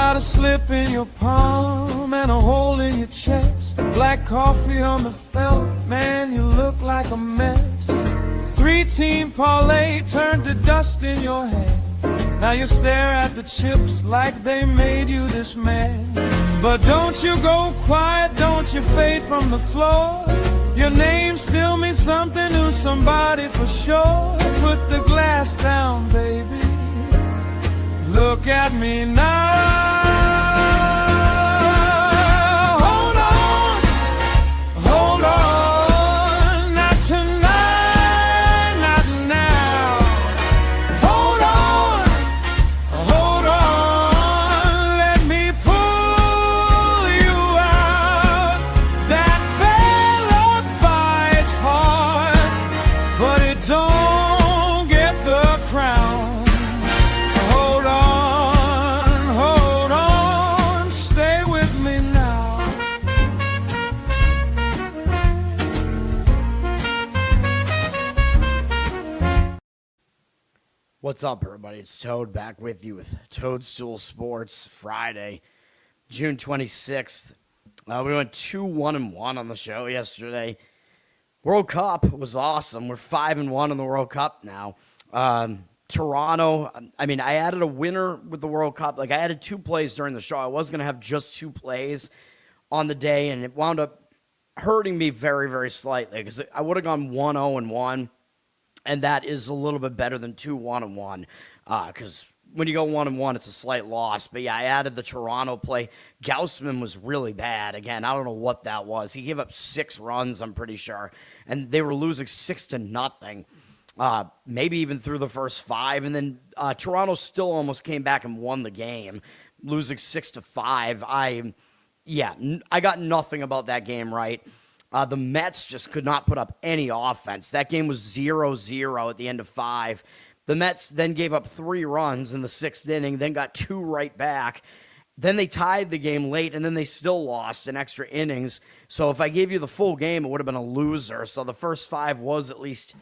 got a slip in your palm and a hole in your chest. Black coffee on the felt, man, you look like a mess. 3-team parlay turned to dust in your hand. Now you stare at the chips like they made you this man. But don't you go quiet, don't you fade from the floor. Your name still means something to somebody for sure. Put the glass down, baby. Look at me now. Hold on, hold on. Not tonight, not now. Hold on. Let me pull you out. That bell bites hard, but it don't get the crown. What's up, everybody? It's Toad back with you with Toadstool Sports Friday, June 26th. We went 2-1-1 on the show yesterday. World Cup was awesome. We're 5-1 in the World Cup now. Toronto, I added a winner with the World Cup. Like, I added 2 plays during the show. I was going to have just 2 plays on the day, and it wound up hurting me very, very slightly because I would have gone 1-0-1. And that is a little bit better than 2-1-1 because when you go 1-1, it's a slight loss. But, yeah, I added the Toronto play. Gaussman was really bad. Again, I don't know what that was. He gave up 6 runs, I'm pretty sure. And they were losing 6-0, maybe even through the first 5. And then Toronto still almost came back and won the game, losing 6-5. I got nothing about that game right. The Mets just could not put up any offense. That game was 0-0 at the end of 5. The Mets then gave up 3 runs in the 6th inning, then got 2 right back. Then they tied the game late, and then they still lost in extra innings. So if I gave you the full game, it would have been a loser. So the first 5 was at least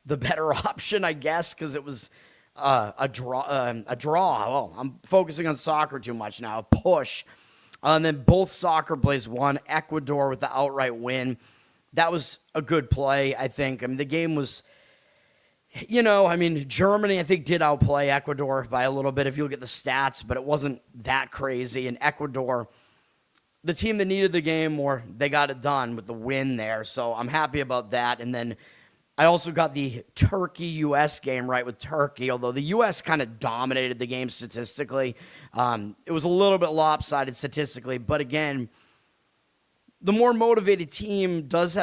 the better option, I guess, because it was a draw. Oh, I'm focusing on soccer too much now. A push. And then both soccer plays won. Ecuador with the outright win. That was a good play, I think. The game was, Germany, I think, did outplay Ecuador by a little bit if you look at the stats, but it wasn't that crazy. And Ecuador, the team that needed the game more, they got it done with the win there. So I'm happy about that. And then I also got the Turkey-U.S. game right with Turkey, although the U.S. kind of dominated the game statistically. It was a little bit lopsided statistically, but again, the more motivated team does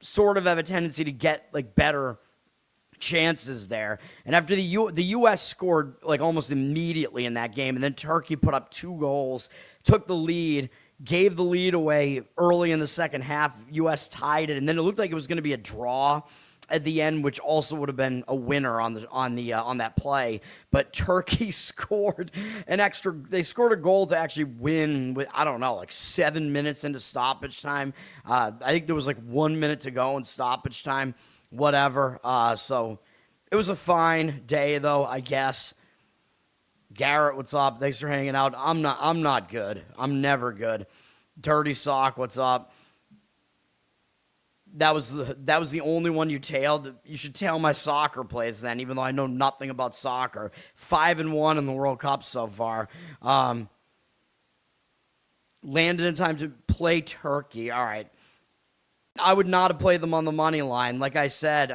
sort of have a tendency to get like better chances there. And after the U.S. scored like almost immediately in that game, and then Turkey put up 2 goals, took the lead, gave the lead away early in the second half. U.S. tied it, and then it looked like it was going to be a draw at the end, which also would have been a winner on that play. But Turkey scored an extra. They scored a goal to actually win with, I don't know, like 7 minutes into stoppage time. I think there was like 1 minute to go in stoppage time. Whatever. So it was a fine day, though, I guess. Garrett, what's up? Thanks for hanging out. I'm not good. I'm never good. Dirty Sock, what's up? That was the only one you tailed. You should tail my soccer plays then, even though I know nothing about soccer. 5-1 in the World Cup so far. Landed in time to play Turkey. All right. I would not have played them on the money line. Like I said,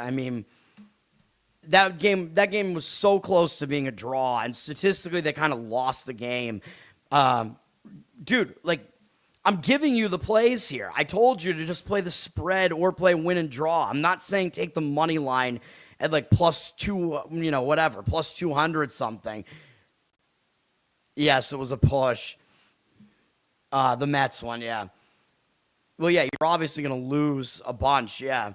that game was so close to being a draw, and statistically they kind of lost the game. Dude, like, I'm giving you the plays here. I told you to just play the spread or play win and draw. I'm not saying take the money line at like +2, whatever, +200 something. Yes, it was a push. The Mets one, yeah. Well, yeah, you're obviously going to lose a bunch, yeah.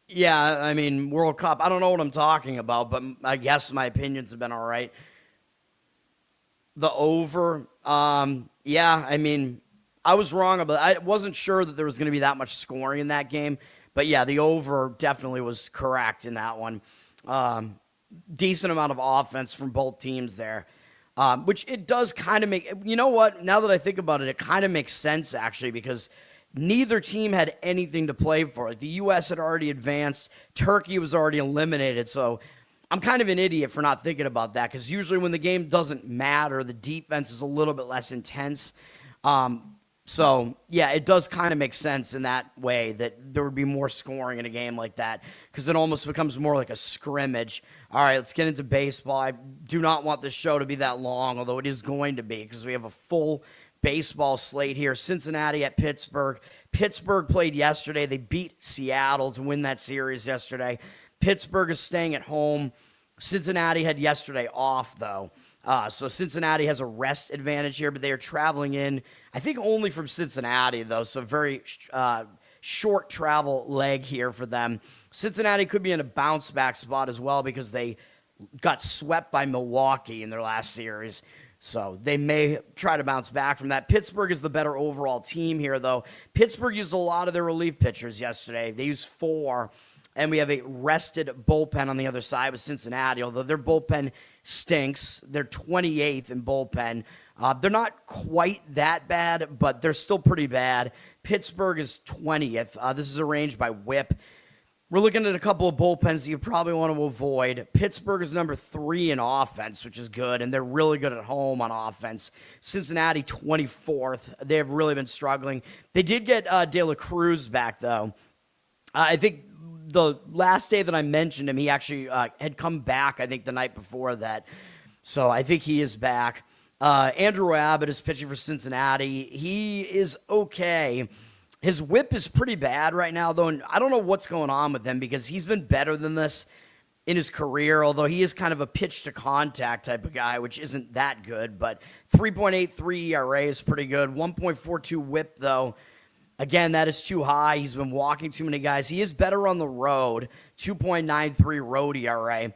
Yeah, World Cup. I don't know what I'm talking about, but I guess my opinions have been all right. The over, yeah, I was wrong about it. I wasn't sure that there was going to be that much scoring in that game. But, yeah, the over definitely was correct in that one. decent amount of offense from both teams there. Which it does kind of make, you know what, now that I think about it, it kind of makes sense actually, because neither team had anything to play for. Like the U.S. had already advanced, Turkey was already eliminated, so I'm kind of an idiot for not thinking about that, because usually when the game doesn't matter, the defense is a little bit less intense. So, yeah, it does kind of make sense in that way that there would be more scoring in a game like that, because it almost becomes more like a scrimmage. All right, let's get into baseball. I do not want this show to be that long, although it is going to be, because we have a full baseball slate here. Cincinnati at Pittsburgh. Pittsburgh played yesterday. They beat Seattle to win that series yesterday. Pittsburgh is staying at home. Cincinnati had yesterday off, though. So Cincinnati has a rest advantage here, but they are traveling in, I think only from Cincinnati, though, so very short travel leg here for them. Cincinnati could be in a bounce-back spot as well, because they got swept by Milwaukee in their last series, so they may try to bounce back from that. Pittsburgh is the better overall team here, though. Pittsburgh used a lot of their relief pitchers yesterday. They used 4, and we have a rested bullpen on the other side with Cincinnati, although their bullpen stinks. They're 28th in bullpen. They're not quite that bad, but they're still pretty bad. Pittsburgh is 20th. This is arranged by WHIP. We're looking at a couple of bullpens that you probably want to avoid. Pittsburgh is number 3 in offense, which is good, and they're really good at home on offense. Cincinnati, 24th. They have really been struggling. They did get De La Cruz back, though. I think the last day that I mentioned him, he actually had come back, I think, the night before that. So I think he is back. Andrew Abbott is pitching for Cincinnati. He is okay. His whip is pretty bad right now, though, and I don't know what's going on with him, because he's been better than this in his career, although he is kind of a pitch-to-contact type of guy, which isn't that good. But 3.83 ERA is pretty good. 1.42 whip, though. Again, that is too high. He's been walking too many guys. He is better on the road, 2.93 road ERA.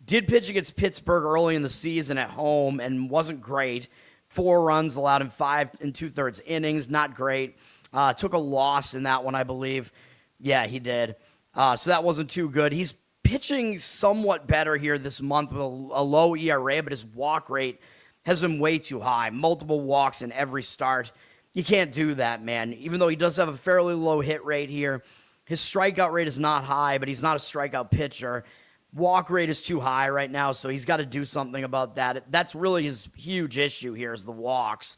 Did pitch against Pittsburgh early in the season at home and wasn't great. 4 runs allowed in 5 2/3 innings, not great. Took a loss in that one, I believe. Yeah, he did. So that wasn't too good. He's pitching somewhat better here this month with a low ERA, but his walk rate has been way too high. Multiple walks in every start. You can't do that, man. Even though he does have a fairly low hit rate here, his strikeout rate is not high, but he's not a strikeout pitcher. Walk rate is too high right now, so he's got to do something about that. That's really his huge issue here, is the walks.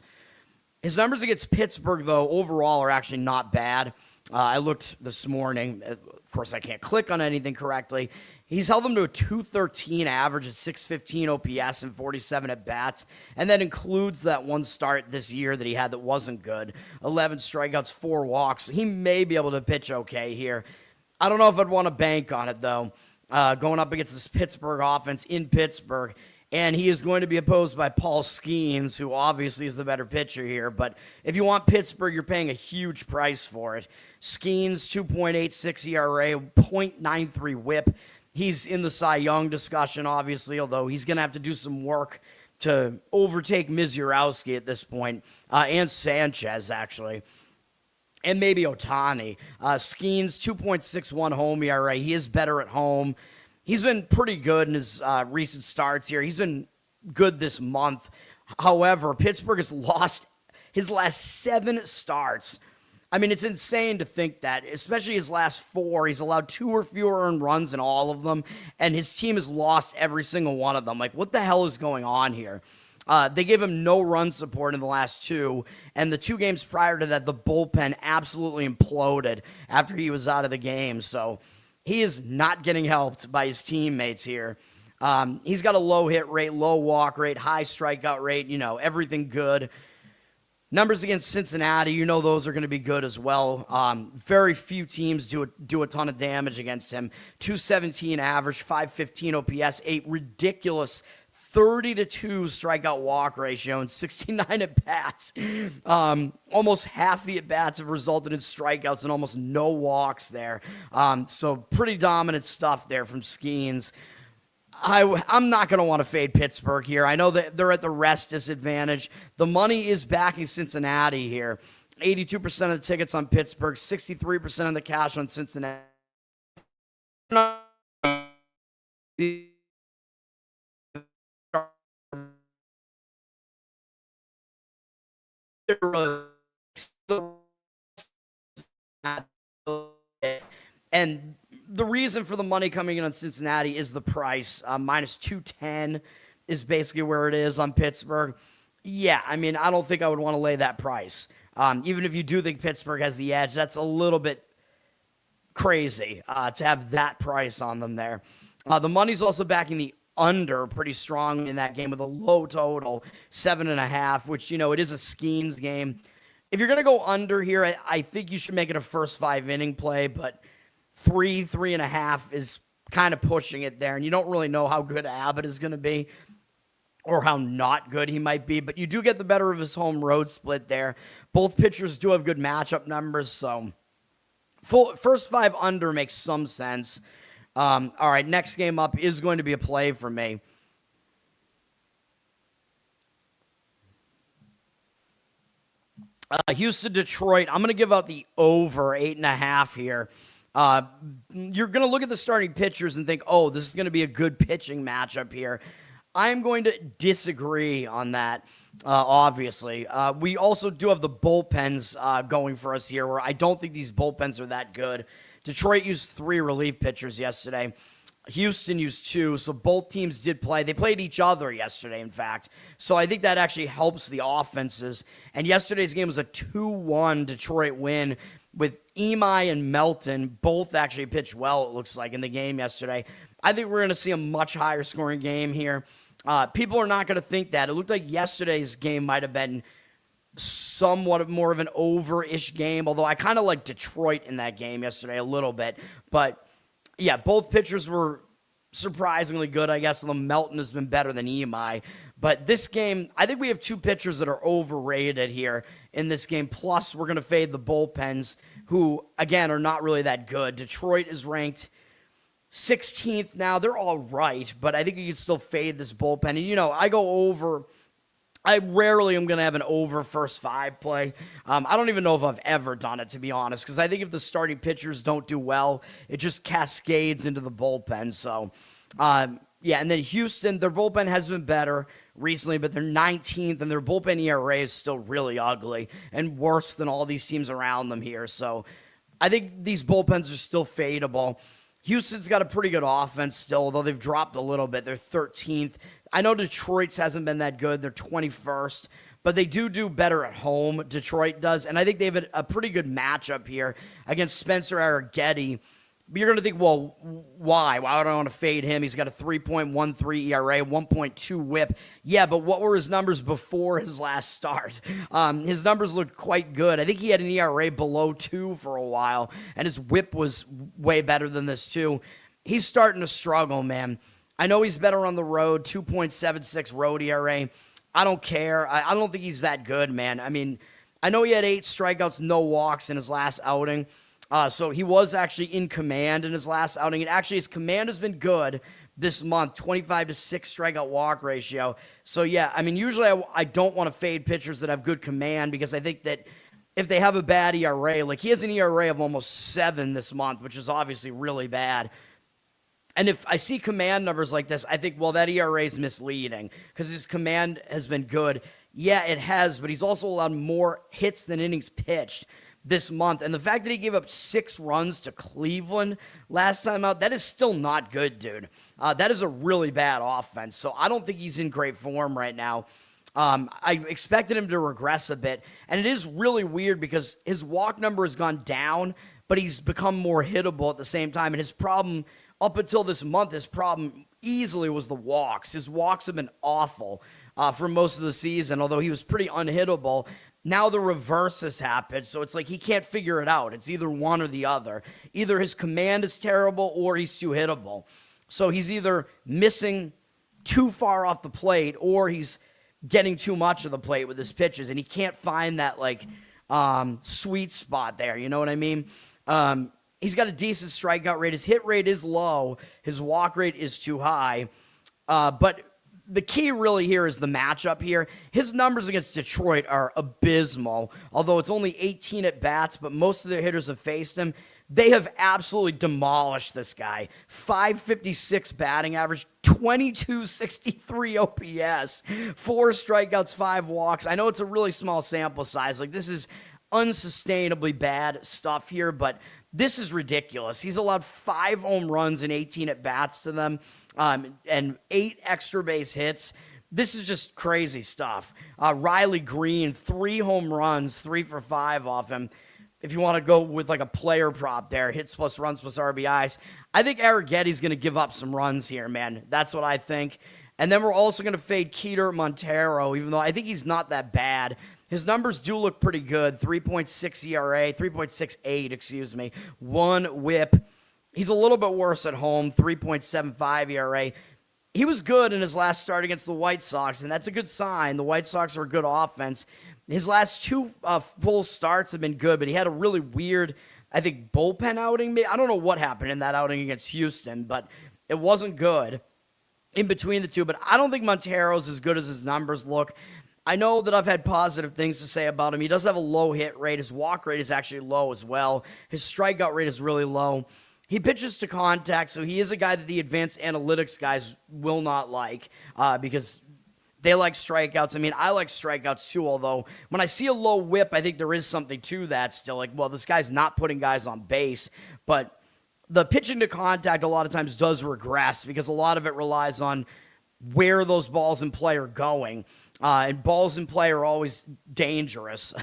His numbers against Pittsburgh, though, overall are actually not bad. I looked this morning. Of course, I can't click on anything correctly. He's held them to a 213 average at 615 OPS and 47 at-bats, and that includes that one start this year that he had that wasn't good. 11 strikeouts, 4 walks. He may be able to pitch okay here. I don't know if I'd want to bank on it, though, going up against this Pittsburgh offense in Pittsburgh. And he is going to be opposed by Paul Skeens, who obviously is the better pitcher here. But if you want Pittsburgh, you're paying a huge price for it. Skeens, 2.86 ERA, 0.93 whip. He's in the Cy Young discussion, obviously, although he's going to have to do some work to overtake Mierzowski at this point, and Sanchez, actually, and maybe Ohtani. Skeens, 2.61 home ERA. He is better at home. He's been pretty good in his recent starts here. He's been good this month. However, Pittsburgh has lost his last 7 starts. I mean, it's insane to think that, especially his last 4. He's allowed 2 or fewer earned runs in all of them, and his team has lost every single one of them. Like, what the hell is going on here? They gave him no run support in the last 2, and the 2 games prior to that, the bullpen absolutely imploded after he was out of the game. So he is not getting helped by his teammates here. He's got a low hit rate, low walk rate, high strikeout rate, everything good. Numbers against Cincinnati, those are going to be good as well. Very few teams do a ton of damage against him. 217 average, 515 OPS, a ridiculous 30-2 strikeout walk ratio and 69 at-bats. Almost half the at-bats have resulted in strikeouts and almost no walks there. So pretty dominant stuff there from Skeens. I'm not going to want to fade Pittsburgh here. I know that they're at the rest disadvantage. The money is backing Cincinnati here. 82% of the tickets on Pittsburgh, 63% of the cash on Cincinnati. And the reason for the money coming in on Cincinnati is the price. Minus 210 is basically where it is on Pittsburgh. Yeah, I mean, I don't think I would want to lay that price. Even if you do think Pittsburgh has the edge, that's a little bit crazy to have that price on them there. The money's also backing the under pretty strong in that game with a low total, 7.5, which, you know, it is a Skeens game. If you're going to go under here, I think you should make it a first 5-inning play, but 3.5 is kind of pushing it there, and you don't really know how good Abbott is going to be or how not good he might be, but you do get the better of his home road split there. Both pitchers do have good matchup numbers, so first 5 under makes some sense. All right, next game up is going to be a play for me. Houston, Detroit. I'm going to give out the over 8.5 here. You're going to look at the starting pitchers and think, oh, this is going to be a good pitching matchup here. I'm going to disagree on that, obviously. We also do have the bullpens going for us here, where I don't think these bullpens are that good. Detroit used 3 relief pitchers yesterday. Houston used 2, so both teams did play. They played each other yesterday, in fact. So I think that actually helps the offenses. And yesterday's game was a 2-1 Detroit win with Imai and Melton. Both actually pitched well, it looks like, in the game yesterday. I think we're going to see a much higher scoring game here. People are not going to think that. It looked like yesterday's game might have been somewhat more of an over-ish game, although I kind of like Detroit in that game yesterday a little bit. But yeah, both pitchers were surprisingly good, I guess. Although Melton has been better than Imai. But this game, I think we have 2 pitchers that are overrated here in this game. Plus, we're going to fade the bullpens, who, again, are not really that good. Detroit is ranked 16th now. They're all right, but I think you can still fade this bullpen. And, you know, I go over. I rarely am going to have an over first 5 play. I don't even know if I've ever done it, to be honest, because I think if the starting pitchers don't do well, it just cascades into the bullpen. So, yeah, and then Houston, their bullpen has been better recently, but they're 19th, and their bullpen ERA is still really ugly and worse than all these teams around them here. So I think these bullpens are still fadeable. Houston's got a pretty good offense still, although they've dropped a little bit. They're 13th. I know Detroit's hasn't been that good. They're 21st, but they do better at home. Detroit does, and I think they have a pretty good matchup here against Spencer Arrighetti. But you're going to think, well, why? Why would I want to fade him? He's got a 3.13 ERA, 1.2 whip. Yeah, but what were his numbers before his last start? His numbers looked quite good. I think he had an ERA below 2 for a while, and his whip was way better than this too. He's starting to struggle, man. I know he's better on the road, 2.76 road ERA. I don't care. I don't think he's that good, man. I mean, I know he had 8 strikeouts, no walks in his last outing. So he was actually in command in his last outing. And actually, his command has been good this month, 25 to 6 strikeout walk ratio. So, yeah, I mean, usually I don't want to fade pitchers that have good command because I think that if they have a bad ERA, like he has an ERA of almost 7 this month, which is obviously really bad. And if I see command numbers like this, I think, well, that ERA is misleading because his command has been good. Yeah, it has, but he's also allowed more hits than innings pitched this month. And the fact that he gave up 6 runs to Cleveland last time out, that is still not good, dude. That is a really bad offense. So I don't think he's in great form right now. I expected him to regress a bit. And it is really weird because his walk number has gone down, but he's become more hittable at the same time. And his problem up until this month, his problem easily was the walks. His walks have been awful for most of the season, although he was pretty unhittable. Now the reverse has happened, so it's like he can't figure it out. It's either one or the other. Either his command is terrible or he's too hittable. So he's either missing too far off the plate or he's getting too much of the plate with his pitches, and he can't find that, like, sweet spot there. You know what I mean? He's got a decent strikeout rate. His hit rate is low. His walk rate is too high. But the key really here is the matchup here. His numbers against Detroit are abysmal, although it's only 18 at-bats, but most of their hitters have faced him. They have absolutely demolished this guy. 556 batting average, 2263 OPS, 4 strikeouts, 5 walks. I know it's a really small sample size. Like, this is unsustainably bad stuff here, but this is ridiculous. He's allowed 5 home runs and 18 at-bats to them, and 8 extra base hits. This is just crazy stuff. Riley Green, 3 home runs, 3 for 5 off him. If you want to go with like a player prop there, hits plus runs plus RBIs, I think Arrigetti's going to give up some runs here, man. That's what I think. And then we're also going to fade Keter Montero, even though I think he's not that bad. His numbers do look pretty good. 3.6 ERA, 3.68, excuse me. 1 whip. He's a little bit worse at home, 3.75 ERA. He was good in his last start against the White Sox, and that's a good sign. The White Sox are a good offense. His last 2 full starts have been good, but he had a really weird, I think, bullpen outing. I don't know what happened in that outing against Houston, but it wasn't good in between the two. But I don't think Montero's as good as his numbers look. I know that I've had positive things to say about him. He does have a low hit rate. His walk rate is actually low as well. His strikeout rate is really low. He pitches to contact, so he is a guy that the advanced analytics guys will not like because they like strikeouts. I mean, I like strikeouts too, although when I see a low whip, I think there is something to that still. Like, well, this guy's not putting guys on base, but the pitching to contact a lot of times does regress because a lot of it relies on where those balls in play are going. And balls in play are always dangerous.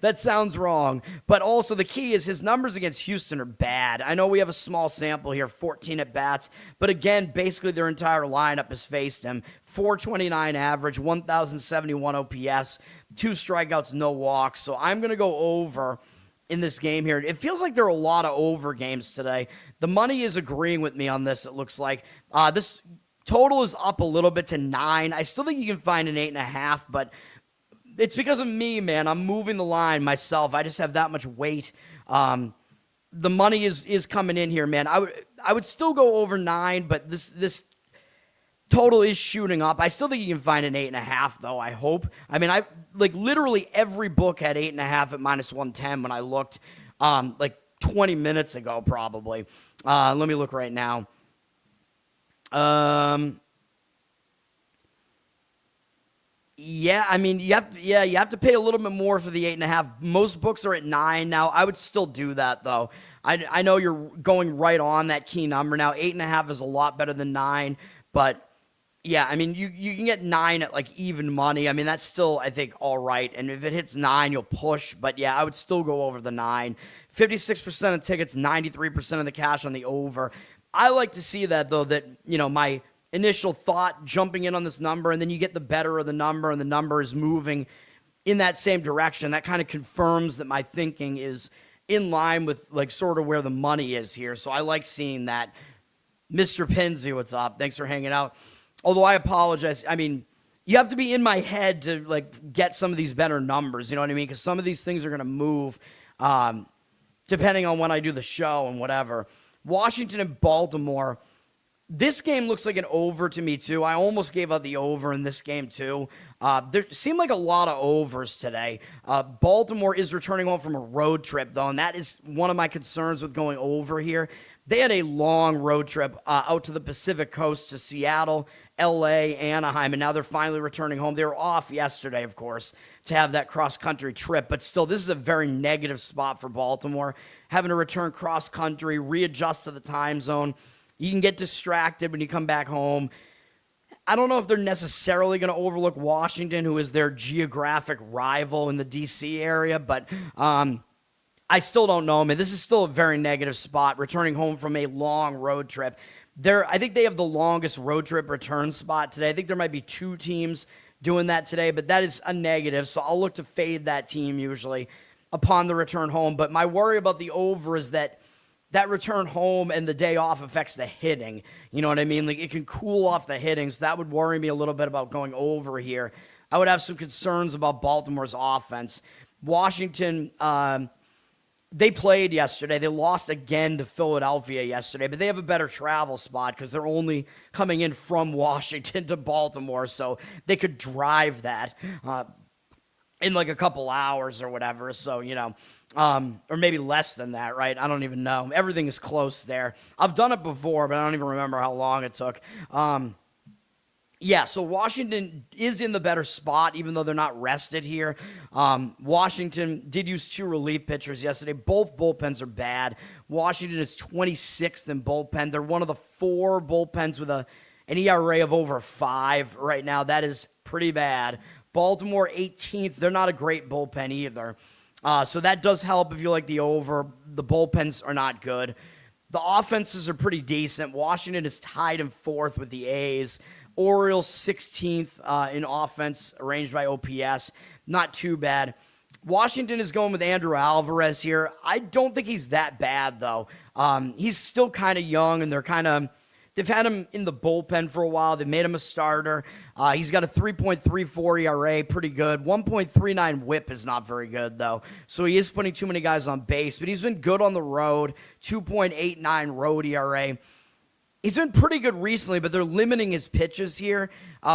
That sounds wrong. But also the key is his numbers against Houston are bad. I know we have a small sample here, 14 at-bats. But again, basically their entire lineup has faced him. 429 average, 1,071 OPS, 2 strikeouts, no walks. So I'm going to go over in this game here. It feels like there are a lot of over games today. The money is agreeing with me on this, it looks like. This total is up a little bit to 9. I still think you can find an 8.5, but it's because of me, man. I'm moving the line myself. I just have that much weight. The money is coming in here, man. I would still go over 9, but this total is shooting up. I still think you can find an 8.5, though, I hope. I mean, literally every book had 8.5 at -110 when I looked 20 minutes ago, probably. Let me look right now. Yeah, I mean, you have to pay a little bit more for the 8.5. Most books are at 9 now. I would still do that though. I know you're going right on that key number now. 8.5 is a lot better than 9, but yeah, I mean, you can get 9 at like even money. I mean, that's still, I think, all right. And if it hits 9, you'll push. But yeah, I would still go over the 9. 56% of tickets, 93% of the cash on the over. I like to see that, though, that, my initial thought jumping in on this number, and then you get the better of the number, and the number is moving in that same direction. That kind of confirms that my thinking is in line with, like, sort of where the money is here. So I like seeing that. Mr. Pinsy, what's up? Thanks for hanging out. Although I apologize. I mean, you have to be in my head to, like, get some of these better numbers. You know what I mean? Because some of these things are going to move depending on when I do the show and whatever. Washington and Baltimore. This game looks like an over to me, too. I almost gave out the over in this game, too. There seemed like a lot of overs today. Baltimore is returning home from a road trip, though, and that is one of my concerns with going over here. They had a long road trip out to the Pacific Coast to Seattle, LA, Anaheim, and now they're finally returning home. They were off yesterday, of course, to have that cross-country trip, but still, this is a very negative spot for Baltimore, having to return cross-country, readjust to the time zone. You can get distracted when you come back home. I don't know if they're necessarily going to overlook Washington, who is their geographic rival in the D.C. area, but I still don't know. I mean, this is still a very negative spot, returning home from a long road trip. I think they have the longest road trip return spot today. I think there might be 2 teams doing that today, but that is a negative, so I'll look to fade that team usually upon the return home. But my worry about the over is that return home and the day off affects the hitting. You know what I mean? Like, it can cool off the hitting, so that would worry me a little bit about going over here. I would have some concerns about Baltimore's offense. Washington, they played yesterday. They lost again to Philadelphia yesterday, but they have a better travel spot because they're only coming in from Washington to Baltimore, so they could drive that. in like a couple hours or whatever. So, or maybe less than that, right? I don't even know. Everything is close there. I've done it before, but I don't even remember how long it took. Yeah, so Washington is in the better spot, even though they're not rested here. Washington did use 2 relief pitchers yesterday. Both bullpens are bad. Washington is 26th in bullpen. They're one of the 4 bullpens with an ERA of over 5 right now. That is pretty bad. Baltimore 18th. They're not a great bullpen either. So that does help if you like the over. The bullpens are not good. The offenses are pretty decent. Washington is tied in 4th with the A's. Orioles 16th in offense, arranged by OPS. Not too bad. Washington is going with Andrew Alvarez here. I don't think he's that bad, though. He's still kind of young, and they've had him in the bullpen for a while. They made him a starter. He's got a 3.34 ERA, pretty good. 1.39 whip is not very good, though. So he is putting too many guys on base, but he's been good on the road. 2.89 road ERA. He's been pretty good recently, but they're limiting his pitches here,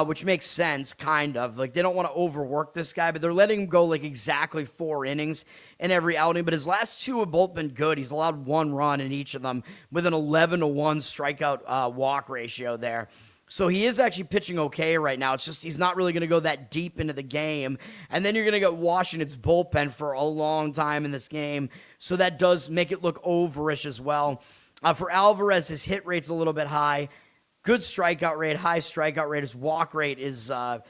which makes sense, kind of. Like, they don't want to overwork this guy, but they're letting him go, like, exactly 4 innings in every outing. But his last 2 have both been good. He's allowed 1 run in each of them with an 11-1 strikeout walk ratio there. So he is actually pitching okay right now. It's just he's not really going to go that deep into the game. And then you're going to get Washington's bullpen for a long time in this game. So that does make it look overish as well. For Alvarez, his hit rate's a little bit high. Good strikeout rate, high strikeout rate. His walk rate is not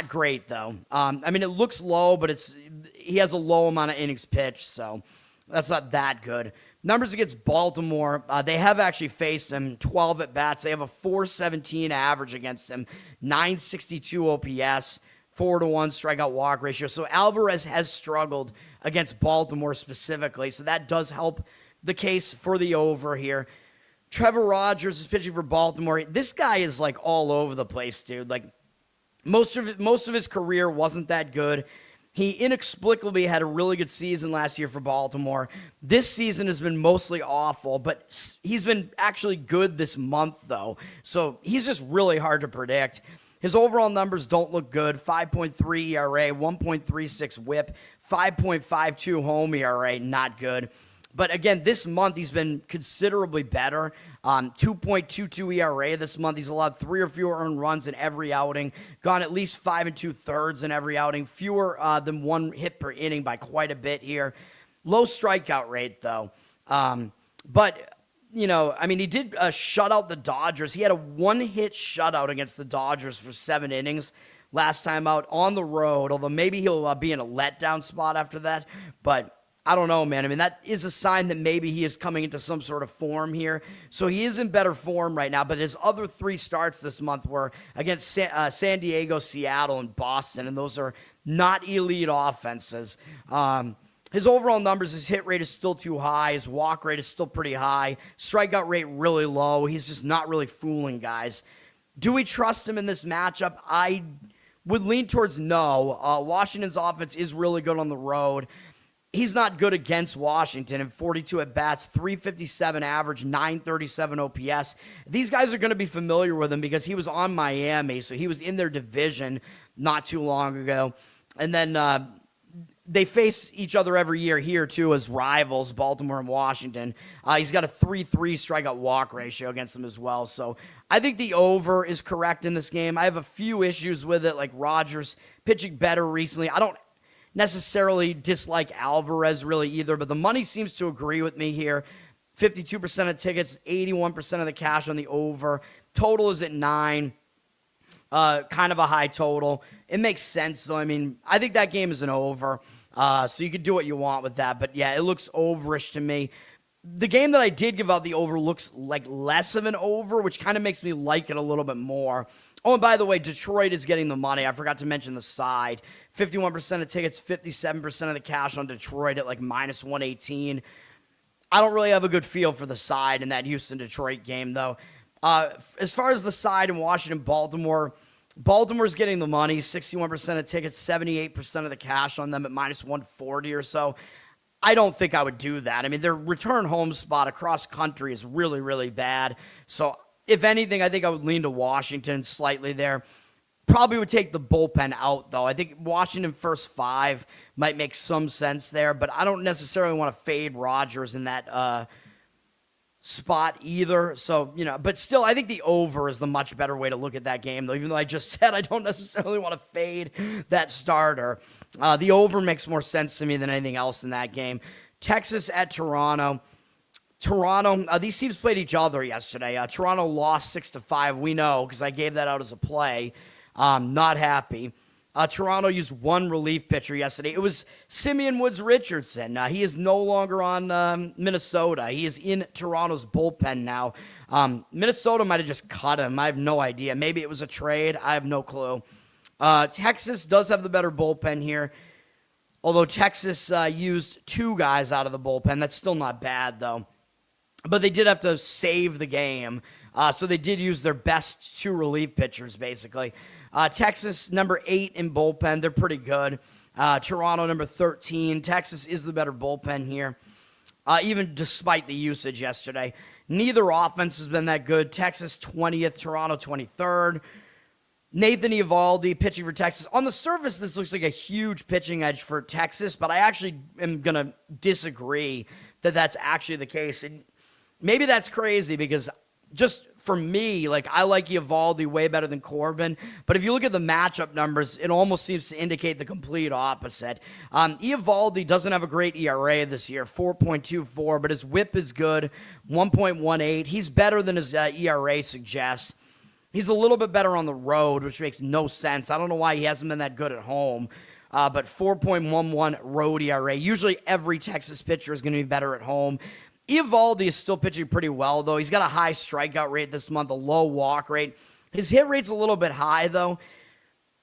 great, though. I mean, it looks low, but he has a low amount of innings pitched, so that's not that good. Numbers against Baltimore, they have actually faced him 12 at-bats. They have a 4.17 average against him, 962 OPS, 4-1 strikeout walk ratio. So Alvarez has struggled against Baltimore specifically, so that does help the case for the over here. Trevor Rogers is pitching for Baltimore. This guy is like all over the place, dude. Like most of his career wasn't that good. He inexplicably had a really good season last year for Baltimore. This season has been mostly awful, but he's been actually good this month, though. So he's just really hard to predict. His overall numbers don't look good. 5.3 ERA, 1.36 whip, 5.52 home ERA, not good. But again, this month he's been considerably better. 2.22 ERA this month. He's allowed 3 or fewer earned runs in every outing. Gone at least 5 2/3 in every outing. Fewer than 1 hit per inning by quite a bit here. Low strikeout rate, though. But, I mean, he did shut out the Dodgers. He had a 1-hit shutout against the Dodgers for 7 innings last time out on the road, although maybe he'll be in a letdown spot after that. But I don't know, man. I mean, that is a sign that maybe he is coming into some sort of form here. So he is in better form right now, but his other 3 starts this month were against San Diego, Seattle, and Boston, and those are not elite offenses. His overall numbers, his hit rate is still too high. His walk rate is still pretty high. Strikeout rate really low. He's just not really fooling guys. Do we trust him in this matchup? I would lean towards no. Washington's offense is really good on the road. He's not good against Washington in 42 at-bats, 357 average, 937 OPS. These guys are going to be familiar with him because he was on Miami, so he was in their division not too long ago. And then they face each other every year here, too, as rivals, Baltimore and Washington. He's got a 3.3 strikeout walk ratio against them as well. So I think the over is correct in this game. I have a few issues with it, like Rogers pitching better recently. I don't necessarily dislike Alvarez really either, but the money seems to agree with me here. 52% of tickets, 81% of the cash on the over. Total is at 9. Kind of a high total. It makes sense, though. I mean, I think that game is an over, so you could do what you want with that. But, yeah, it looks overish to me. The game that I did give out the over looks like less of an over, which kind of makes me like it a little bit more. Oh, and by the way, Detroit is getting the money. I forgot to mention the side. 51% of tickets, 57% of the cash on Detroit at like minus 118. I don't really have a good feel for the side in that Houston-Detroit game, though. As far as the side in Washington-Baltimore, Baltimore's getting the money. 61% of tickets, 78% of the cash on them at minus 140 or so. I don't think I would do that. I mean, their return home spot across country is really, really bad. So if anything, I think I would lean to Washington slightly there. Probably would take the bullpen out, though. I think Washington first 5 might make some sense there, but I don't necessarily want to fade Rogers in that spot either. So, but still, I think the over is the much better way to look at that game, though, even though I just said I don't necessarily want to fade that starter. The over makes more sense to me than anything else in that game. Texas at Toronto. These teams played each other yesterday. Toronto lost 6-5. We know because I gave that out as a play. Not happy. Toronto used one relief pitcher yesterday. It was Simeon Woods-Richardson. He is no longer on Minnesota. He is in Toronto's bullpen now. Minnesota might have just cut him. I have no idea. Maybe it was a trade. I have no clue. Texas does have the better bullpen here, although Texas used 2 guys out of the bullpen. That's still not bad, though. But they did have to save the game, so they did use their best 2 relief pitchers, basically. Texas, number 8 in bullpen. They're pretty good. Toronto, number 13. Texas is the better bullpen here, even despite the usage yesterday. Neither offense has been that good. Texas, 20th. Toronto, 23rd. Nathan Eovaldi pitching for Texas. On the surface, this looks like a huge pitching edge for Texas, but I actually am going to disagree that that's actually the case. And maybe that's crazy because just for me, I like Eovaldi way better than Corbin. But if you look at the matchup numbers, it almost seems to indicate the complete opposite. Eovaldi doesn't have a great ERA this year, 4.24, but his whip is good, 1.18. He's better than his ERA suggests. He's a little bit better on the road, which makes no sense. I don't know why he hasn't been that good at home. But 4.11 road ERA. Usually every Texas pitcher is going to be better at home. Eovaldi is still pitching pretty well, though. He's got a high strikeout rate this month, a low walk rate. His hit rate's a little bit high, though.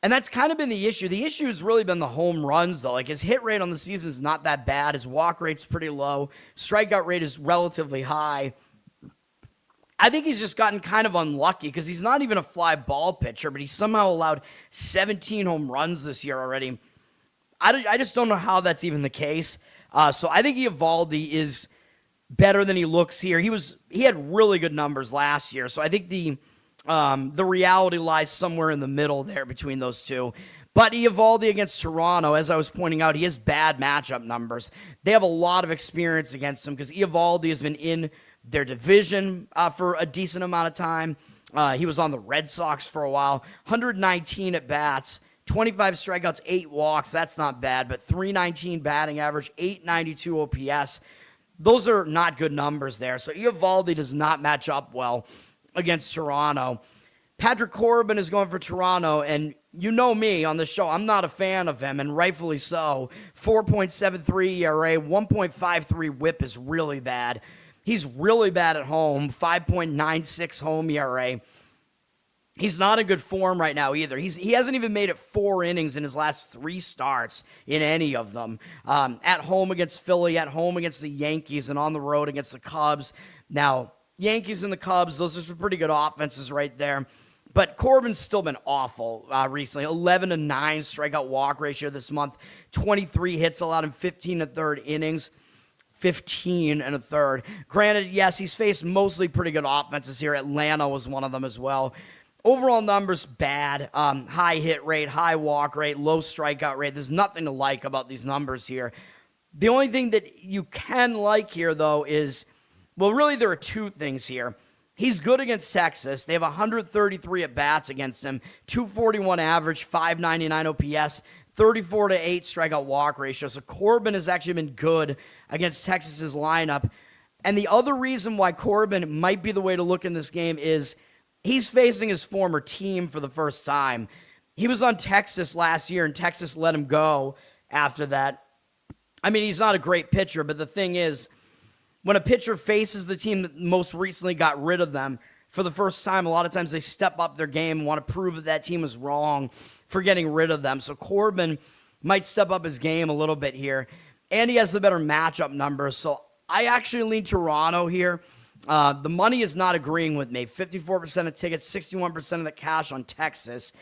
And that's kind of been the issue. The issue has really been the home runs, though. His hit rate on the season is not that bad. His walk rate's pretty low. Strikeout rate is relatively high. I think he's just gotten kind of unlucky because he's not even a fly ball pitcher, but he somehow allowed 17 home runs this year already. I just don't know how that's even the case. So I think Eovaldi is better than he looks here. He had really good numbers last year, so I think the reality lies somewhere in the middle there between those two. But Eovaldi against Toronto, as I was pointing out, he has bad matchup numbers. They have a lot of experience against him because Eovaldi has been in their division for a decent amount of time. He was on the Red Sox for a while. 119 at bats, 25 strikeouts, 8 walks. That's not bad, but 319 batting average, 892 OPS. Those are not good numbers there. So Eovaldi does not match up well against Toronto. Patrick Corbin is going for Toronto, and you know me on the show. I'm not a fan of him, and rightfully so. 4.73 ERA, 1.53 whip is really bad. He's really bad at home, 5.96 home ERA. He's not in good form right now either. He hasn't even made it 4 innings in his last 3 starts in any of them. At home against Philly, at home against the Yankees, and on the road against the Cubs. Now, Yankees and the Cubs, those are some pretty good offenses right there. But Corbin's still been awful recently. 11-9 strikeout walk ratio this month. 23 hits allowed in 15 1/3 innings. 15 1/3. Granted, yes, he's faced mostly pretty good offenses here. Atlanta was one of them as well. Overall numbers, bad. High hit rate, high walk rate, low strikeout rate. There's nothing to like about these numbers here. The only thing that you can like here, though, is, well, really there are 2 things here. He's good against Texas. They have 133 at-bats against him, 241 average, 599 OPS, 34-8 strikeout walk ratio. So Corbin has actually been good against Texas's lineup. And the other reason why Corbin might be the way to look in this game is he's facing his former team for the first time. He was on Texas last year, and Texas let him go after that. I mean, he's not a great pitcher, but the thing is, when a pitcher faces the team that most recently got rid of them for the first time, a lot of times they step up their game and want to prove that that team was wrong for getting rid of them. So Corbin might step up his game a little bit here, and he has the better matchup numbers. So I actually lean Toronto here. The money is not agreeing with me. 54% of tickets, 61% of the cash on Texas.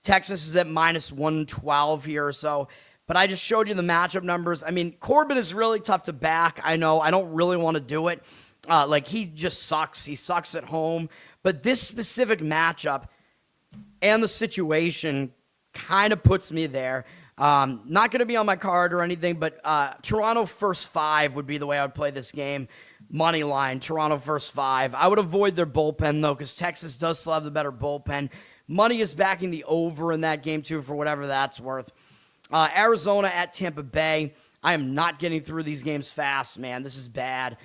Texas is at minus 112 here or so. But I just showed you the matchup numbers. I mean, Corbin is really tough to back. I know. I don't really want to do it. He just sucks. He sucks at home. But this specific matchup, and the situation kind of puts me there. Not going to be on my card or anything, but Toronto first 5 would be the way I would play this game. Money line, Toronto first 5. I would avoid their bullpen, though, because Texas does still have the better bullpen. Money is backing the over in that game, too, for whatever that's worth. Arizona at Tampa Bay. I am not getting through these games fast, man. This is bad.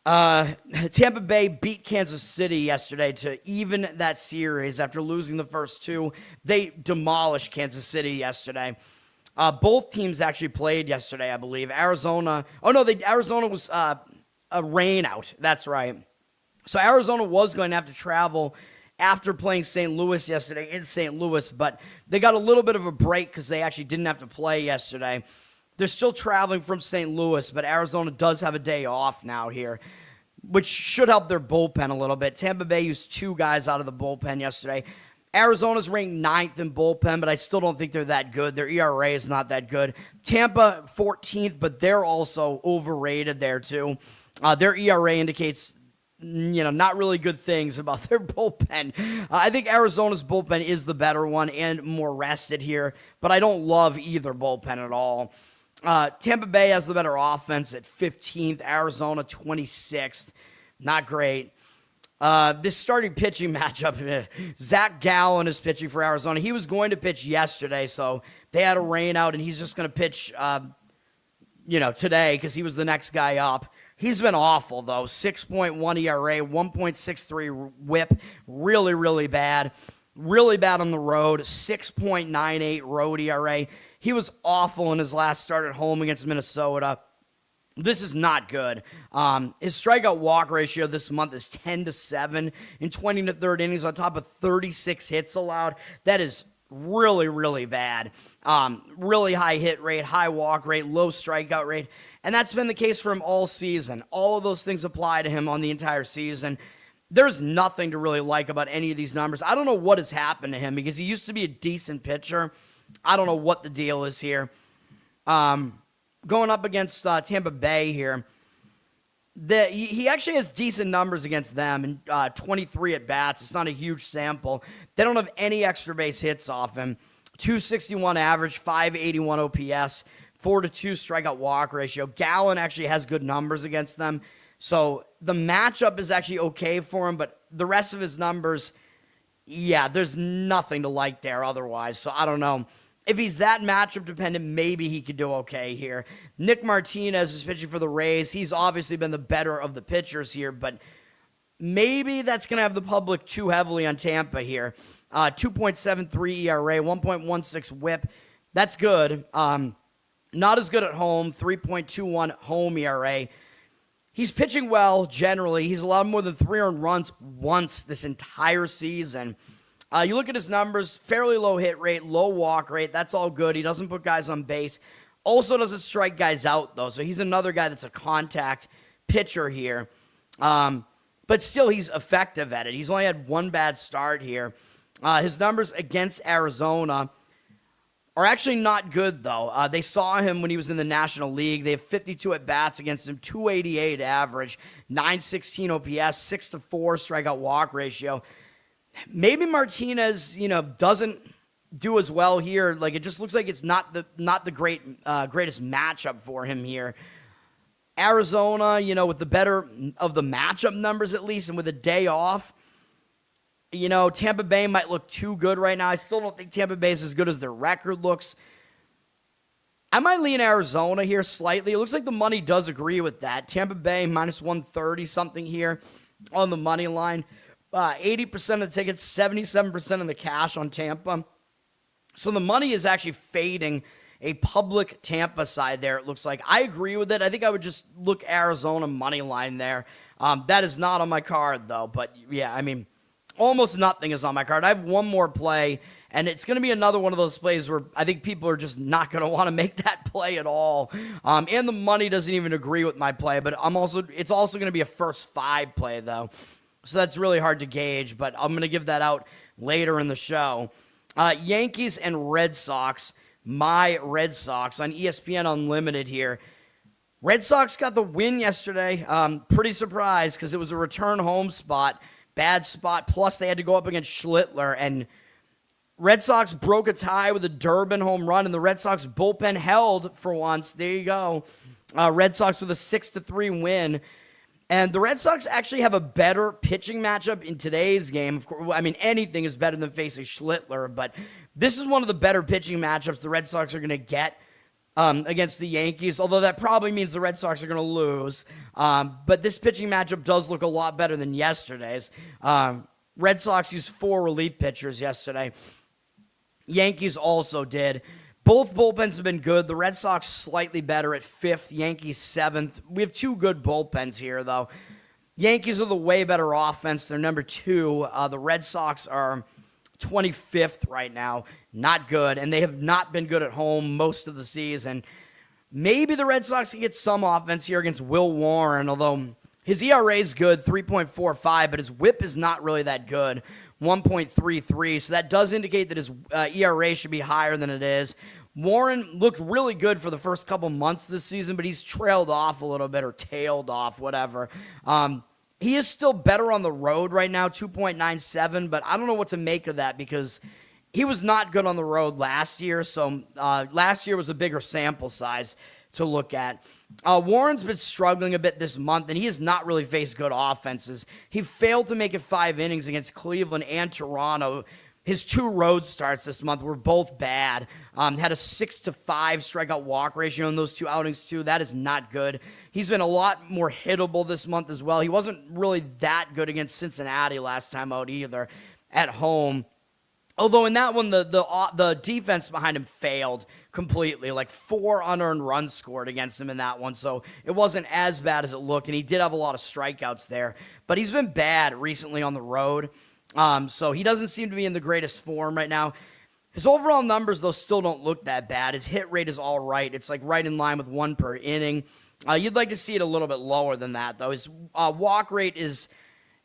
Tampa Bay beat Kansas City yesterday to even that series after losing the first 2. They demolished Kansas City yesterday. Both teams actually played yesterday, I believe. Arizona was a rain out. That's right. So Arizona was going to have to travel after playing St. Louis yesterday in St. Louis, but they got a little bit of a break because they actually didn't have to play yesterday. They're still traveling from St. Louis, but Arizona does have a day off now here, which should help their bullpen a little bit. Tampa Bay used 2 guys out of the bullpen yesterday. Arizona's ranked 9th in bullpen, but I still don't think they're that good. Their ERA is not that good. Tampa, 14th, but they're also overrated there, too. Their ERA indicates, not really good things about their bullpen. I think Arizona's bullpen is the better one and more rested here, but I don't love either bullpen at all. Tampa Bay has the better offense at 15th. Arizona, 26th. Not great. This starting pitching matchup, Zach Gallen is pitching for Arizona. He was going to pitch yesterday, so they had a rain out, and he's just going to pitch, today because he was the next guy up. He's been awful, though. 6.1 ERA, 1.63 whip. Really, really bad. Really bad on the road. 6.98 road ERA. He was awful in his last start at home against Minnesota. This is not good. His strikeout walk ratio this month is 10-7 in 20 to third innings on top of 36 hits allowed. That is really, really bad. Really high hit rate, high walk rate, low strikeout rate. And that's been the case for him all season. All of those things apply to him on the entire season. There's nothing to really like about any of these numbers. I don't know what has happened to him because he used to be a decent pitcher. I don't know what the deal is here. Going up against Tampa Bay here, he actually has decent numbers against them in 23 at-bats. It's not a huge sample. They don't have any extra base hits off him. 261 average, 581 OPS, 4-2 strikeout walk ratio. Gallen actually has good numbers against them. So the matchup is actually okay for him, but the rest of his numbers, there's nothing to like there otherwise. So I don't know. If he's that matchup dependent, maybe he could do okay here. Nick Martinez is pitching for the Rays. He's obviously been the better of the pitchers here, but maybe that's going to have the public too heavily on Tampa here. 2.73 ERA, 1.16 whip. That's good. Not as good at home, 3.21 home ERA. He's pitching well generally. He's allowed more than 3 earned runs once this entire season. You look at his numbers, fairly low hit rate, low walk rate. That's all good. He doesn't put guys on base. Also doesn't strike guys out, though. So he's another guy that's a contact pitcher here. But still, he's effective at it. He's only had 1 bad start here. His numbers against Arizona are actually not good, though. They saw him when he was in the National League. They have 52 at-bats against him, 288 average, 916 OPS, 6-4 strikeout walk ratio. Maybe Martinez, doesn't do as well here. Like, it just looks like it's not the greatest matchup for him here. Arizona, with the better of the matchup numbers at least, and with a day off, Tampa Bay might look too good right now. I still don't think Tampa Bay is as good as their record looks. I might lean Arizona here slightly. It looks like the money does agree with that. Tampa Bay minus 130 something here on the money line. 80% of the tickets, 77% of the cash on Tampa. So the money is actually fading a public Tampa side there, it looks like. I agree with it. I think I would just look Arizona money line there. That is not on my card, though. But, almost nothing is on my card. I have one more play, and it's going to be another one of those plays where I think people are just not going to want to make that play at all. And the money doesn't even agree with my play, but it's also going to be a first 5 play, though. So that's really hard to gauge, but I'm going to give that out later in the show. Yankees and Red Sox. My Red Sox on ESPN Unlimited here. Red Sox got the win yesterday. Pretty surprised because it was a return home spot. Bad spot. Plus, they had to go up against Schlittler, and Red Sox broke a tie with a Durbin home run, and the Red Sox bullpen held for once. There you go. Red Sox with a 6-3 win. And the Red Sox actually have a better pitching matchup in today's game. Of course, I mean, anything is better than facing Schlittler, but this is one of the better pitching matchups the Red Sox are going to get against the Yankees, although that probably means the Red Sox are going to lose. But this pitching matchup does look a lot better than yesterday's. Red Sox used 4 relief pitchers yesterday. Yankees also did. Both bullpens have been good. The Red Sox slightly better at 5th, Yankees 7th. We have 2 good bullpens here, though. Yankees are the way better offense. They're number 2. The Red Sox are 25th right now. Not good, and they have not been good at home most of the season. Maybe the Red Sox can get some offense here against Will Warren, although his ERA is good, 3.45, but his whip is not really that good, 1.33. So that does indicate that his ERA should be higher than it is. Warren looked really good for the first couple months this season, but he's trailed off a little bit or tailed off, whatever. He is still better on the road right now, 2.97, but I don't know what to make of that because he was not good on the road last year, so last year was a bigger sample size to look at. Warren's been struggling a bit this month, and he has not really faced good offenses. He failed to make it 5 innings against Cleveland and Toronto. His 2 road starts this month were both bad. Had a 6-5 strikeout walk ratio in those 2 outings, too. That is not good. He's been a lot more hittable this month as well. He wasn't really that good against Cincinnati last time out either at home. Although in that one, the defense behind him failed completely. Like 4 unearned runs scored against him in that one. So it wasn't as bad as it looked. And he did have a lot of strikeouts there. But he's been bad recently on the road. So he doesn't seem to be in the greatest form right now. His overall numbers, though, still don't look that bad. His hit rate is all right. It's like right in line with 1 per inning. You'd like to see it a little bit lower than that, though. His walk rate is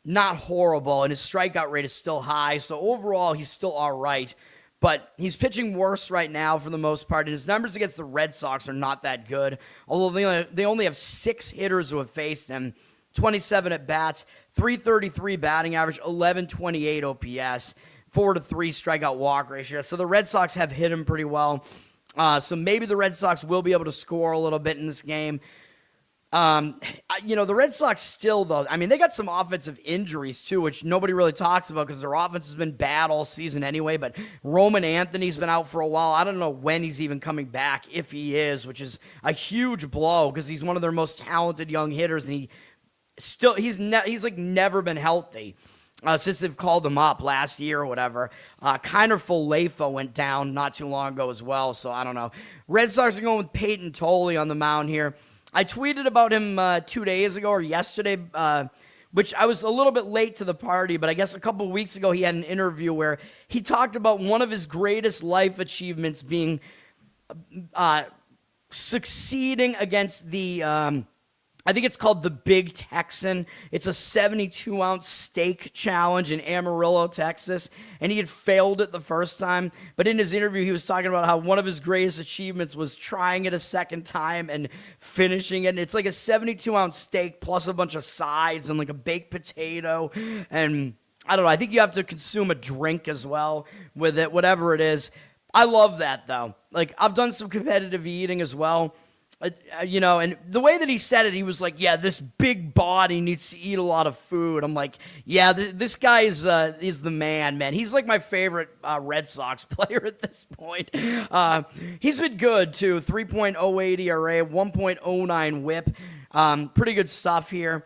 not horrible, and his strikeout rate is still high. So overall, he's still all right. But he's pitching worse right now for the most part, and his numbers against the Red Sox are not that good. Although they only have 6 hitters who have faced him, 27 at bats, 333 batting average, 1128 OPS, 4-3 strikeout walk ratio. So the Red Sox have hit him pretty well. So maybe the Red Sox will be able to score a little bit in this game. The Red Sox still, though, I mean, they got some offensive injuries, too, which nobody really talks about because their offense has been bad all season anyway, but Roman Anthony's been out for a while. I don't know when he's even coming back, if he is, which is a huge blow because he's one of their most talented young hitters, and he's like never been healthy since they've called him up last year or whatever. Kiner Falefa went down not too long ago as well, so I don't know. Red Sox are going with Peyton Tolley on the mound here. I tweeted about him 2 days ago or yesterday, which I was a little bit late to the party, but I guess a couple of weeks ago he had an interview where he talked about one of his greatest life achievements being succeeding against the I think it's called the Big Texan. It's a 72-ounce steak challenge in Amarillo, Texas, and he had failed it the first time. But in his interview, he was talking about how one of his greatest achievements was trying it a second time and finishing it. And it's like a 72-ounce steak plus a bunch of sides and like a baked potato. And I don't know, I think you have to consume a drink as well with it, whatever it is. I love that, though. Like, I've done some competitive eating as well. And the way that he said it, he was like, yeah, this big body needs to eat a lot of food. I'm like, yeah, this guy is the man. He's like my favorite Red Sox player at this point. He's been good, too. 3.08 ERA, 1.09 whip. Pretty good stuff here.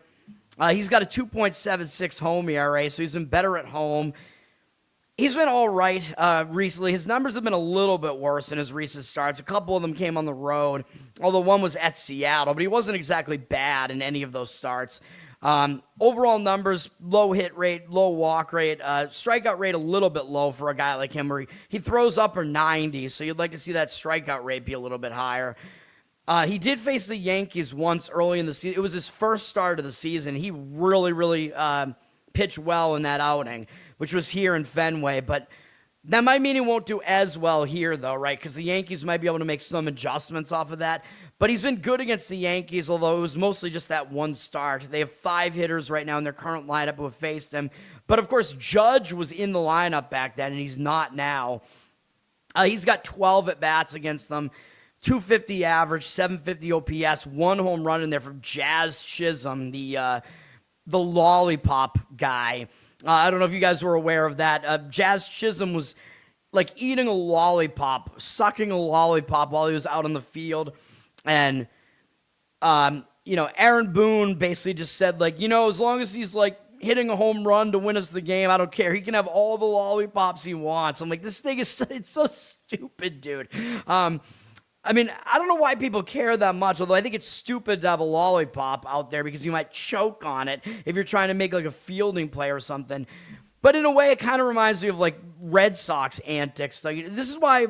He's got a 2.76 home ERA, so he's been better at home. He's been all right recently. His numbers have been a little bit worse in his recent starts. A couple of them came on the road, although one was at Seattle, but he wasn't exactly bad in any of those starts. Overall numbers, low hit rate, low walk rate, strikeout rate a little bit low for a guy like him where he throws upper 90s, so you'd like to see that strikeout rate be a little bit higher. He did face the Yankees once early in the season. It was his first start of the season. He really pitched well in that outing, which was here in Fenway. But That might mean he won't do as well here, though, right? Because the Yankees might be able to make some adjustments off of that. But he's been good against the Yankees, although it was mostly just that one start. They have 5 hitters right now in their current lineup who have faced him. But, of course, Judge was in the lineup back then, and he's not now. He's got 12 at-bats against them, 250 average, 750 OPS, 1 home run in there from Jazz Chisholm, the lollipop guy. I don't know if you guys were aware of that. Jazz Chisholm was like eating a lollipop, sucking a lollipop while he was out on the field. And, Aaron Boone basically just said, like, as long as he's like hitting a home run to win us the game, I don't care. He can have all the lollipops he wants. I'm like, this thing it's so stupid, dude. I don't know why people care that much, although I think it's stupid to have a lollipop out there because you might choke on it if you're trying to make like a fielding play or something. But in a way, it kind of reminds me of like Red Sox antics. Like, this is why,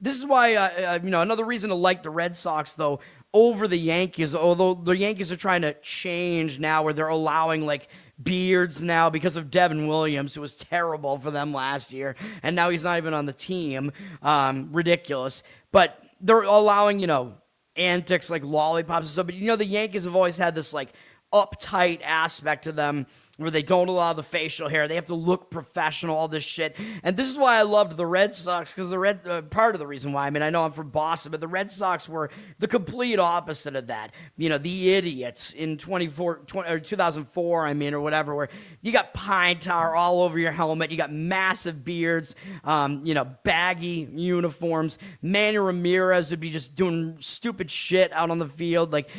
another reason to like the Red Sox, though, over the Yankees, although the Yankees are trying to change now where they're allowing like beards now because of Devin Williams, who was terrible for them last year, and now he's not even on the team. Ridiculous. But they're allowing, antics like lollipops and stuff. But, the Yankees have always had this, like, uptight aspect to them where they don't allow the facial hair. They have to look professional, all this shit. And this is why I loved the Red Sox, because part of the reason why, I know I'm from Boston, but the Red Sox were the complete opposite of that. The idiots in 2004, or whatever, where you got pine tar all over your helmet, you got massive beards, baggy uniforms. Manny Ramirez would be just doing stupid shit out on the field. Like,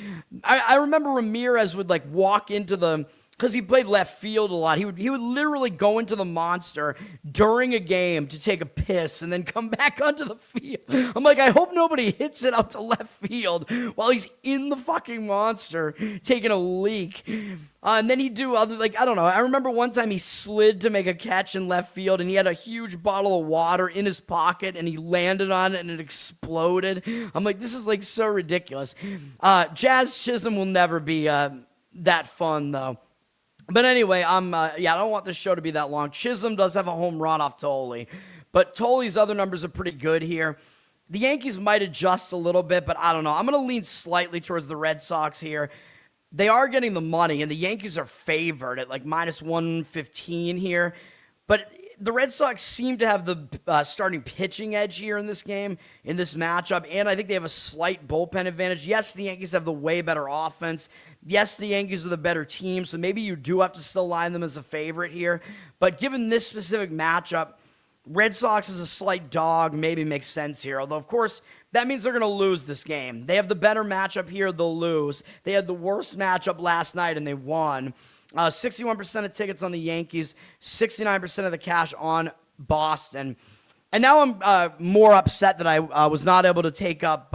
I remember Ramirez would, like, walk into because he played left field a lot. He would literally go into the monster during a game to take a piss and then come back onto the field. I'm like, I hope nobody hits it out to left field while he's in the fucking monster taking a leak. And then he'd do other, like, I don't know. I remember one time he slid to make a catch in left field and he had a huge bottle of water in his pocket and he landed on it and it exploded. I'm like, this is like so ridiculous. Jazz Chisholm will never be that fun, though. But anyway, I don't want this show to be that long. Chisholm does have a home run off Tolle, but Tolle's other numbers are pretty good here. The Yankees might adjust a little bit, but I don't know. I'm going to lean slightly towards the Red Sox here. They are getting the money, and the Yankees are favored at like minus 115 here. But the Red Sox seem to have the starting pitching edge here in this game, in this matchup, and I think they have a slight bullpen advantage. Yes, the Yankees have the way better offense. Yes, the Yankees are the better team, so maybe you do have to still line them as a favorite here. But given this specific matchup, Red Sox is a slight dog, maybe makes sense here. Although, of course, that means they're going to lose this game. They have the better matchup here, they'll lose. They had the worst matchup last night, and they won. 61% of tickets on the Yankees, 69% of the cash on Boston. And now I'm more upset that I was not able to take up,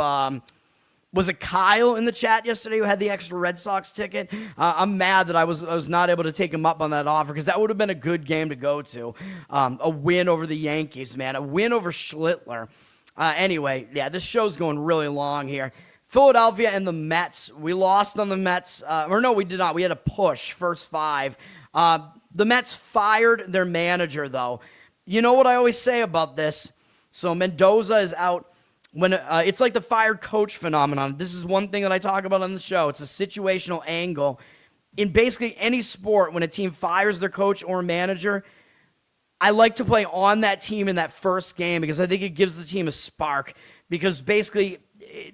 was it Kyle in the chat yesterday who had the extra Red Sox ticket? I'm mad that I was not able to take him up on that offer because that would have been a good game to go to. A win over the Yankees, man. A win over Schlittler. Anyway, yeah, this show's going really long here. Philadelphia and the Mets. We lost on the Mets. No, we did not. We had a push, first 5. The Mets fired their manager, though. You know what I always say about this? So Mendoza is out. When it's like the fired coach phenomenon. This is one thing that I talk about on the show. It's a situational angle. In basically any sport, when a team fires their coach or manager, I like to play on that team in that first game because I think it gives the team a spark. Because basically,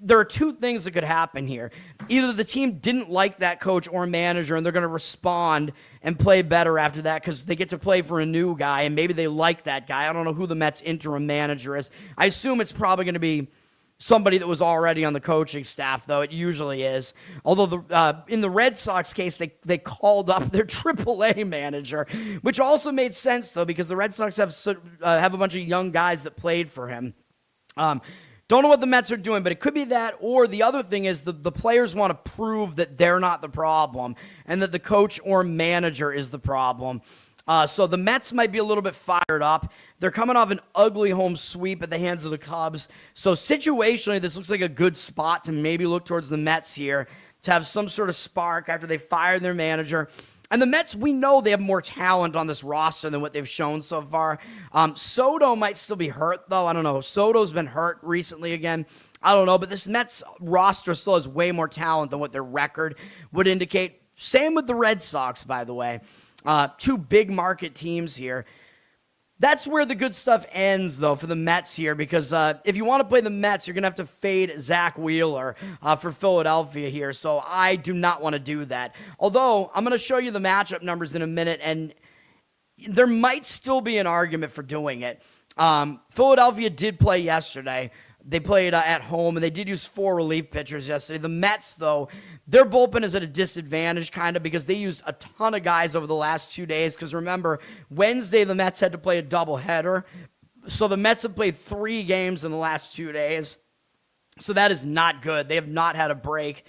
there are 2 things that could happen here. Either the team didn't like that coach or manager and they're going to respond and play better after that because they get to play for a new guy and maybe they like that guy. I don't know who the Mets interim manager is. I assume it's probably going to be somebody that was already on the coaching staff, though. It usually is. Although in the Red Sox case, they called up their AAA manager, which also made sense, though, because the Red Sox have a bunch of young guys that played for him. Don't know what the Mets are doing, but it could be that, or the other thing is the players want to prove that they're not the problem and that the coach or manager is the problem. So the Mets might be a little bit fired up. They're coming off an ugly home sweep at the hands of the Cubs. So situationally, this looks like a good spot to maybe look towards the Mets here to have some sort of spark after they fire their manager. And the Mets, we know they have more talent on this roster than what they've shown so far. Soto might still be hurt, though. I don't know. Soto's been hurt recently again. I don't know. But this Mets roster still has way more talent than what their record would indicate. Same with the Red Sox, by the way. Two big market teams here. That's where the good stuff ends, though, for the Mets here, because if you want to play the Mets, you're going to have to fade Zach Wheeler for Philadelphia here, so I do not want to do that. Although, I'm going to show you the matchup numbers in a minute, and there might still be an argument for doing it. Philadelphia did play yesterday. They played at home, and they did use 4 relief pitchers yesterday. The Mets, though, their bullpen is at a disadvantage, kind of, because they used a ton of guys over the last 2 days. Because remember, Wednesday, the Mets had to play a doubleheader. So the Mets have played 3 games in the last 2 days. So that is not good. They have not had a break.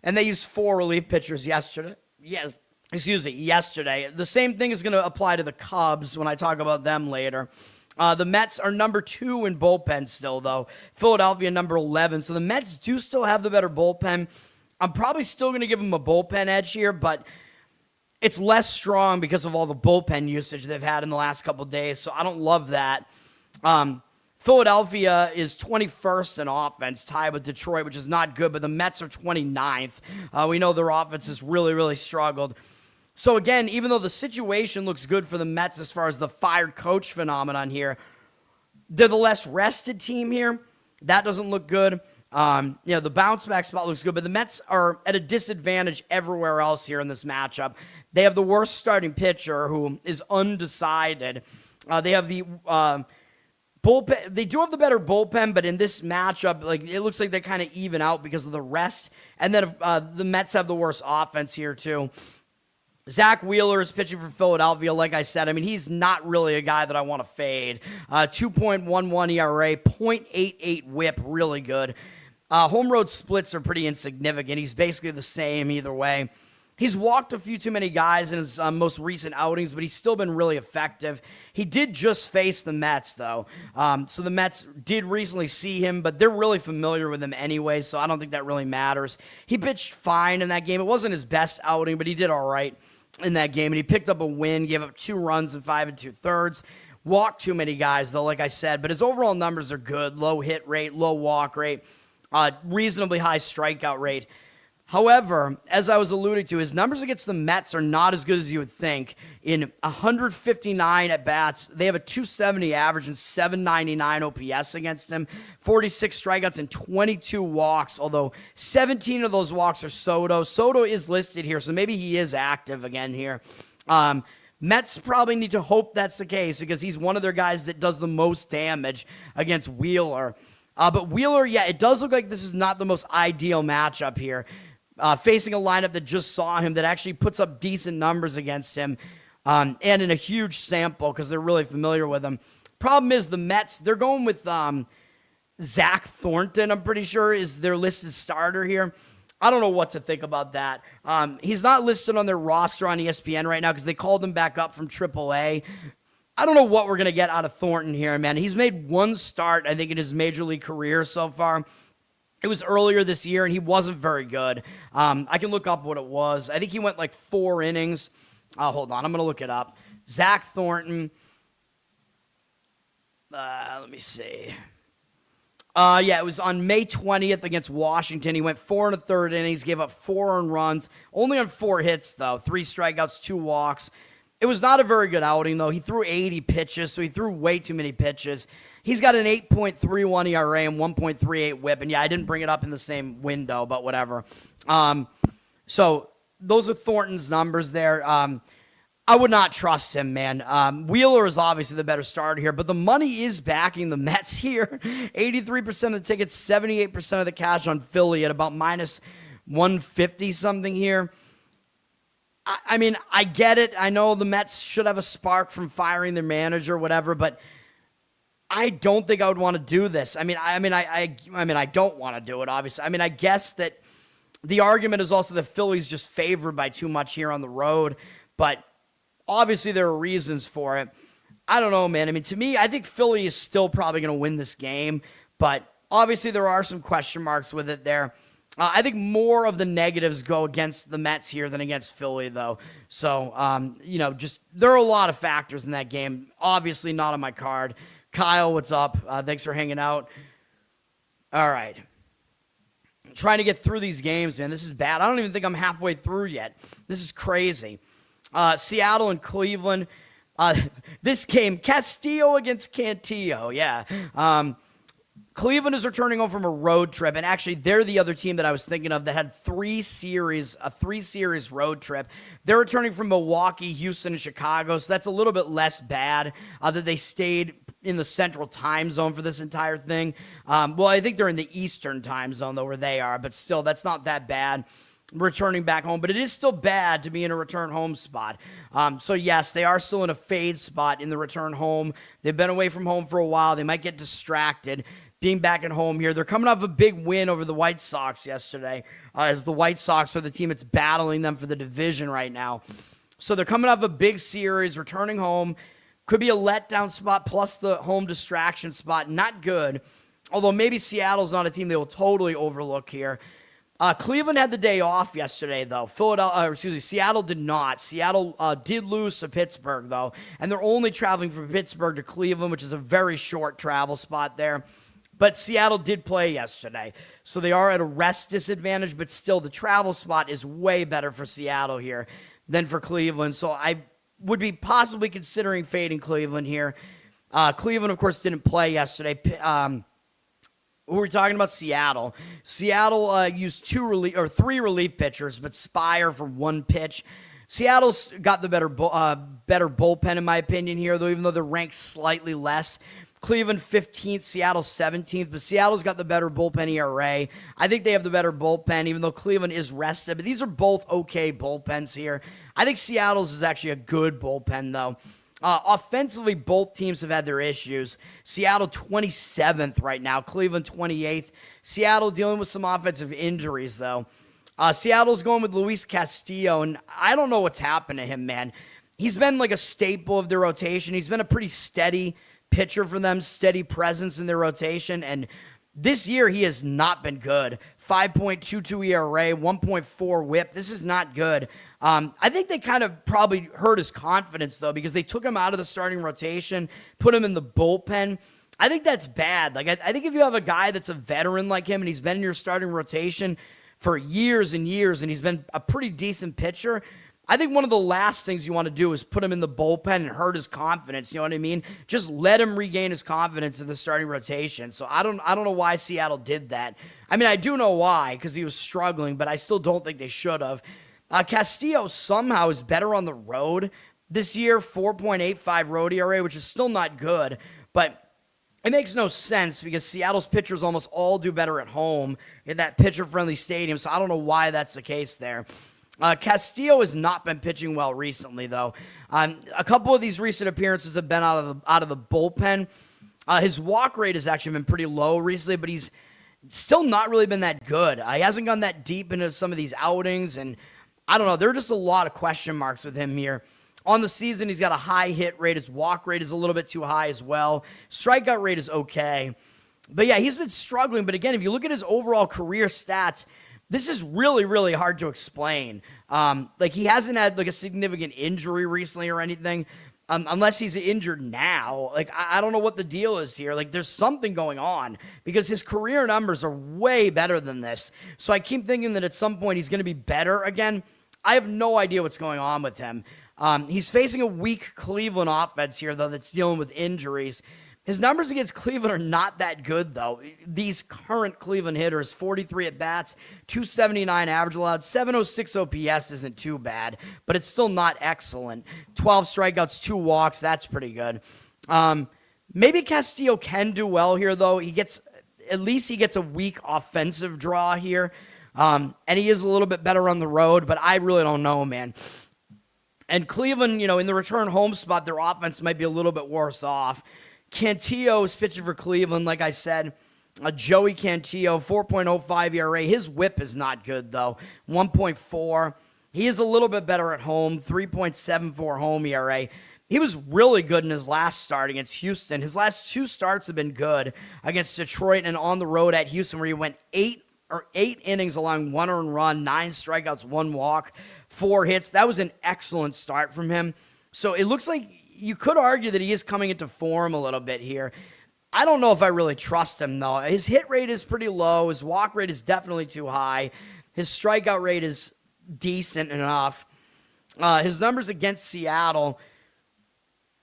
And they used 4 relief pitchers yesterday. Yesterday. The same thing is going to apply to the Cubs when I talk about them later. The Mets are number 2 in bullpen still, though. Philadelphia number 11. So the Mets do still have the better bullpen. I'm probably still going to give them a bullpen edge here, but it's less strong because of all the bullpen usage they've had in the last couple days, so I don't love that. Philadelphia is 21st in offense, tied with Detroit, which is not good, but the Mets are 29th. We know their offense has really, really struggled. So again, even though the situation looks good for the Mets as far as the fired coach phenomenon here, they're the less rested team here. That doesn't look good. The bounce back spot looks good, but the Mets are at a disadvantage everywhere else here in this matchup. They have the worst starting pitcher who is undecided. They have the bullpen. They do have the better bullpen, but in this matchup, it looks like they kind of even out because of the rest. And then the Mets have the worst offense here too. Zach Wheeler is pitching for Philadelphia, like I said. I mean, he's not really a guy that I want to fade. 2.11 ERA, 0.88 whip, really good. Home road splits are pretty insignificant. He's basically the same either way. He's walked a few too many guys in his most recent outings, but he's still been really effective. He did just face the Mets, though. So the Mets did recently see him, but they're really familiar with him anyway, so I don't think that really matters. He pitched fine in that game. It wasn't his best outing, but he did all right in that game, and he picked up a win, gave up 2 runs in 5 2/3. Walked too many guys, though, like I said, but his overall numbers are good. Low hit rate, low walk rate, reasonably high strikeout rate. However, as I was alluding to, his numbers against the Mets are not as good as you would think. In 159 at-bats, they have a 270 average and 799 OPS against him, 46 strikeouts and 22 walks, although 17 of those walks are Soto. Soto is listed here, so maybe he is active again here. Mets probably need to hope that's the case because he's one of their guys that does the most damage against Wheeler. But Wheeler, it does look like this is not the most ideal matchup here. Facing a lineup that just saw him, that actually puts up decent numbers against him, and in a huge sample because they're really familiar with him. Problem is the Mets, they're going with Zach Thornton, I'm pretty sure, is their listed starter here. I don't know what to think about that. He's not listed on their roster on ESPN right now because they called him back up from AAA. I don't know what we're going to get out of Thornton here, man. He's made 1 start, I think, in his major league career so far. It was earlier this year, and he wasn't very good. I can look up what it was. I think he went 4 innings. Hold on, I'm going to look it up. Zach Thornton. Let me see. It was on May 20th against Washington. He went 4 1/3 innings, gave up 4 earned runs, only on 4 hits, though. 3 strikeouts, 2 walks. It was not a very good outing, though. He threw 80 pitches, so he threw way too many pitches. He's got an 8.31 ERA and 1.38 whip, and I didn't bring it up in the same window, but whatever. So those are Thornton's numbers there. I would not trust him, man. Wheeler is obviously the better starter here, but the money is backing the Mets here. 83% of the tickets, 78% of the cash on Philly at about minus 150 something here. I mean, I get it. I know the Mets should have a spark from firing their manager or whatever, but I don't think I would want to do this. I don't want to do it, obviously. I mean, I guess that the argument is also the Phillies just favored by too much here on the road, but obviously there are reasons for it. I don't know, man. I mean, to me, I think Philly is still probably going to win this game, but obviously there are some question marks with it there. I think more of the negatives go against the Mets here than against Philly, though. So, just there are a lot of factors in that game. Obviously not on my card. Kyle, what's up? Thanks for hanging out. All right. Trying to get through these games, man. This is bad. I don't even think I'm halfway through yet. This is crazy. Seattle and Cleveland. This game, Castillo against Cantillo. Yeah. Cleveland is returning home from a road trip, and actually they're the other team that I was thinking of that had a three-series road trip. They're returning from Milwaukee, Houston, and Chicago, so that's a little bit less bad that they stayed in the central time zone for this entire thing. Well, I think they're in the eastern time zone, though, where they are, but still, that's not that bad returning back home, but it is still bad to be in a return home spot. So yes, they are still in a fade spot in the return home. They've been away from home for a while. They might get distracted being back at home here. They're coming off a big win over the White Sox yesterday, as the White Sox are the team that's battling them for the division right now. So they're coming off a big series, returning home. Could be a letdown spot plus the home distraction spot. Not good. Although maybe Seattle's not a team they will totally overlook here. Cleveland had the day off yesterday, though. Seattle did not. Seattle did lose to Pittsburgh, though. And they're only traveling from Pittsburgh to Cleveland, which is a very short travel spot there. But Seattle did play yesterday, so they are at a rest disadvantage, but still the travel spot is way better for Seattle here than for Cleveland. So I would be possibly considering fading Cleveland here. Cleveland, of course, didn't play yesterday. Who are we talking about? Seattle. Seattle used three relief pitchers, but Spire for one pitch. Seattle's got the better bullpen, in my opinion, here, though, even though they're ranked slightly less. Cleveland 15th, Seattle 17th, but Seattle's got the better bullpen ERA. I think they have the better bullpen, even though Cleveland is rested. But these are both okay bullpens here. I think Seattle's is actually a good bullpen, though. Offensively, both teams have had their issues. Seattle 27th right now, Cleveland 28th. Seattle dealing with some offensive injuries, though. Seattle's going with Luis Castillo, and I don't know what's happened to him, man. He's been like a staple of their rotation. He's been a pretty steady pitcher for them, steady presence in their rotation, and this year he has not been good. 5.22 ERA, 1.4 whip. This is not good. I think they kind of probably hurt his confidence, though, because they took him out of the starting rotation, put him in the bullpen. I think that's bad. Like, I think if you have a guy that's a veteran like him and he's been in your starting rotation for years and years and he's been a pretty decent pitcher, I think one of the last things you want to do is put him in the bullpen and hurt his confidence. You know what I mean? Just let him regain his confidence in the starting rotation. So I don't know why Seattle did that. I mean, I do know why, because he was struggling, but I still don't think they should have. Castillo somehow is better on the road this year, 4.85 road ERA, which is still not good, but it makes no sense because Seattle's pitchers almost all do better at home in that pitcher-friendly stadium, so I don't know why that's the case there. Castillo has not been pitching well recently, though. A couple of these recent appearances have been out of the bullpen. His walk rate has actually been pretty low recently, but he's still not really been that good. He hasn't gone that deep into some of these outings, and I don't know. There are just a lot of question marks with him here. On the season, he's got a high hit rate. His walk rate is a little bit too high as well. Strikeout rate is okay. But yeah, he's been struggling. But again, if you look at his overall career stats, this is really, really hard to explain. Like, he hasn't had like a significant injury recently or anything, unless he's injured now. Like, I don't know what the deal is here. Like, there's something going on because his career numbers are way better than this. So I keep thinking that at some point he's going to be better again. I have no idea what's going on with him. He's facing a weak Cleveland offense here, though, that's dealing with injuries. His numbers against Cleveland are not that good, though. These current Cleveland hitters, 43 at-bats, 279 average allowed, 706 OPS isn't too bad, but it's still not excellent. 12 strikeouts, 2 walks, that's pretty good. Maybe Castillo can do well here, though. At least he gets a weak offensive draw here, and he is a little bit better on the road, but I really don't know, man. And Cleveland, in the return home spot, their offense might be a little bit worse off. Cantillo is pitching for Cleveland, like I said. Joey Cantillo, 4.05 ERA. His whip is not good, though, 1.4. He is a little bit better at home, 3.74 home ERA. He was really good in his last start against Houston. His last 2 starts have been good against Detroit and on the road at Houston, where he went 8 8 innings, allowing 1 earned run, 9 strikeouts, 1 walk, 4 hits. That was an excellent start from him. So it looks like you could argue that he is coming into form a little bit here. I don't know if I really trust him, though. His hit rate is pretty low. His walk rate is definitely too high. His strikeout rate is decent enough. His numbers against Seattle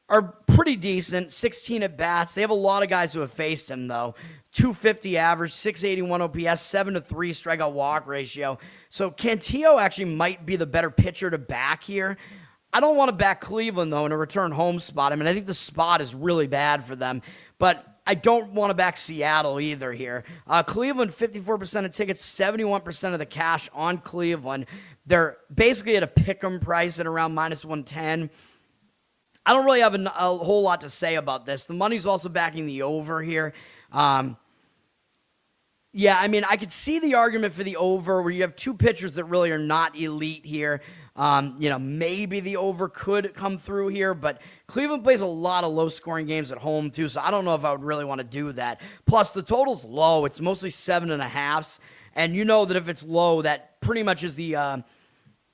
are pretty decent. 16 at-bats. They have a lot of guys who have faced him, though. 250 average, 681 OPS, 7-3 strikeout walk ratio. So Cantillo actually might be the better pitcher to back here. I don't want to back Cleveland, though, in a return home spot. I mean, I think the spot is really bad for them. But I don't want to back Seattle either here. Cleveland, 54% of tickets, 71% of the cash on Cleveland. They're basically at a pick'em price at around -110. I don't really have a whole lot to say about this. The money's also backing the over here. Yeah, I mean, I could see the argument for the over where you have 2 pitchers that really are not elite here. Maybe the over could come through here, but Cleveland plays a lot of low-scoring games at home, too, so I don't know if I would really want to do that. Plus, the total's low. It's mostly 7.5, and you know that if it's low, that pretty much is the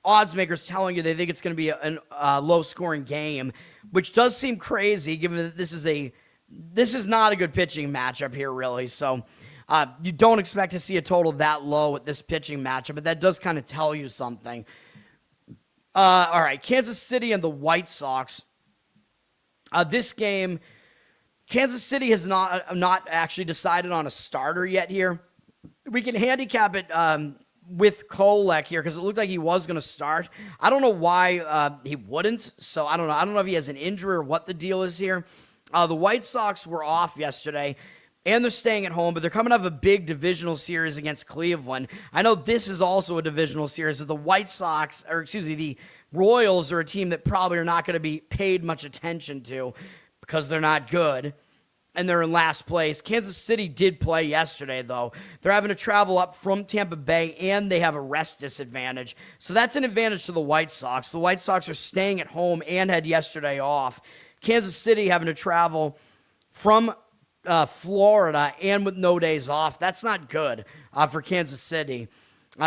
odds makers telling you they think it's going to be a low-scoring game, which does seem crazy given that this is not a good pitching matchup here, really. So you don't expect to see a total that low with this pitching matchup, but that does kind of tell you something. All right, Kansas City and the White Sox. This game, Kansas City has not actually decided on a starter yet here. We can handicap it with Kolek here because it looked like he was going to start. I don't know why he wouldn't, so I don't know. I don't know if he has an injury or what the deal is here. The White Sox were off yesterday, and they're staying at home, but they're coming off a big divisional series against Cleveland. I know this is also a divisional series, but the Royals are a team that probably are not going to be paid much attention to because they're not good, and they're in last place. Kansas City did play yesterday, though. They're having to travel up from Tampa Bay, and they have a rest disadvantage. So that's an advantage to the White Sox. The White Sox are staying at home and had yesterday off. Kansas City having to travel from Florida and with no days off. That's not good for Kansas City.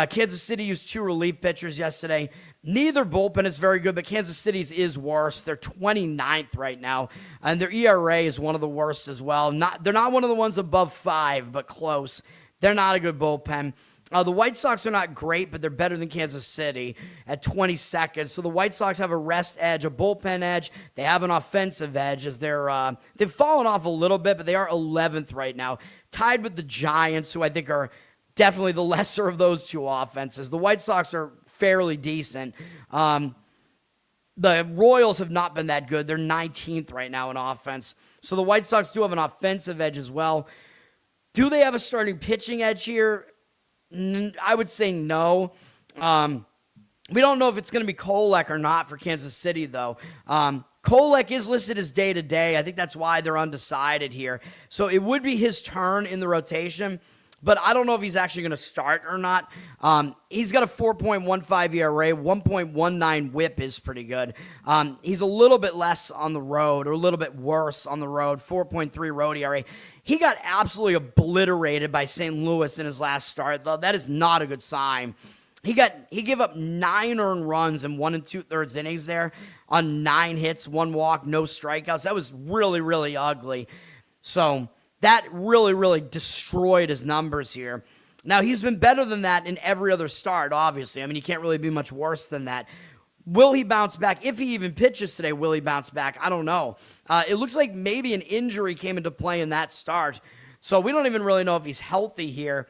Kansas City used 2 relief pitchers yesterday. Neither bullpen is very good, but Kansas City's is worse. They're 29th right now, and their ERA is one of the worst as well. They're not one of the ones above 5, but close. They're not a good bullpen. The White Sox are not great, but they're better than Kansas City at 22nd. So the White Sox have a rest edge, a bullpen edge. They have an offensive edge as they've fallen off a little bit, but they are 11th right now, tied with the Giants, who I think are definitely the lesser of those 2 offenses. The White Sox are fairly decent. The Royals have not been that good. They're 19th right now in offense. So the White Sox do have an offensive edge as well. Do they have a starting pitching edge here? I would say no. We don't know if it's going to be Kolek or not for Kansas City, though. Kolek is listed as day-to-day. I think that's why they're undecided here. So it would be his turn in the rotation, but I don't know if he's actually going to start or not. He's got a 4.15 ERA, 1.19 whip is pretty good. He's a little bit less on the road, or a little bit worse on the road, 4.3 road ERA. He got absolutely obliterated by St. Louis in his last start, though. That is not a good sign. He gave up 9 earned runs in 1 2/3 innings there on 9 hits, 1 walk, no strikeouts. That was really, really ugly. So that really, really destroyed his numbers here. Now, he's been better than that in every other start, obviously. I mean, he can't really be much worse than that. Will he bounce back? If he even pitches today, will he bounce back? I don't know. It looks like maybe an injury came into play in that start. So we don't even really know if he's healthy here.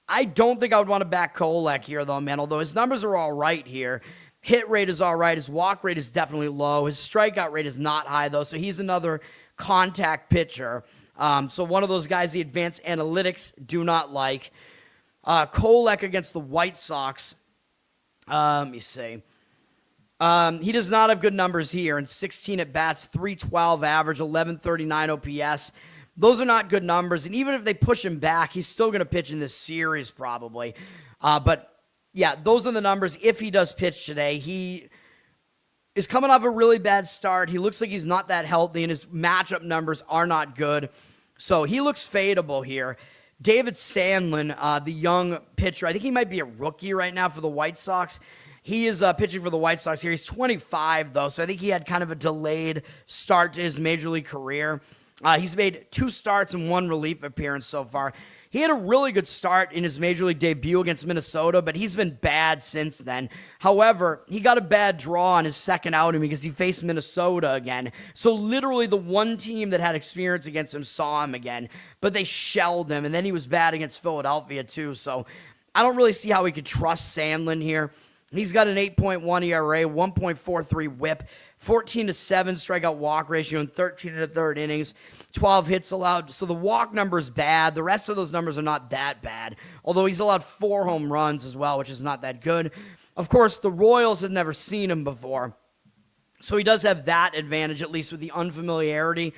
I don't think I would want to back Kolek here, though, man, although his numbers are all right here. Hit rate is all right. His walk rate is definitely low. His strikeout rate is not high, though, so he's another contact pitcher. So one of those guys the advanced analytics do not like. Kolek against the White Sox. Let me see. He does not have good numbers here. In 16 at-bats, 312 average, 1139 OPS. Those are not good numbers. And even if they push him back, he's still going to pitch in this series probably. But, yeah, those are the numbers. If he does pitch today, he is coming off a really bad start. He looks like he's not that healthy, and his matchup numbers are not good. So he looks fadeable here. David Sandlin, the young pitcher, I think he might be a rookie right now for the White Sox. He is pitching for the White Sox here. He's 25, though, so I think he had kind of a delayed start to his major league career. He's made 2 starts and 1 relief appearance so far. He had a really good start in his major league debut against Minnesota, but he's been bad since then. However, he got a bad draw on his second outing because he faced Minnesota again. So literally the one team that had experience against him saw him again, but they shelled him, and then he was bad against Philadelphia too. So I don't really see how we could trust Sandlin here. He's got an 8.1 ERA, 1.43 whip, 14-7 strikeout walk ratio in 13 1/3 innings, 12 hits allowed. So the walk number is bad. The rest of those numbers are not that bad, although he's allowed 4 home runs as well, which is not that good. Of course, the Royals had never seen him before, so he does have that advantage, at least with the unfamiliarity.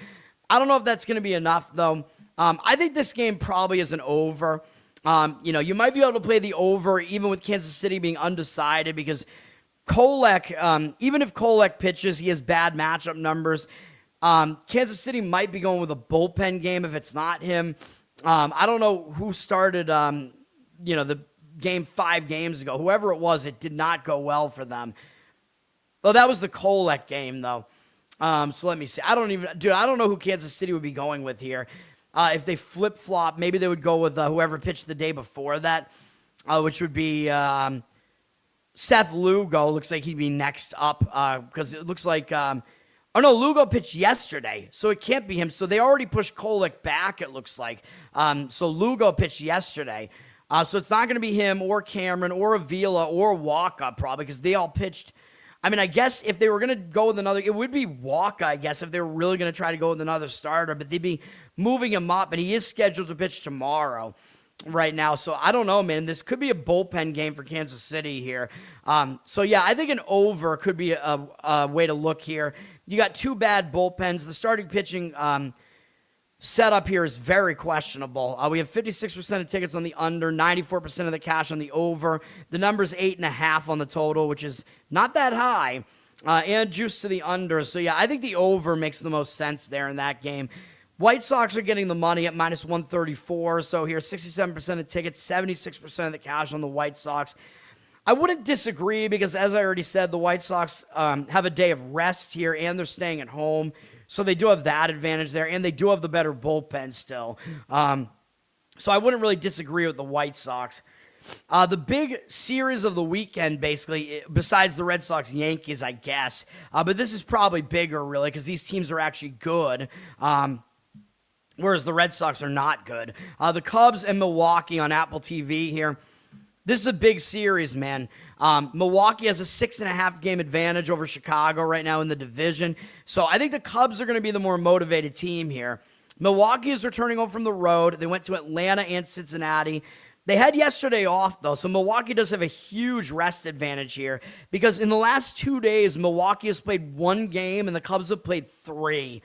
I don't know if that's going to be enough, though. I think this game probably is an over. You might be able to play the over even with Kansas City being undecided because Kolek, even if Kolek pitches, he has bad matchup numbers. Kansas City might be going with a bullpen game if it's not him. I don't know who started, the game 5 games ago. Whoever it was, it did not go well for them. Well, that was the Kolek game, though. So let me see. I don't know who Kansas City would be going with here. If they flip-flop, maybe they would go with whoever pitched the day before that, which would be Seth Lugo. Looks like he'd be next up because it looks like Lugo pitched yesterday, so it can't be him. So they already pushed Kolek back, it looks like. So Lugo pitched yesterday. So it's not going to be him or Cameron or Avila or Walker probably because they all pitched. I mean, I guess if they were going to go with another, it would be Walker, I guess, if they were really going to try to go with another starter, but they'd be moving him up, and he is scheduled to pitch tomorrow right now. So I don't know, man. This could be a bullpen game for Kansas City here. I think an over could be a way to look here. You got 2 bad bullpens. The starting pitching setup here is very questionable. We have 56% of tickets on the under, 94% of the cash on the over. The number's 8.5 on the total, which is not that high, and juice to the under. So, yeah, I think the over makes the most sense there in that game. White Sox are getting the money at minus 134. So here, 67% of tickets, 76% of the cash on the White Sox. I wouldn't disagree because, as I already said, the White Sox have a day of rest here, and they're staying at home. So they do have that advantage there, and they do have the better bullpen still. So I wouldn't really disagree with the White Sox. The big series of the weekend, basically, besides the Red Sox-Yankees, I guess. But this is probably bigger, really, because these teams are actually good. Whereas the Red Sox are not good. The Cubs and Milwaukee on Apple TV here. This is a big series, man. Milwaukee has a 6.5 game advantage over Chicago right now in the division. So I think the Cubs are going to be the more motivated team here. Milwaukee is returning home from the road. They went to Atlanta and Cincinnati. They had yesterday off, though, so Milwaukee does have a huge rest advantage here because in the last 2 days, Milwaukee has played 1 game and the Cubs have played 3.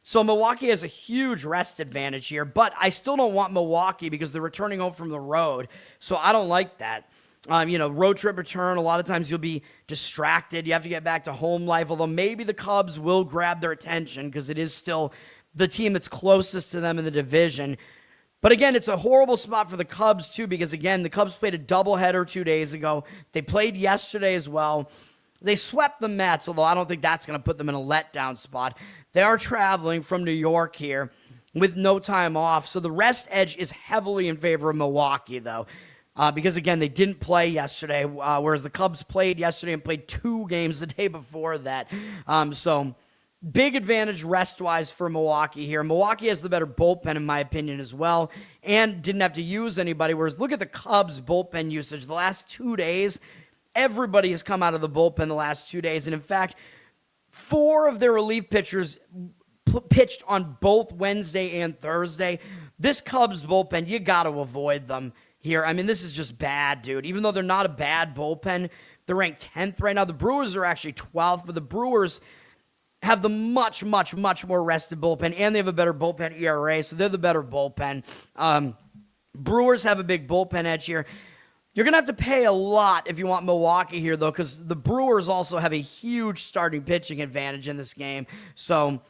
So Milwaukee has a huge rest advantage here, but I still don't want Milwaukee because they're returning home from the road, so I don't like that. Road trip return, a lot of times you'll be distracted. You have to get back to home life, although maybe the Cubs will grab their attention because it is still the team that's closest to them in the division. But again, it's a horrible spot for the Cubs, too, because, again, the Cubs played a doubleheader 2 days ago. They played yesterday as well. They swept the Mets, although I don't think that's going to put them in a letdown spot. They are traveling from New York here with no time off, so the rest edge is heavily in favor of Milwaukee, though, because, again, they didn't play yesterday, whereas the Cubs played yesterday and played 2 games the day before that. So big advantage rest-wise for Milwaukee here. Milwaukee has the better bullpen, in my opinion, as well, and didn't have to use anybody, whereas look at the Cubs' bullpen usage. The last 2 days, everybody has come out of the bullpen the last 2 days, and in fact, 4 of their relief pitchers pitched on both Wednesday and Thursday. This Cubs bullpen, you got to avoid them here. I mean, this is just bad, dude. Even though they're not a bad bullpen, they're ranked 10th right now. The Brewers are actually 12th, but the Brewers have the much, much, much more rested bullpen, and they have a better bullpen ERA, so they're the better bullpen. Brewers have a big bullpen edge here. You're going to have to pay a lot if you want Milwaukee here, though, because the Brewers also have a huge starting pitching advantage in this game. So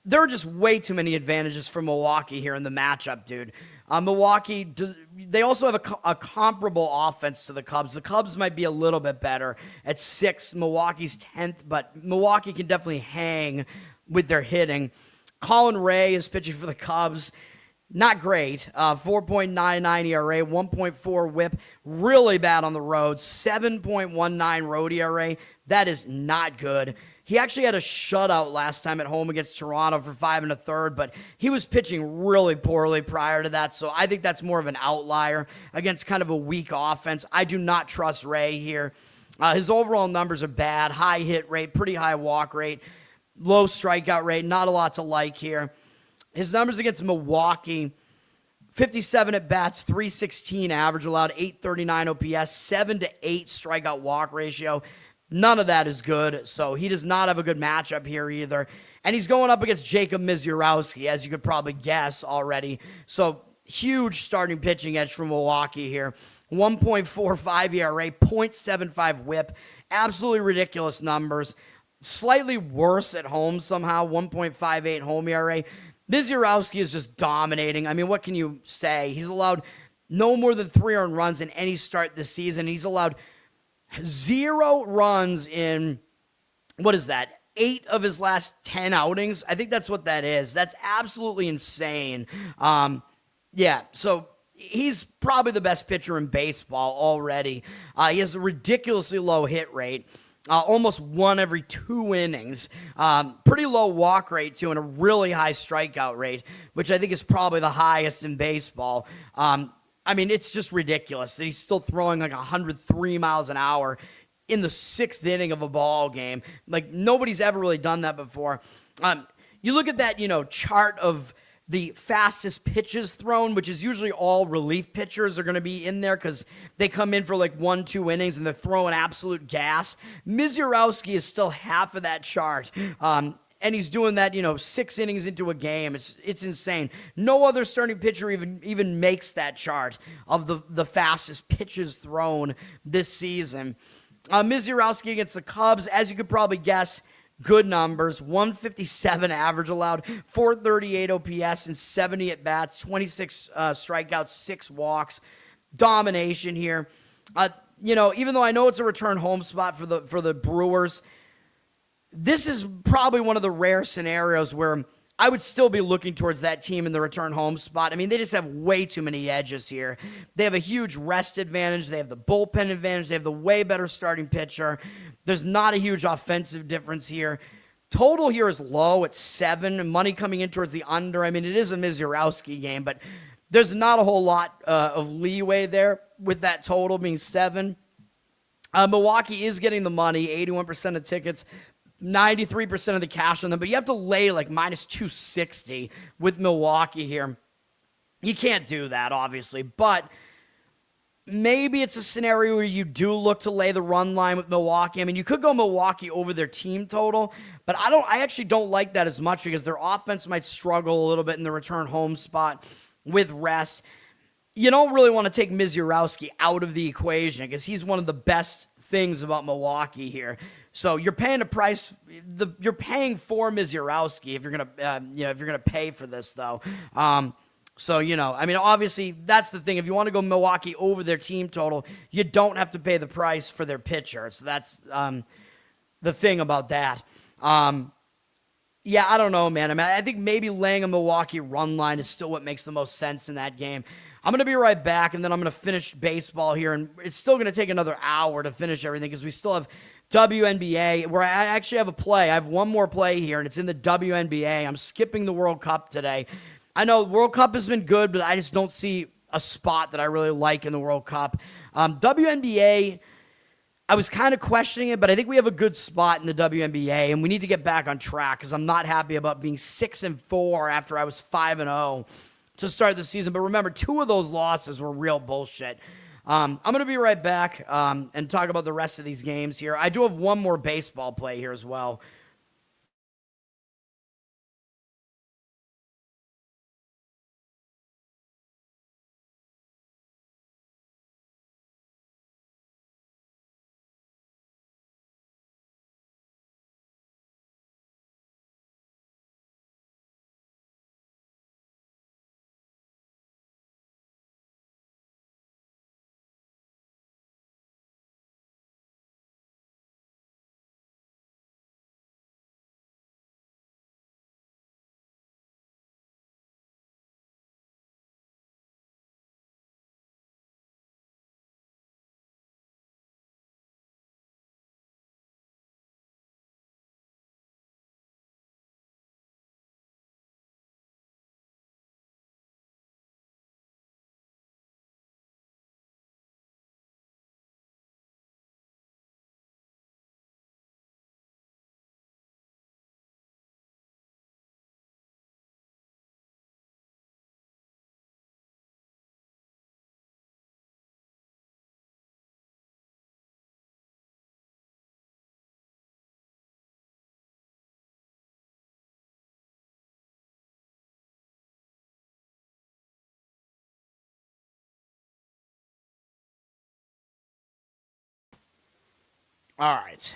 there are just way too many advantages for Milwaukee here in the matchup, dude. Milwaukee, they also have a comparable offense to the Cubs. The Cubs might be a little bit better at 6th. Milwaukee's 10th, but Milwaukee can definitely hang with their hitting. Colin Ray is pitching for the Cubs. Not great. 4.99 ERA, 1.4 whip. Really bad on the road. 7.19 road ERA. That is not good. He actually had a shutout last time at home against Toronto for 5 1/3, but he was pitching really poorly prior to that, so I think that's more of an outlier against kind of a weak offense. I do not trust Ray here. His overall numbers are bad. High hit rate, pretty high walk rate, low strikeout rate, not a lot to like here. His numbers against Milwaukee, 57 at-bats, 316 average allowed, 839 OPS, 7-8 strikeout walk ratio. None of that is good, so he does not have a good matchup here either. And he's going up against Jacob Mierzowski, as you could probably guess already. So huge starting pitching edge from Milwaukee here. 1.45 ERA, 0.75 whip. Absolutely ridiculous numbers. Slightly worse at home somehow, 1.58 home ERA. Mierzowski is just dominating. I mean, what can you say? He's allowed no more than 3 earned runs in any start this season. He's allowed 0 runs in, 8 of his last 10 outings? I think that's what that is. That's absolutely insane. So he's probably the best pitcher in baseball already. He has a ridiculously low hit rate. Almost 1 every 2 innings. Pretty low walk rate, too, and a really high strikeout rate, which I think is probably the highest in baseball. I mean, it's just ridiculous that he's still throwing like 103 miles an hour in the 6th inning of a ball game. Like, nobody's ever really done that before. You look at that, chart of the fastest pitches thrown, which is usually all relief pitchers are going to be in there because they come in for like 1-2 innings and they're throwing absolute gas. Mierzowski is still half of that chart. And he's doing that, 6 innings into a game. It's insane. No other starting pitcher even makes that chart of the fastest pitches thrown this season. Mierzowski against the Cubs, as you could probably guess, good numbers. 157 average allowed, 438 OPS, and 70 at-bats, 26 strikeouts, 6 walks. Domination here. Even though I know it's a return home spot for the Brewers, this is probably one of the rare scenarios where I would still be looking towards that team in the return home spot. I mean, they just have way too many edges here. They have a huge rest advantage. They have the bullpen advantage. They have the way better starting pitcher. There's not a huge offensive difference here. Total here is low at 7. Money coming in towards the under. I mean, it is a Mierzowski game, but there's not a whole lot of leeway there with that total being 7. Milwaukee is getting the money, 81% of tickets. 93% of the cash on them, but you have to lay like minus 260 with Milwaukee here. You can't do that, obviously, but maybe it's a scenario where you do look to lay the run line with Milwaukee. I mean, you could go Milwaukee over their team total, but I actually don't like that as much because their offense might struggle a little bit in the return home spot with rest. You don't really want to take Mierzowski out of the equation because he's one of the best things about Milwaukee here. So you're paying a price. You're paying for Mierzowski if you're gonna pay for this though. Obviously that's the thing. If you want to go Milwaukee over their team total, you don't have to pay the price for their pitcher. So that's the thing about that. I don't know, man. I mean, I think maybe laying a Milwaukee run line is still what makes the most sense in that game. I'm going to be right back, and then I'm going to finish baseball here, and it's still going to take another hour to finish everything because we still have WNBA, where I actually have a play. I have one more play here, and it's in the WNBA. I'm skipping the World Cup today. I know World Cup has been good, but I just don't see a spot that I really like in the World Cup. WNBA, I was kind of questioning it, but I think we have a good spot in the WNBA, and we need to get back on track because I'm not happy about being 6-4 after I was 5-0 to start the season. But remember, 2 of those losses were real bullshit. I'm going to be right back and talk about the rest of these games here. I do have one more baseball play here as well. All right.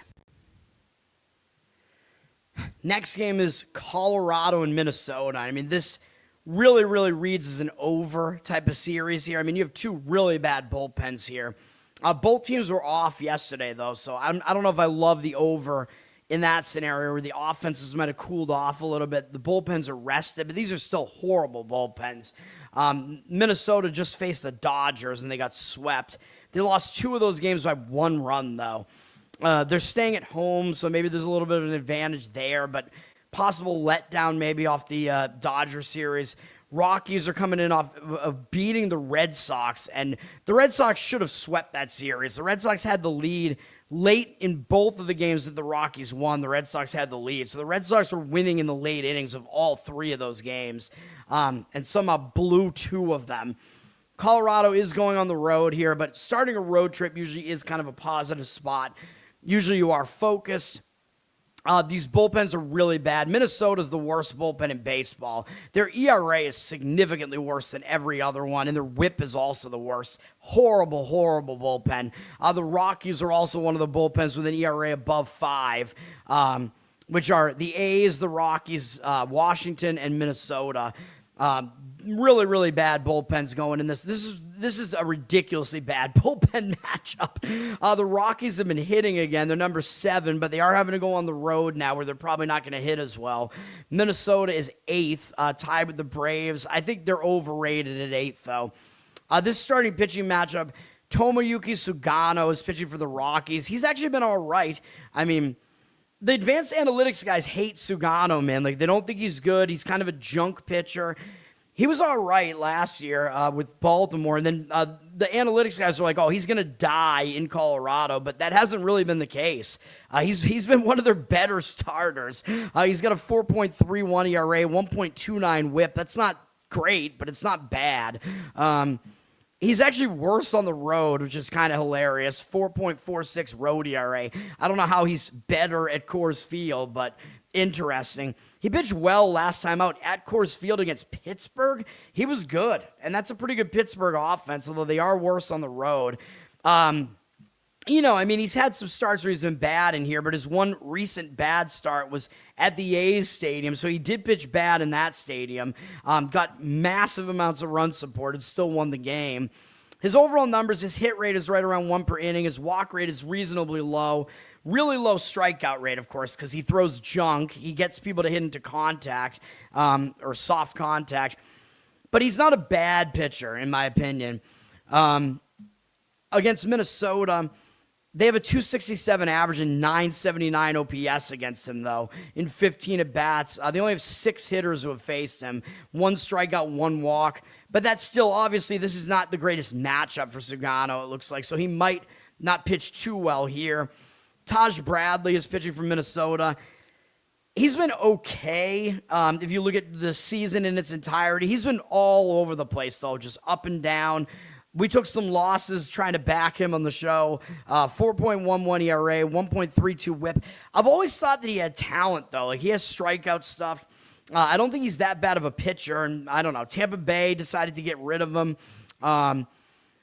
Next game is Colorado and Minnesota. I mean, this really, really reads as an over type of series here. I mean, you have two really bad bullpens here. Both teams were off yesterday, though, so I don't know if I love the over in that scenario where the offenses might have cooled off a little bit. The bullpens are rested, but these are still horrible bullpens. Minnesota just faced the Dodgers, and they got swept. They lost 2 of those games by 1 run, though. They're staying at home, so maybe there's a little bit of an advantage there, but possible letdown maybe off the Dodger series. Rockies are coming in off of beating the Red Sox, and the Red Sox should have swept that series. The Red Sox had the lead late in both of the games that the Rockies won. The Red Sox had the lead, so the Red Sox were winning in the late innings of all 3 of those games, and somehow blew 2 of them. Colorado is going on the road here, but starting a road trip usually is kind of a positive spot. Usually you are focused. These bullpens are really bad. Minnesota's the worst bullpen in baseball. Their ERA is significantly worse than every other one, and their whip is also the worst. Horrible, horrible bullpen. The Rockies are also one of the bullpens with an ERA above 5, which are the A's, the Rockies, Washington, and Minnesota. Really, really bad bullpens going in this. This is a ridiculously bad bullpen matchup. The Rockies have been hitting again. They're number 7, but they are having to go on the road now where they're probably not going to hit as well. Minnesota is 8th, tied with the Braves. I think they're overrated at 8th, though. This starting pitching matchup, Tomoyuki Sugano is pitching for the Rockies. He's actually been all right. I mean, the advanced analytics guys hate Sugano, man. Like, they don't think he's good. He's kind of a junk pitcher. He was all right last year with Baltimore, and then the analytics guys were like, oh, he's going to die in Colorado, but that hasn't really been the case. He's been one of their better starters. He's got a 4.31 ERA, 1.29 whip. That's not great, but it's not bad. He's actually worse on the road, which is kind of hilarious. 4.46 road ERA. I don't know how he's better at Coors Field, but interesting. He pitched well last time out at Coors Field against Pittsburgh. He was good, and that's a pretty good Pittsburgh offense, although they are worse on the road. He's had some starts where he's been bad in here, but his one recent bad start was at the A's stadium, so he did pitch bad in that stadium. Got massive amounts of run support and still won the game. His overall numbers, his hit rate is right around 1 per inning. His walk rate is reasonably low. Really low strikeout rate, of course, because he throws junk. He gets people to hit into contact or soft contact. But he's not a bad pitcher, in my opinion. Against Minnesota, they have a 267 average and 979 OPS against him, though, in 15 at-bats. They only have 6 hitters who have faced him. 1 strikeout, 1 walk. But that's still, obviously, this is not the greatest matchup for Sugano, it looks like. So he might not pitch too well here. Taj Bradley is pitching for Minnesota. He's been okay. If you look at the season in its entirety, he's been all over the place, though, just up and down. We took some losses trying to back him on the show. 4.11 ERA, 1.32 whip. I've always thought that he had talent, though. Like, he has strikeout stuff. I don't think he's that bad of a pitcher. And I don't know. Tampa Bay decided to get rid of him.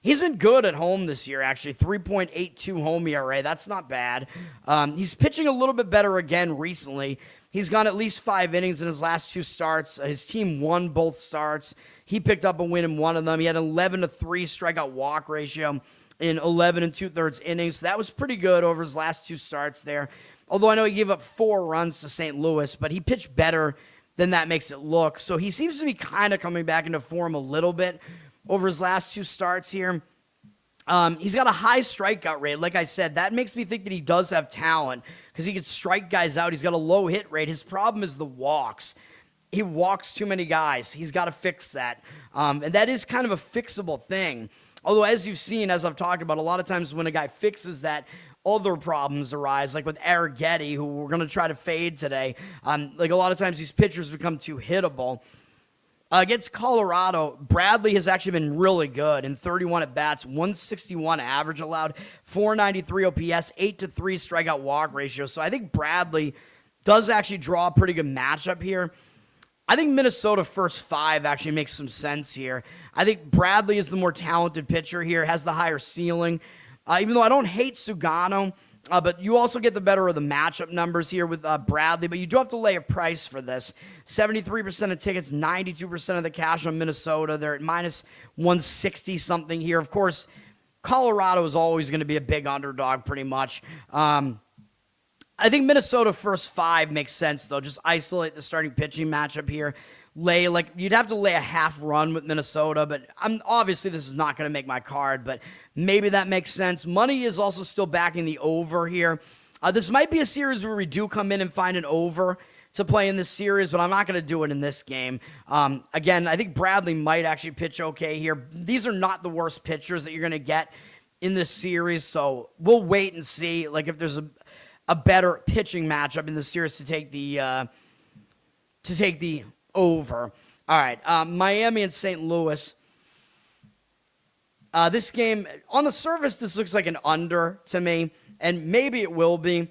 He's been good at home this year, actually. 3.82 home ERA. That's not bad. He's pitching a little bit better again recently. He's gone at least 5 innings in his last 2 starts. His team won both starts. He picked up a win in one of them. He had 11-3 strikeout walk ratio in 11 2/3 innings. So that was pretty good over his last 2 starts there. Although I know he gave up 4 runs to St. Louis, but he pitched better than that makes it look. So he seems to be kind of coming back into form a little bit over his last 2 starts here. He's got a high strikeout rate. Like I said, that makes me think that he does have talent because he could strike guys out. He's got a low hit rate. His problem is the walks. He walks too many guys. He's got to fix that. And that is kind of a fixable thing. Although, as you've seen, as I've talked about, a lot of times when a guy fixes that, other problems arise, like with Arrighetti, who we're going to try to fade today. Like a lot of times these pitchers become too hittable. Against Colorado, Bradley has actually been really good in 31 at-bats, 161 average allowed, 493 OPS, 8-3 strikeout walk ratio. So I think Bradley does actually draw a pretty good matchup here. I think Minnesota first 5 actually makes some sense here. I think Bradley is the more talented pitcher here, has the higher ceiling. Even though I don't hate Sugano, But you also get the better of the matchup numbers here with Bradley, but you do have to lay a price for this. 73% of tickets, 92% of the cash on Minnesota. They're at minus 160 something here. Of course, Colorado is always going to be a big underdog pretty much. I think Minnesota first 5 makes sense, though. Just isolate the starting pitching matchup here. You'd have to lay a half run with Minnesota, but obviously this is not going to make my card, but maybe that makes sense. Money is also still backing the over here. This might be a series where we do come in and find an over to play in this series, but I'm not going to do it in this game. Again, I think Bradley might actually pitch okay here. These are not the worst pitchers that you're going to get in this series, so we'll wait and see if there's a better pitching matchup in the series to take the over. All right, Miami and St. Louis. This game, on the surface, this looks like an under to me, and maybe it will be.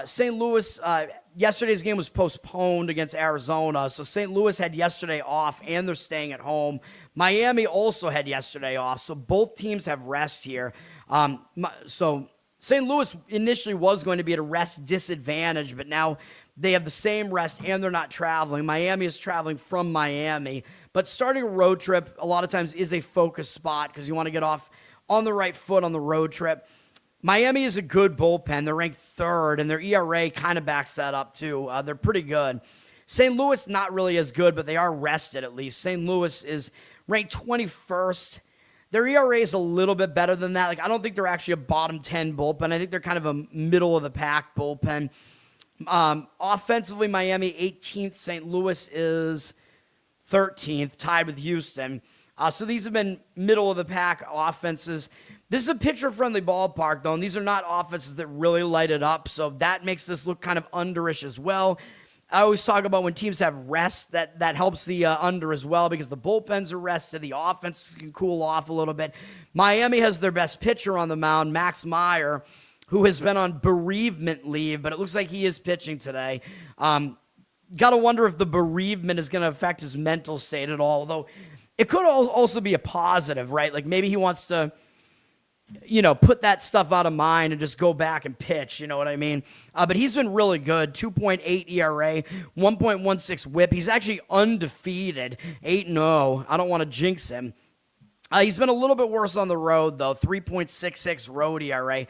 St. Louis, yesterday's game was postponed against Arizona, so St. Louis had yesterday off, and they're staying at home. Miami also had yesterday off, so both teams have rest here. So St. Louis initially was going to be at a rest disadvantage, but now they have the same rest and they're not traveling. Miami is traveling from Miami, but starting a road trip a lot of times is a focus spot because you want to get off on the right foot on the road trip. Miami is a good bullpen. They're ranked 3rd, and their ERA kind of backs that up too. They're pretty good. St. Louis, not really as good, but they are rested at least. St. Louis is ranked 21st. Their ERA is a little bit better than that. I don't think they're actually a bottom 10 bullpen. I think they're kind of a middle-of-the-pack bullpen. Offensively, Miami 18th. St. Louis is 13th, tied with Houston. So these have been middle-of-the-pack offenses. This is a pitcher-friendly ballpark, though, and these are not offenses that really light it up, so that makes this look kind of underish as well. I always talk about when teams have rest, that helps the under as well because the bullpens are rested, the offense can cool off a little bit. Miami has their best pitcher on the mound, Max Meyer, who has been on bereavement leave, but it looks like he is pitching today. Got to wonder if the bereavement is going to affect his mental state at all, although it could also be a positive, right? Maybe he wants to put that stuff out of mind and just go back and pitch, you know what I mean? But he's been really good, 2.8 ERA, 1.16 whip. He's actually undefeated, 8-0. I don't want to jinx him. He's been a little bit worse on the road, though, 3.66 road ERA.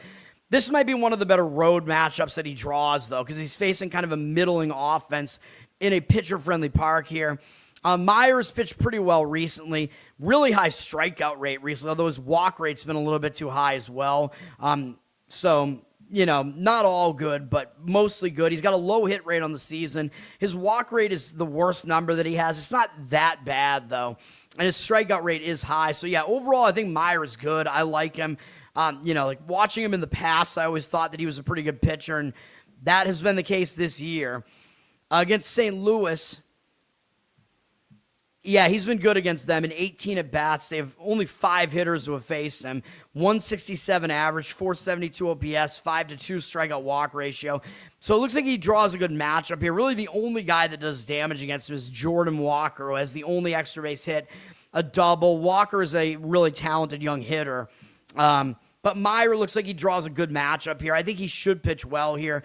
This might be one of the better road matchups that he draws, though, because he's facing kind of a middling offense in a pitcher-friendly park here. Myers pitched pretty well recently. Really high strikeout rate recently, although his walk rate's been a little bit too high as well. So, not all good, but mostly good. He's got a low hit rate on the season. His walk rate is the worst number that he has. It's not that bad, though. And his strikeout rate is high. So, yeah, overall, I think Myers good. I like him. Watching him in the past, I always thought that he was a pretty good pitcher, and that has been the case this year. Against St. Louis, yeah, he's been good against them in 18 at-bats. They have only 5 hitters who have faced him. 167 average, 472 OPS, 5-2 strikeout walk ratio. So it looks like he draws a good matchup here. Really the only guy that does damage against him is Jordan Walker, who has the only extra base hit, a double. Walker is a really talented young hitter. But Meyer looks like he draws a good matchup here. I think he should pitch well here.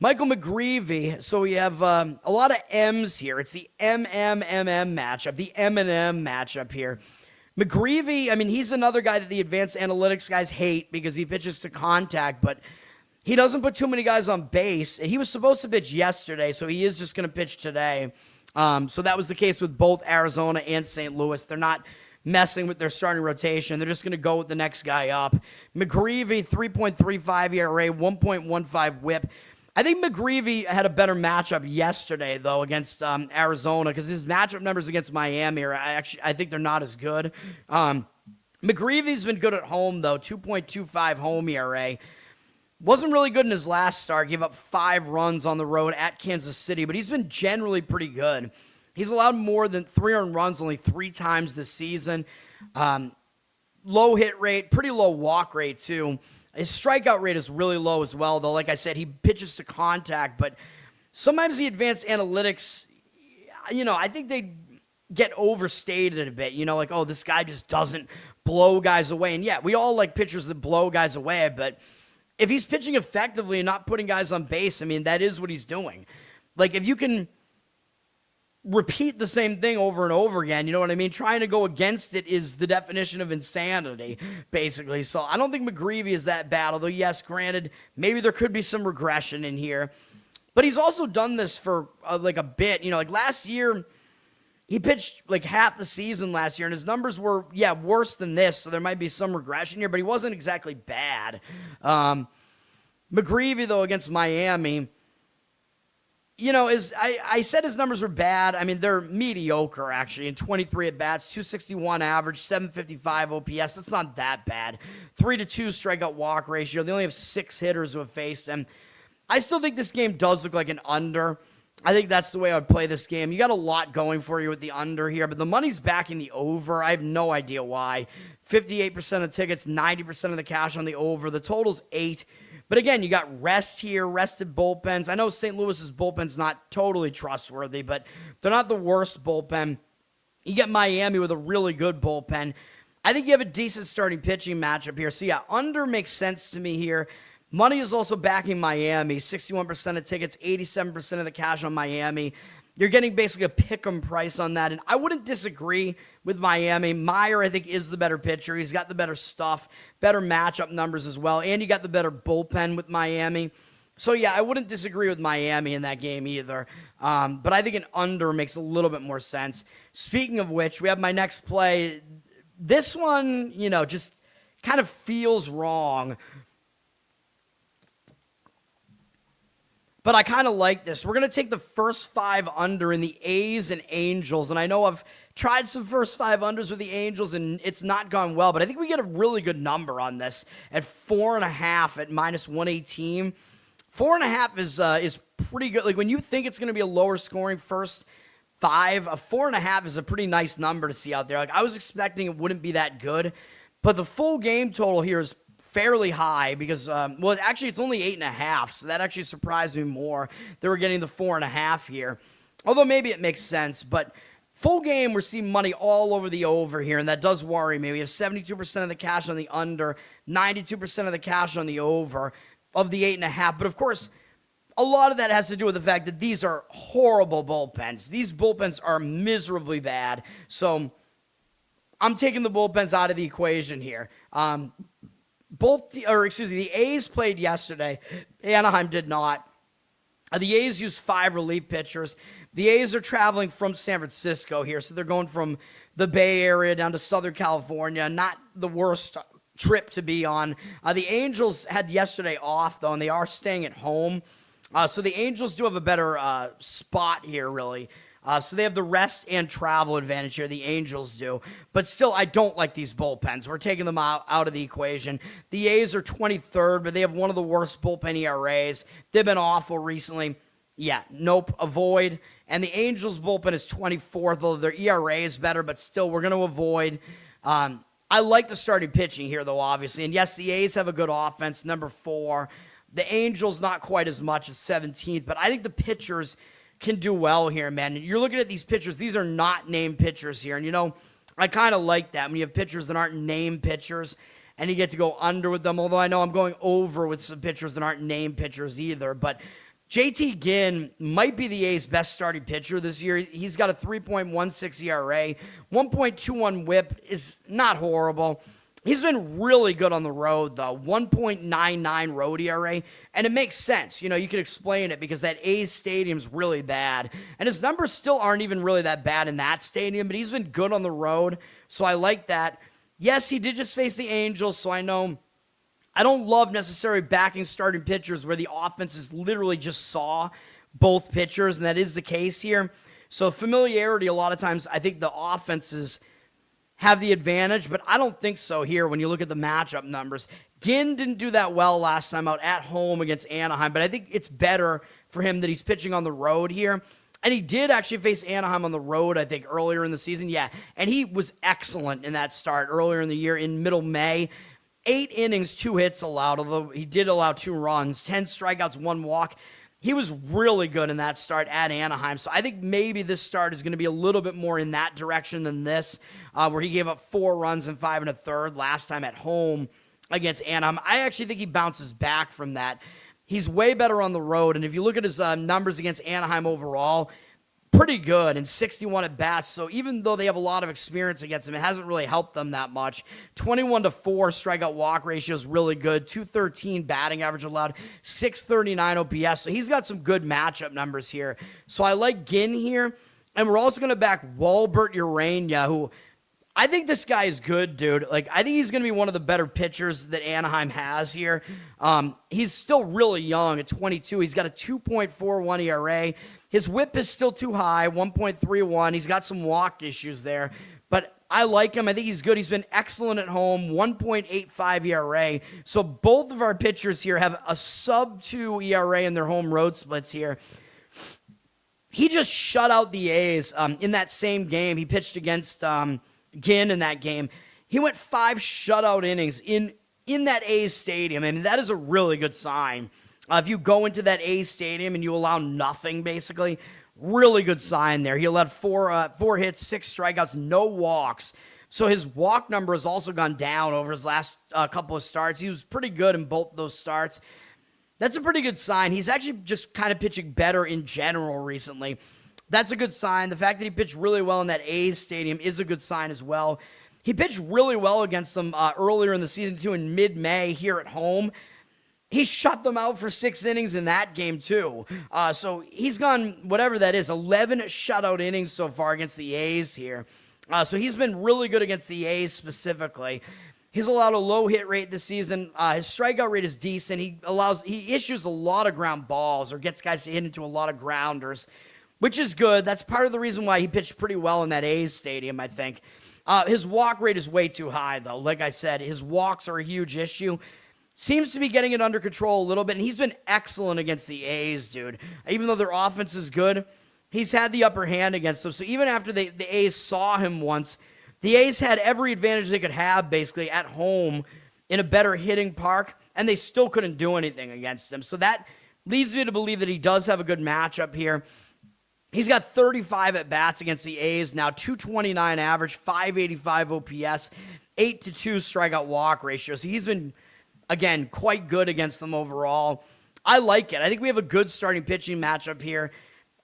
Michael McGreevy, so we have a lot of M's here. It's the MMMM matchup, the M&M matchup here. McGreevy, he's another guy that the advanced analytics guys hate because he pitches to contact, but he doesn't put too many guys on base. He was supposed to pitch yesterday, so he is just going to pitch today. So that was the case with both Arizona and St. Louis. They're not messing with their starting rotation. They're just going to go with the next guy up. McGreevy, 3.35 ERA, 1.15 whip. I think McGreevy had a better matchup yesterday, though, against Arizona, because his matchup numbers against Miami I think they're not as good. McGreevy's been good at home, though, 2.25 home ERA. Wasn't really good in his last start. Gave up 5 runs on the road at Kansas City, but he's been generally pretty good. He's allowed more than 3 earned runs only 3 times this season. Low hit rate, pretty low walk rate, too. His strikeout rate is really low as well, though. Like I said, he pitches to contact, but sometimes the advanced analytics, I think they get overstated a bit. This guy just doesn't blow guys away. And yeah, we all like pitchers that blow guys away, but if he's pitching effectively and not putting guys on base, I mean, that is what he's doing. Like, if you can repeat the same thing over and over again, you know what I mean? Trying to go against it is the definition of insanity, basically. So I don't think McGreevy is that bad, although, yes, granted, maybe there could be some regression in here. But he's also done this for, like, a bit. You know, like, last year, he pitched, like, half the season last year, and his numbers were, worse than this, so there might be some regression here, but he wasn't exactly bad. McGreevy, though, against Miami, you know, I said his numbers were bad. I mean, they're mediocre, actually. In 23 at-bats, 261 average, 755 OPS. That's not that bad. 3-2 strikeout walk ratio. They only have 6 hitters who have faced them. I still think this game does look like an under. I think that's the way I would play this game. You got a lot going for you with the under here, but the money's backing the over. I have no idea why. 58% of tickets, 90% of the cash on the over. The total's 8. But again, you got rest here, rested bullpens. I know St. Louis's bullpen's not totally trustworthy, but they're not the worst bullpen. You get Miami with a really good bullpen. I think you have a decent starting pitching matchup here. So yeah, under makes sense to me here. Money is also backing Miami. 61% of tickets, 87% of the cash on Miami. You're getting basically a pick-em price on that, and I wouldn't disagree with Miami. Meyer, I think, is the better pitcher. He's got the better stuff, better matchup numbers as well, and you got the better bullpen with Miami. So, yeah, I wouldn't disagree with Miami in that game either, but I think an under makes a little bit more sense. Speaking of which, we have my next play. This one, you know, just kind of feels wrong. But I kind of like this. We're going to take the first 5 under in the A's and Angels. And I know I've tried some first 5 unders with the Angels, and it's not gone well. But I think we get a really good number on this at 4.5 at -118. 4.5 is pretty good. Like, when you think it's going to be a lower scoring first 5, a 4.5 is a pretty nice number to see out there. Like, I was expecting it wouldn't be that good. But the full game total here is fairly high because, well, actually, it's only 8.5, so that actually surprised me more. They were getting the 4.5 here, although maybe it makes sense. But full game, we're seeing money all over the over here, and that does worry me. We have 72% of the cash on the under, 92% of the cash on the over of the 8.5. But, of course, a lot of that has to do with the fact that these are horrible bullpens. These bullpens are miserably bad, so I'm taking the bullpens out of the equation here. The A's played yesterday. Anaheim did not. The A's used 5 relief pitchers. The A's are traveling from San Francisco here, so they're going from the Bay Area down to Southern California. Not the worst trip to be on. The Angels had yesterday off, though, and they are staying at home. So the Angels do have a better spot here, really. So they have the rest and travel advantage here, the Angels do. But still, I don't like these bullpens. We're taking them out of the equation. The A's are 23rd, but they have one of the worst bullpen ERAs. They've been awful recently. Yeah, nope, avoid. And the Angels' bullpen is 24th, although their ERA is better, but still, we're going to avoid. I like the starting pitching here, though, obviously. And yes, the A's have a good offense, number 4. The Angels, not quite as much as 17th, but I think the pitchers can do well here, man. You're looking at these pitchers. These are not named pitchers here. And, you know, I kind of like that when you have pitchers that aren't named pitchers and you get to go under with them, although I know I'm going over with some pitchers that aren't named pitchers either. But JT Ginn might be the A's best starting pitcher this year. He's got a 3.16 ERA. 1.21 whip is not horrible. He's been really good on the road, though. 1.99 road ERA, and it makes sense. You know, you can explain it because that A's stadium's really bad, and his numbers still aren't even really that bad in that stadium, but he's been good on the road, so I like that. Yes, he did just face the Angels, so I know I don't love necessarily backing starting pitchers where the offenses literally just saw both pitchers, and that is the case here. So familiarity, a lot of times, I think the offenses have the advantage, but I don't think so here when you look at the matchup numbers. Ginn didn't do that well last time out at home against Anaheim, but I think it's better for him that he's pitching on the road here. And he did actually face Anaheim on the road, I think, earlier in the season. Yeah, and he was excellent in that start earlier in the year in middle May. 8 innings, 2 hits allowed, although he did allow 2 runs, 10 strikeouts, 1 walk. He was really good in that start at Anaheim. So I think maybe this start is going to be a little bit more in that direction than this, where he gave up 4 runs and 5 1/3 last time at home. against Anaheim. I actually think he bounces back from that. He's way better on the road, and if you look at his numbers against Anaheim overall, pretty good, and 61 at bats. So even though they have a lot of experience against him, it hasn't really helped them that much. 21-4 strikeout walk ratio is really good. 213 batting average allowed. 639 OPS. So he's got some good matchup numbers here. So I like Ginn here, and we're also going to back Walbert Ureña, who I think this guy is good, dude. Like, I think he's going to be one of the better pitchers that Anaheim has here. He's still really young at 22. He's got a 2.41 ERA. His whip is still too high, 1.31. He's got some walk issues there, but I like him. I think he's good. He's been excellent at home, 1.85 ERA. So both of our pitchers here have a sub-2 ERA in their home road splits here. He just shut out the A's in that same game. He pitched against Ginn in that game. He went 5 shutout innings in that A's stadium. I mean, that is a really good sign. If you go into that A's stadium and you allow nothing, basically, really good sign there. He allowed 4 hits, 6 strikeouts, no walks. So his walk number has also gone down over his last couple of starts. He was pretty good in both those starts. That's a pretty good sign. He's actually just kind of pitching better in general recently. That's a good sign. The fact that he pitched really well in that A's stadium is a good sign as well. He pitched really well against them earlier in the season, too, in mid-May here at home. He shut them out for 6 innings in that game, too. So he's gone, whatever that is, 11 shutout innings so far against the A's here. So he's been really good against the A's specifically. He's allowed a low hit rate this season. His strikeout rate is decent. He issues a lot of ground balls or gets guys to hit into a lot of grounders, which is good. That's part of the reason why he pitched pretty well in that A's stadium, I think. His walk rate is way too high, though. Like I said, his walks are a huge issue. Seems to be getting it under control a little bit, and he's been excellent against the A's, dude. Even though their offense is good, he's had the upper hand against them. So even after the A's saw him once, the A's had every advantage they could have, basically, at home in a better hitting park, and they still couldn't do anything against them. So that leads me to believe that he does have a good matchup here. He's got 35 at-bats against the A's now, 229 average, 585 OPS, 8-2 strikeout walk ratio. So he's been, again, quite good against them overall. I like it. I think we have a good starting pitching matchup here.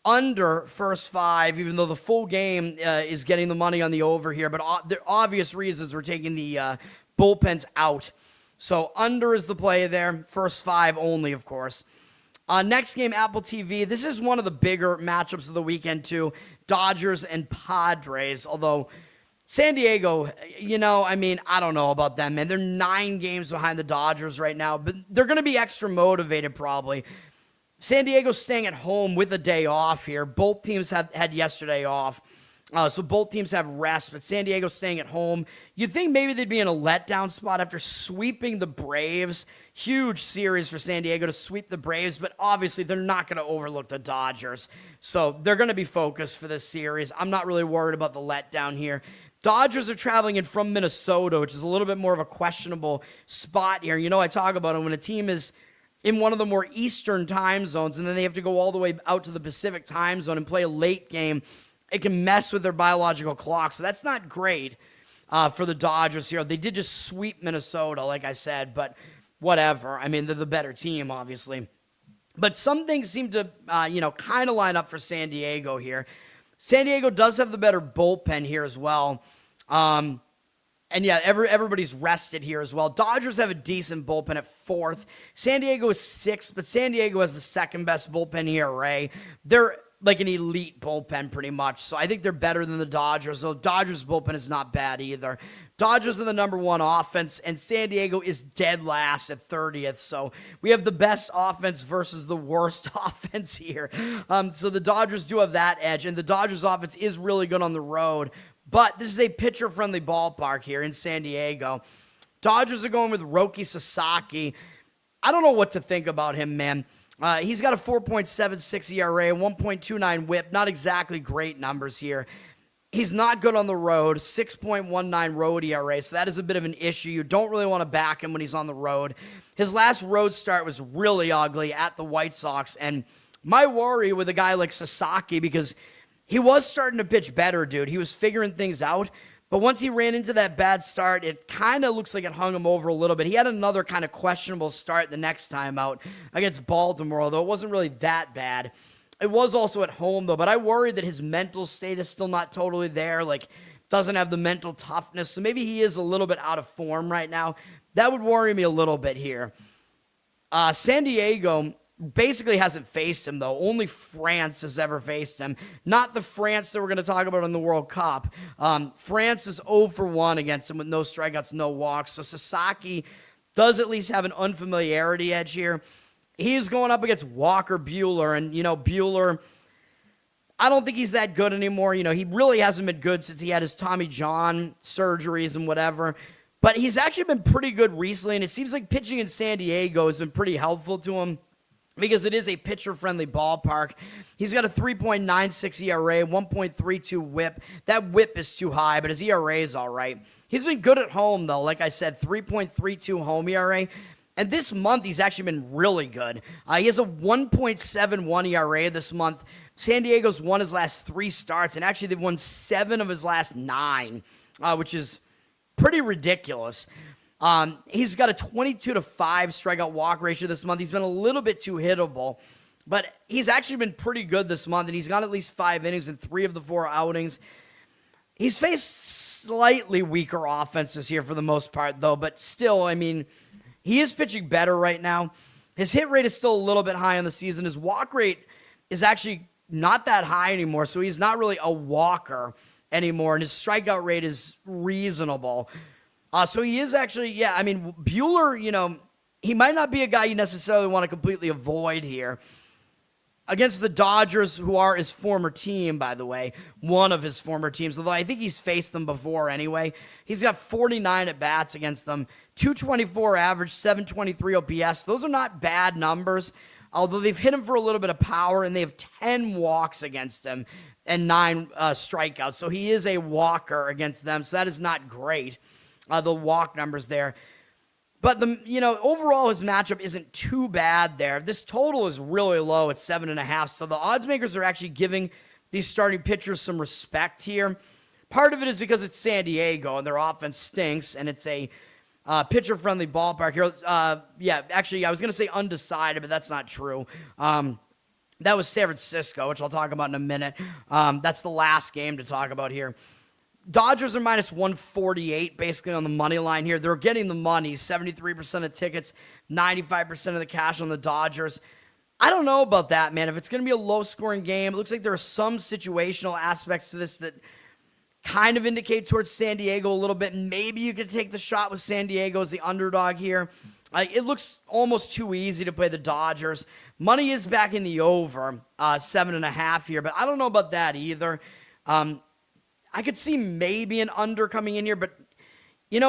Under first 5, even though the full game is getting the money on the over here, but the obvious reasons we're taking the bullpens out. So under is the play there. First 5 only, of course. Next game, Apple TV. This is one of the bigger matchups of the weekend, too. Dodgers and Padres, although San Diego, I don't know about them, man. They're 9 games behind the Dodgers right now, but they're going to be extra motivated probably. San Diego's staying at home with a day off here. Both teams had yesterday off, so both teams have rest, but San Diego's staying at home. You'd think maybe they'd be in a letdown spot after sweeping the Braves. Huge series for San Diego to sweep the Braves, but obviously they're not going to overlook the Dodgers, so they're going to be focused for this series. I'm not really worried about the letdown here. Dodgers are traveling in from Minnesota, which is a little bit more of a questionable spot here. I talk about it when a team is in one of the more eastern time zones, and then they have to go all the way out to the Pacific time zone and play a late game. It can mess with their biological clock, so that's not great for the Dodgers here. They did just sweep Minnesota, like I said, but whatever. I mean, they're the better team, obviously. But some things seem to, kind of line up for San Diego here. San Diego does have the better bullpen here as well. And yeah, everybody's rested here as well. Dodgers have a decent bullpen at 4th. San Diego is 6th, but San Diego has the second best bullpen ERA. They're like an elite bullpen pretty much, so I think they're better than the Dodgers, though Dodgers' bullpen is not bad either. Dodgers are the number 1 offense, and San Diego is dead last at 30th, so we have the best offense versus the worst offense here. So the Dodgers do have that edge, and the Dodgers' offense is really good on the road. But this is a pitcher-friendly ballpark here in San Diego. Dodgers are going with Roki Sasaki. I don't know what to think about him, man. He's got a 4.76 ERA, 1.29 whip. Not exactly great numbers here. He's not good on the road, 6.19 road ERA, so that is a bit of an issue. You don't really want to back him when he's on the road. His last road start was really ugly at the White Sox, and my worry with a guy like Sasaki, because he was starting to pitch better, dude. He was figuring things out. But once he ran into that bad start, it kind of looks like it hung him over a little bit. He had another kind of questionable start the next time out against Baltimore, although it wasn't really that bad. It was also at home, though, but I worry that his mental state is still not totally there, like doesn't have the mental toughness, so maybe he is a little bit out of form right now. That would worry me a little bit here. San Diego basically hasn't faced him, though. Only France has ever faced him. Not the France that we're going to talk about in the World Cup. France is 0 for 1 against him with no strikeouts, no walks. So Sasaki does at least have an unfamiliarity edge here. He's going up against Walker Buehler, and, Buehler, I don't think he's that good anymore. He really hasn't been good since he had his Tommy John surgeries and whatever. But he's actually been pretty good recently, and it seems like pitching in San Diego has been pretty helpful to him because it is a pitcher-friendly ballpark. He's got a 3.96 ERA, 1.32 whip. That whip is too high, but his ERA is all right. He's been good at home, though. Like I said, 3.32 home ERA. And this month, he's actually been really good. He has a 1.71 ERA this month. San Diego's won his last 3 starts, and actually they've won 7 of his last 9, which is pretty ridiculous. He's got a 22-5 strikeout walk ratio this month. He's been a little bit too hittable, but he's actually been pretty good this month, and he's got at least 5 innings in 3 of the 4 outings. He's faced slightly weaker offenses here for the most part, though, but still, he is pitching better right now. His hit rate is still a little bit high on the season. His walk rate is actually not that high anymore, so he's not really a walker anymore, and his strikeout rate is reasonable. So he is actually, Buehler, he might not be a guy you necessarily want to completely avoid here. Against the Dodgers, who are his former team, by the way, one of his former teams, although I think he's faced them before anyway. He's got 49 at-bats against them, 224 average, 723 OPS. Those are not bad numbers, although they've hit him for a little bit of power, and they have 10 walks against him and 9 strikeouts. So he is a walker against them, so that is not great, the walk numbers there. But overall his matchup isn't too bad there. This total is really low at 7.5. So the odds makers are actually giving these starting pitchers some respect here. Part of it is because it's San Diego and their offense stinks, and it's a pitcher-friendly ballpark here. Actually, I was going to say undecided, but that's not true. That was San Francisco, which I'll talk about in a minute. That's the last game to talk about here. Dodgers are minus 148 basically on the money line here. They're getting the money, 73% of tickets, 95% of the cash on the Dodgers. I don't know about that, man. If it's going to be a low-scoring game, it looks like there are some situational aspects to this that kind of indicate towards San Diego a little bit. Maybe you could take the shot with San Diego as the underdog here. It looks almost too easy to play the Dodgers. Money is back in the over, 7.5 here, but I don't know about that either. I could see maybe an under coming in here, but,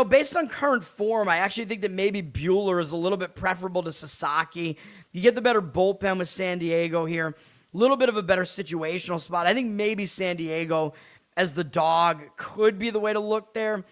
based on current form, I actually think that maybe Buehler is a little bit preferable to Sasaki. You get the better bullpen with San Diego here. A little bit of a better situational spot. I think maybe San Diego as the dog could be the way to look there.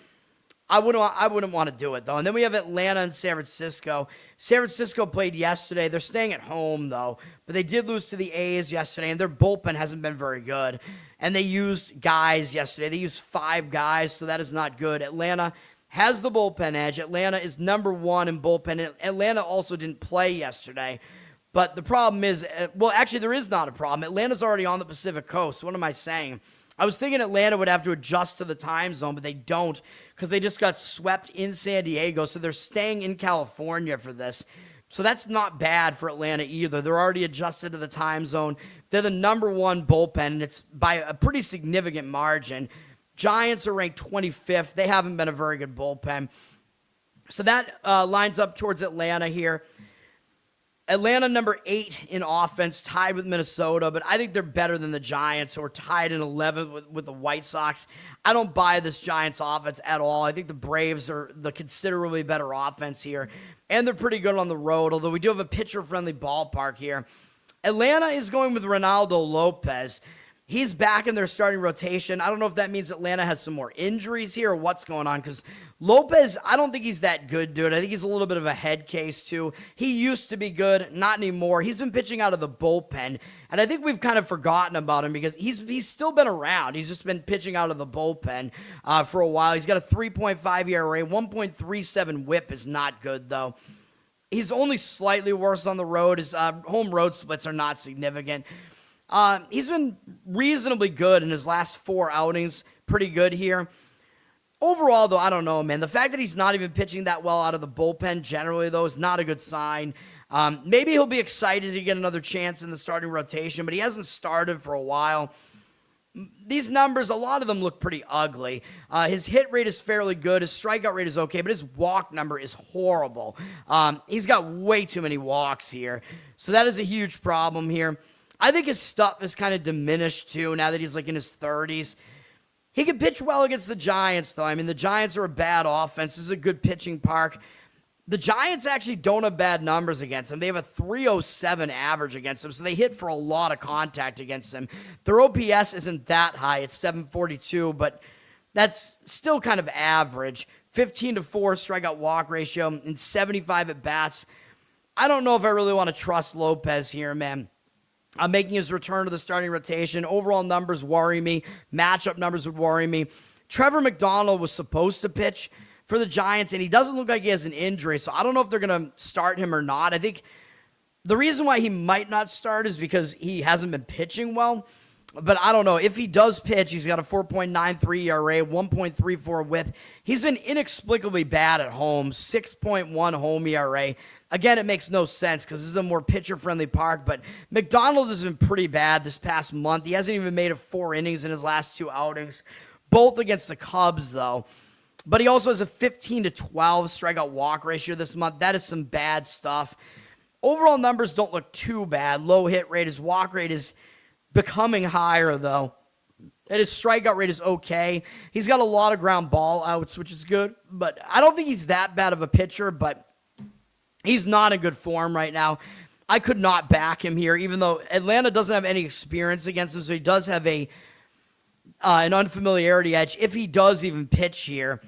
I wouldn't want to do it, though. And then we have Atlanta and San Francisco. San Francisco played yesterday. They're staying at home, though. But they did lose to the A's yesterday, and their bullpen hasn't been very good. And they used guys yesterday. They used 5 guys, so that is not good. Atlanta has the bullpen edge. Atlanta is number 1 in bullpen. Atlanta also didn't play yesterday. But the problem is, actually, there is not a problem. Atlanta's already on the Pacific Coast. What am I saying? I was thinking Atlanta would have to adjust to the time zone, but they don't because they just got swept in San Diego, so they're staying in California for this. So that's not bad for Atlanta either. They're already adjusted to the time zone. They're the number 1 bullpen, and it's by a pretty significant margin. Giants are ranked 25th. They haven't been a very good bullpen. So that lines up towards Atlanta here. Atlanta number 8 in offense, tied with Minnesota, but I think they're better than the Giants, who are tied in 11th with the White Sox. I don't buy this Giants offense at all. I think the Braves are the considerably better offense here, and they're pretty good on the road, although we do have a pitcher-friendly ballpark here. Atlanta is going with Ronaldo Lopez, He's back in their starting rotation. I don't know if that means Atlanta has some more injuries here or what's going on, because Lopez, I don't think he's that good, dude. I think he's a little bit of a head case, too. He used to be good, not anymore. He's been pitching out of the bullpen, and I think we've kind of forgotten about him because he's still been around. He's just been pitching out of the bullpen for a while. He's got a 3.5 ERA, 1.37 whip is not good, though. He's only slightly worse on the road. His home road splits are not significant. He's been reasonably good in his last 4 outings. Pretty good here. Overall, though, I don't know, man. The fact that he's not even pitching that well out of the bullpen generally, though, is not a good sign. Maybe he'll be excited to get another chance in the starting rotation, but he hasn't started for a while. These numbers, a lot of them look pretty ugly. His hit rate is fairly good. His strikeout rate is okay, but his walk number is horrible. He's got way too many walks here. So that is a huge problem here. I think his stuff is kind of diminished, too, now that he's like in his 30s. He could pitch well against the Giants, though. I mean, the Giants are a bad offense. This is a good pitching park. The Giants actually don't have bad numbers against him. They have a 307 average against him, so they hit for a lot of contact against him. Their OPS isn't that high. It's 742, but that's still kind of average. 15-4 strikeout walk ratio and 75 at bats. I don't know if I really want to trust Lopez here, man. Making his return to the starting rotation. Overall numbers worry me. Matchup numbers would worry me. Trevor McDonald was supposed to pitch for the Giants, and he doesn't look like he has an injury, so I don't know if they're going to start him or not. I think the reason why he might not start is because he hasn't been pitching well, but I don't know. If he does pitch, he's got a 4.93 ERA, 1.34 whip. He's been inexplicably bad at home, 6.1 home ERA. Again, it makes no sense because this is a more pitcher-friendly park, but McDonald has been pretty bad this past month. He hasn't even made it 4 innings in his last 2 outings, both against the Cubs, though. But he also has a 15-12 strikeout walk ratio this month. That is some bad stuff. Overall numbers don't look too bad. Low hit rate. His walk rate is becoming higher, though. And his strikeout rate is okay. He's got a lot of ground ball outs, which is good. But I don't think he's that bad of a pitcher, but he's not in good form right now. I could not back him here, even though Atlanta doesn't have any experience against him, so he does have an unfamiliarity edge if he does even pitch here.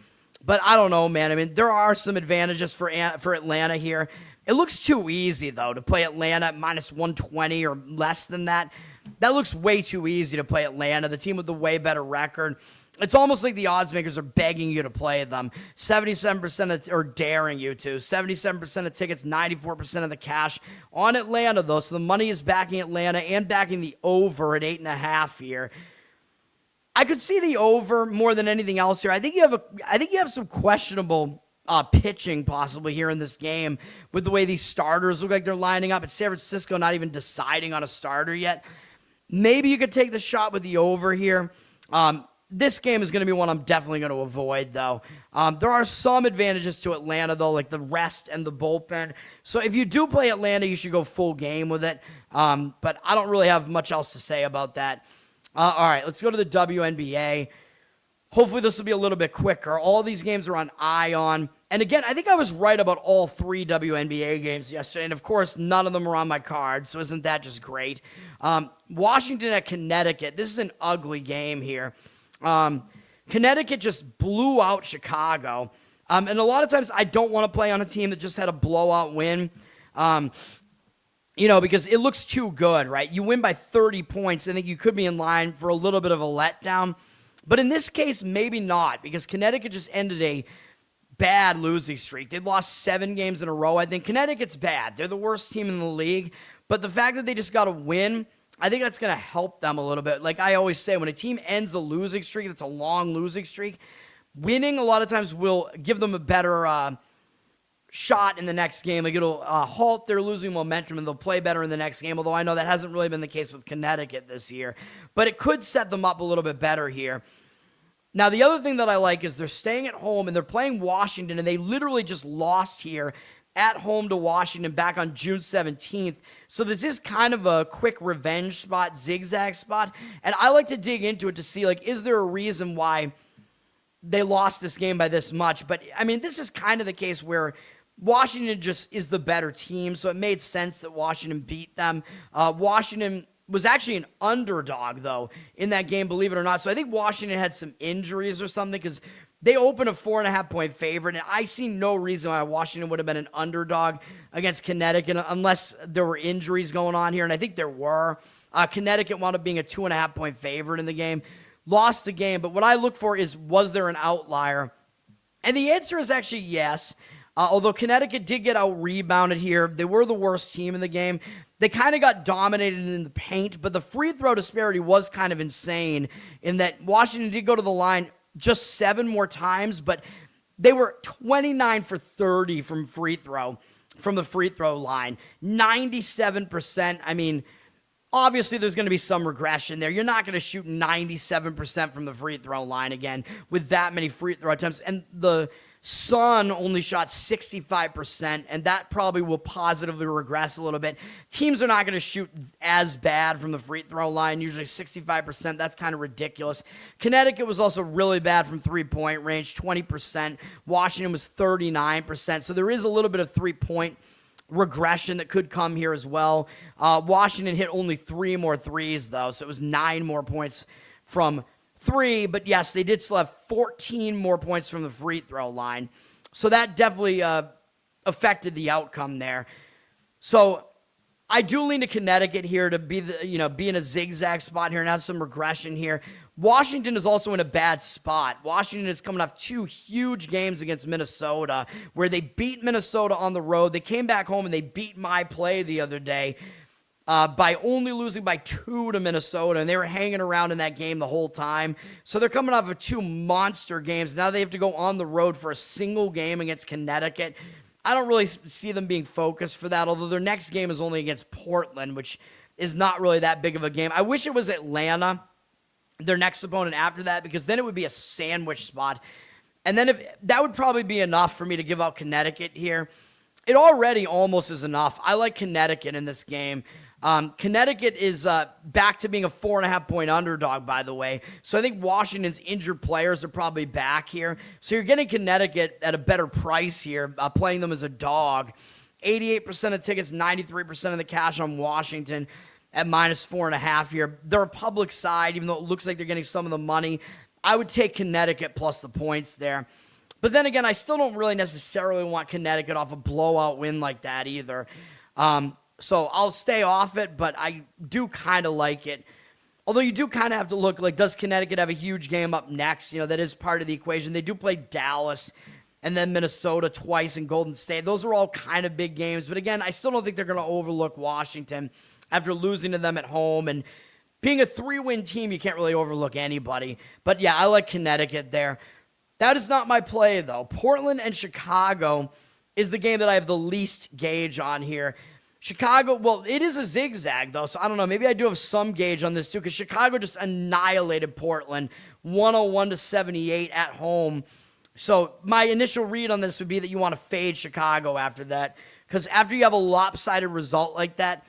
But I don't know, man. I mean, there are some advantages for Atlanta here. It looks too easy, though, to play Atlanta at minus 120 or less than that. That looks way too easy to play Atlanta, the team with the way better record. It's almost like the odds makers are begging you to play them. 77% or daring you to. 77% of tickets, 94% of the cash on Atlanta, though. So the money is backing Atlanta and backing the over at 8.5 here. I could see the over more than anything else here. I think you have some questionable pitching possibly here in this game with the way these starters look like they're lining up. It's San Francisco not even deciding on a starter yet. Maybe you could take the shot with the over here. This game is going to be one I'm definitely going to avoid, though. There are some advantages to Atlanta, though, like the rest and the bullpen. So if you do play Atlanta, you should go full game with it. But I don't really have much else to say about that. All right, let's go to the WNBA. Hopefully this will be a little bit quicker. All these games are on Ion. And again, I think I was right about all 3 WNBA games yesterday. And of course, none of them are on my card. So isn't that just great? Washington at Connecticut. This is an ugly game here. Connecticut just blew out Chicago. And a lot of times I don't want to play on a team that just had a blowout win. Because it looks too good, right? You win by 30 points. I think you could be in line for a little bit of a letdown. But in this case, maybe not, because Connecticut just ended a bad losing streak. They'd lost 7 games in a row. I think Connecticut's bad. They're the worst team in the league. But the fact that they just got a win, I think that's going to help them a little bit. Like I always say, when a team ends a losing streak, that's a long losing streak, winning a lot of times will give them a better shot in the next game. Like it'll halt their losing momentum and they'll play better in the next game, although I know that hasn't really been the case with Connecticut this year. But it could set them up a little bit better here. Now, the other thing that I like is they're staying at home and they're playing Washington, and they literally just lost here at home to Washington back on June 17th. So this is kind of a quick revenge spot, zigzag spot. And I like to dig into it to see, like, is there a reason why they lost this game by this much? But, I mean, this is kind of the case where Washington just is the better team, so it made sense that Washington beat them. Washington was actually an underdog, though, in that game, believe it or not. So I think Washington had some injuries or something because they opened a 4.5-point favorite, and I see no reason why Washington would have been an underdog against Connecticut unless there were injuries going on here, and I think there were. Connecticut wound up being a 2.5-point favorite in the game. Lost the game, but what I look for is, was there an outlier? And the answer is actually yes. Although Connecticut did get out-rebounded here. They were the worst team in the game. They kind of got dominated in the paint, but the free throw disparity was kind of insane in that Washington did go to the line just 7 more times, but they were 29 for 30 from the free throw line. 97%. I mean, obviously there's going to be some regression there. You're not going to shoot 97% from the free throw line again with that many free throw attempts. And the Sun only shot 65%, and that probably will positively regress a little bit. Teams are not going to shoot as bad from the free throw line, usually 65%. That's kind of ridiculous. Connecticut was also really bad from three-point range, 20%. Washington was 39%, so there is a little bit of three-point regression that could come here as well. Washington hit only 3 more threes, though, so it was 9 more points from 3, but yes, they did still have 14 more points from the free throw line. So that definitely affected the outcome there. So I do lean to Connecticut here to be be in a zigzag spot here and have some regression here. Washington is also in a bad spot. Washington is coming off 2 huge games against Minnesota where they beat Minnesota on the road. They came back home and they beat my play the other day. By only losing by 2 to Minnesota, and they were hanging around in that game the whole time. So they're coming off of 2 monster games. Now they have to go on the road for a single game against Connecticut. I don't really see them being focused for that, although their next game is only against Portland, which is not really that big of a game. I wish it was Atlanta, their next opponent after that, because then it would be a sandwich spot. And then that would probably be enough for me to give out Connecticut here. It already almost is enough. I like Connecticut in this game. Connecticut is back to being a 4.5-point underdog, by the way. So I think Washington's injured players are probably back here. So you're getting Connecticut at a better price here, playing them as a dog. 88% of tickets, 93% of the cash on Washington at -4.5 here. They're a public side, even though it looks like they're getting some of the money. I would take Connecticut plus the points there. But then again, I still don't really necessarily want Connecticut off a blowout win like that either. So I'll stay off it, but I do kind of like it. Although you do kind of have to look, like, does Connecticut have a huge game up next? That is part of the equation. They do play Dallas and then Minnesota twice and Golden State. Those are all kind of big games. But again, I still don't think they're going to overlook Washington after losing to them at home. And being a 3-win team, you can't really overlook anybody. But yeah, I like Connecticut there. That is not my play, though. Portland and Chicago is the game that I have the least gauge on here. Chicago, well, it is a zigzag, though, so I don't know. Maybe I do have some gauge on this, too, because Chicago just annihilated Portland 101-78 at home. So my initial read on this would be that you want to fade Chicago after that, because after you have a lopsided result like that,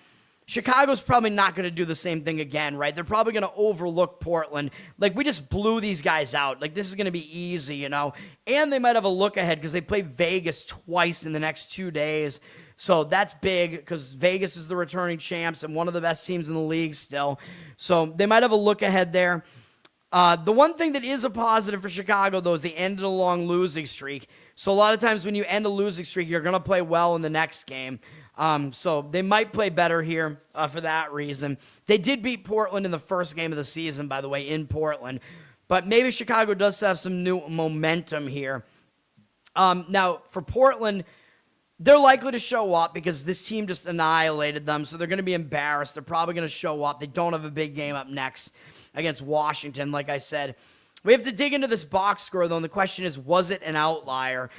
Chicago's probably not going to do the same thing again, right? They're probably going to overlook Portland. Like, we just blew these guys out. Like, this is going to be easy, And they might have a look ahead because they play Vegas twice in the next 2 days. So that's big because Vegas is the returning champs and one of the best teams in the league still. So they might have a look ahead there. The one thing that is a positive for Chicago, though, is they ended a long losing streak. So a lot of times when you end a losing streak, you're going to play well in the next game. So they might play better here for that reason. They did beat Portland in the first game of the season, by the way, in Portland. But maybe Chicago does have some new momentum here. Now, for Portland, they're likely to show up because this team just annihilated them, so they're going to be embarrassed. They're probably going to show up. They don't have a big game up next against Washington, like I said. We have to dig into this box score, though, and the question is, was it an outlier?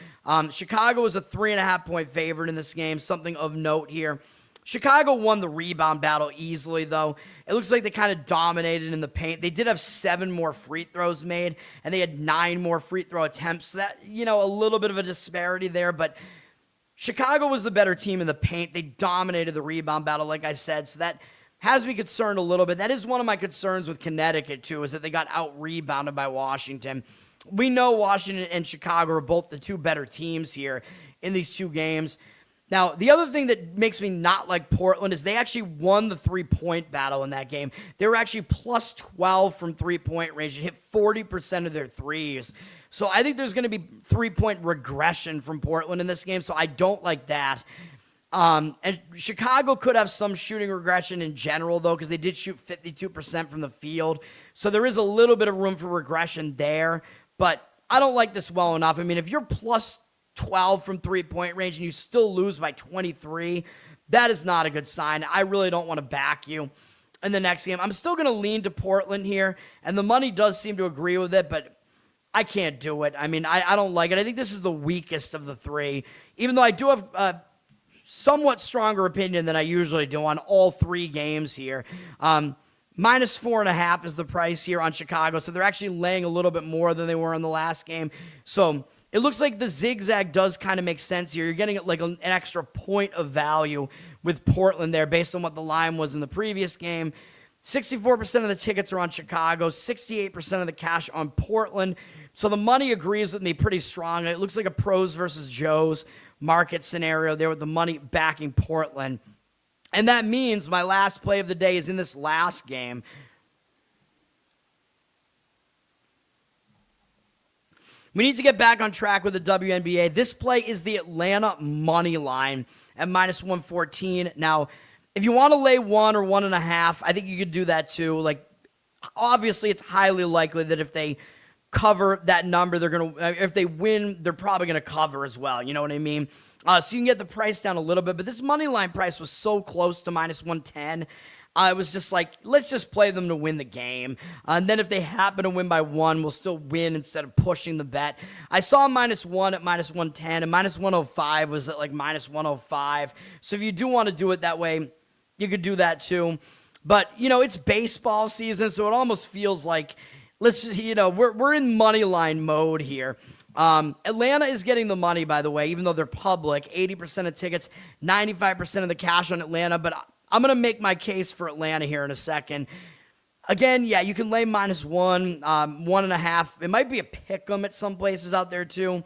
Chicago was a 3.5-point favorite in this game, something of note here. Chicago won the rebound battle easily, though. It looks like they kind of dominated in the paint. They did have 7 more free throws made, and they had 9 more free throw attempts. So that, a little bit of a disparity there, but Chicago was the better team in the paint. They dominated the rebound battle, like I said, so that has me concerned a little bit. That is one of my concerns with Connecticut, too, is that they got out-rebounded by Washington. We know Washington and Chicago are both the 2 better teams here in these 2 games. Now, the other thing that makes me not like Portland is they actually won the three-point battle in that game. They were actually plus 12 from three-point range and hit 40% of their threes. So I think there's going to be three-point regression from Portland in this game, so I don't like that. And Chicago could have some shooting regression in general, though, because they did shoot 52% from the field. So there is a little bit of room for regression there, but I don't like this well enough. I mean, if you're plus 12 from three-point range and you still lose by 23, that is not a good sign. I really don't want to back you in the next game. I'm still going to lean to Portland here, and the money does seem to agree with it, but I can't do it. I mean, I don't like it. I think this is the weakest of the three, even though I do have a somewhat stronger opinion than I usually do on all three games here. Minus 4.5 is the price here on Chicago, so they're actually laying a little bit more than they were in the last game. So it looks like the zigzag does kind of make sense here. You're getting like an extra point of value with Portland there based on what the line was in the previous game. 64% of the tickets are on Chicago, 68% of the cash on Portland. So the money agrees with me pretty strongly. It looks like a pros versus Joes market scenario there with the money backing Portland. And that means my last play of the day is in this last game. We need to get back on track with the WNBA. This play is the Atlanta money line at minus 114. Now, if you want to lay 1 or 1.5, I think you could do that too. Like, obviously, it's highly likely that if they cover that number, they're going to, if they win, they're probably going to cover as well. You know what I mean? So you can get the price down a little bit, but this money line price was so close to minus 110. I was just like, let's just play them to win the game. And then if they happen to win by 1, we'll still win instead of pushing the bet. I saw minus 1 at minus 110, and minus 105 was at like minus 105. So if you do want to do it that way, you could do that too. But, you know, it's baseball season, so it almost feels like, let's just, you know, we're in money line mode here. Atlanta is getting the money, by the way, even though they're public. 80% of tickets, 95% of the cash on Atlanta. But I'm going to make my case for Atlanta here in a second. Again, yeah, you can lay minus 1, 1.5. It might be a pick 'em at some places out there too.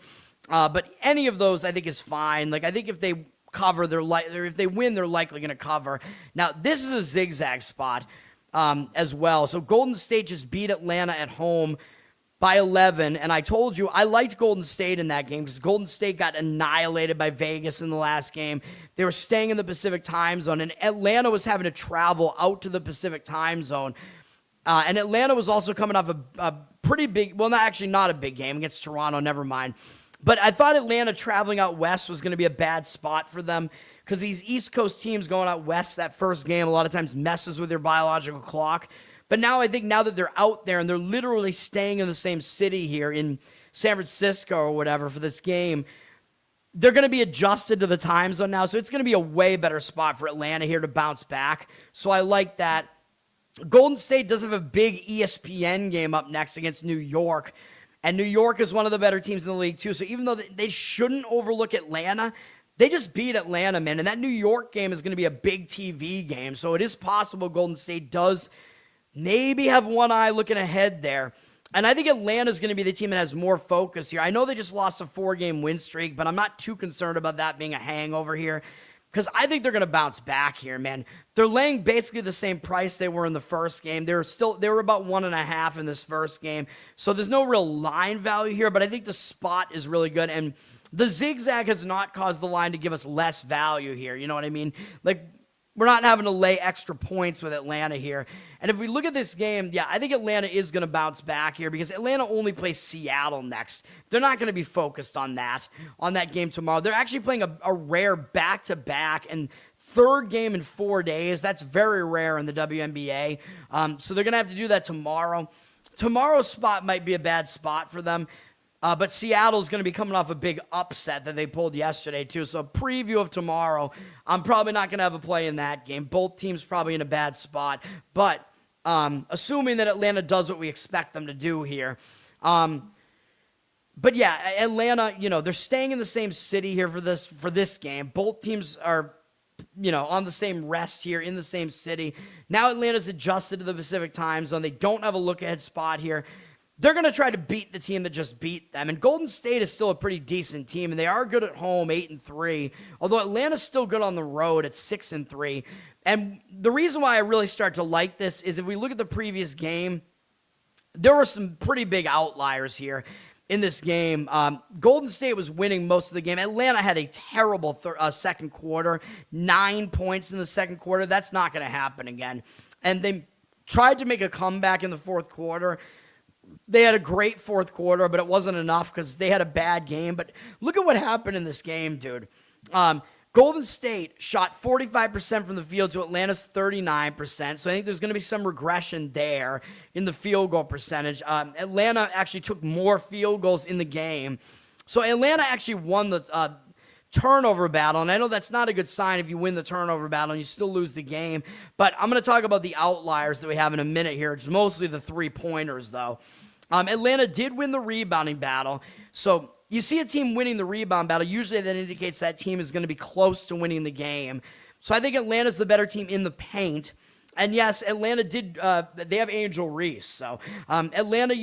But any of those I think is fine. Like, I think if they cover, if they win, they're likely going to cover. Now, this is a zigzag spot as well. So Golden State just beat Atlanta at home by 11, and I told you I liked Golden State in that game because Golden State got annihilated by Vegas in the last game. They were staying in the Pacific time zone, and Atlanta was having to travel out to the Pacific time zone. And Atlanta was also coming off a pretty big, well, not a big game against Toronto, never mind. But I thought Atlanta traveling out west was going to be a bad spot for them because these East Coast teams going out west that first game a lot of times messes with their biological clock. But now I think now that they're out there and they're literally staying in the same city here in San Francisco or whatever for this game, they're going to be adjusted to the time zone now. So it's going to be a way better spot for Atlanta here to bounce back. So I like that. Golden State does have a big ESPN game up next against New York. And New York is one of the better teams in the league too. So even though they shouldn't overlook Atlanta, they just beat Atlanta, man. And that New York game is going to be a big TV game. So it is possible Golden State does maybe have one eye looking ahead there. And I think Atlanta's going to be the team that has more focus here. I know they just lost a 4-game win streak, but I'm not too concerned about that being a hangover here because I think they're going to bounce back here, man. They're laying basically the same price they were in the first game. They were about 1.5 in this first game. So there's no real line value here, but I think the spot is really good. And the zigzag has not caused the line to give us less value here. You know what I mean? Like, we're not having to lay extra points with Atlanta here. And if we look at this game, yeah, I think Atlanta is going to bounce back here because Atlanta only plays Seattle next. They're not going to be focused on that game tomorrow. They're actually playing a rare back-to-back and third game in 4 days. That's very rare in the WNBA. So they're going to have to do that tomorrow. Tomorrow's spot might be a bad spot for them. But Seattle's going to be coming off a big upset that they pulled yesterday, too. So, preview of tomorrow, I'm probably not going to have a play in that game. Both teams probably in a bad spot. But assuming that Atlanta does what we expect them to do here. But, yeah, Atlanta, you know, they're staying in the same city here for this game. Both teams are, you know, on the same rest here in the same city. Now Atlanta's adjusted to the Pacific time zone. They don't have a look-ahead spot here. they're going to try to beat the team that just beat them. And Golden State is still a pretty decent team, and they are good at home, 8-3. Although Atlanta's still good on the road at 6-3. And the reason why I really start to like this is if we look at the previous game, there were some pretty big outliers here in this game. Golden State was winning most of the game. Atlanta had a terrible second quarter, 9 points in the second quarter. That's not going to happen again. And they tried to make a comeback in the fourth quarter. They had a great fourth quarter, but it wasn't enough because they had a bad game. But look at what happened in this game, dude. Golden State shot 45% from the field to Atlanta's 39%. So I think there's going to be some regression there in the field goal percentage. Atlanta actually took more field goals in the game. So Atlanta actually won the turnover battle. And I know that's not a good sign if you win the turnover battle and you still lose the game. But I'm going to talk about the outliers that we have in a minute here. It's mostly the three-pointers, though. Atlanta did win the rebounding battle. So you see a team winning the rebound battle, usually that indicates that team is going to be close to winning the game. So I think Atlanta's the better team in the paint. And yes, Atlanta did, they have Angel Reese. So Atlanta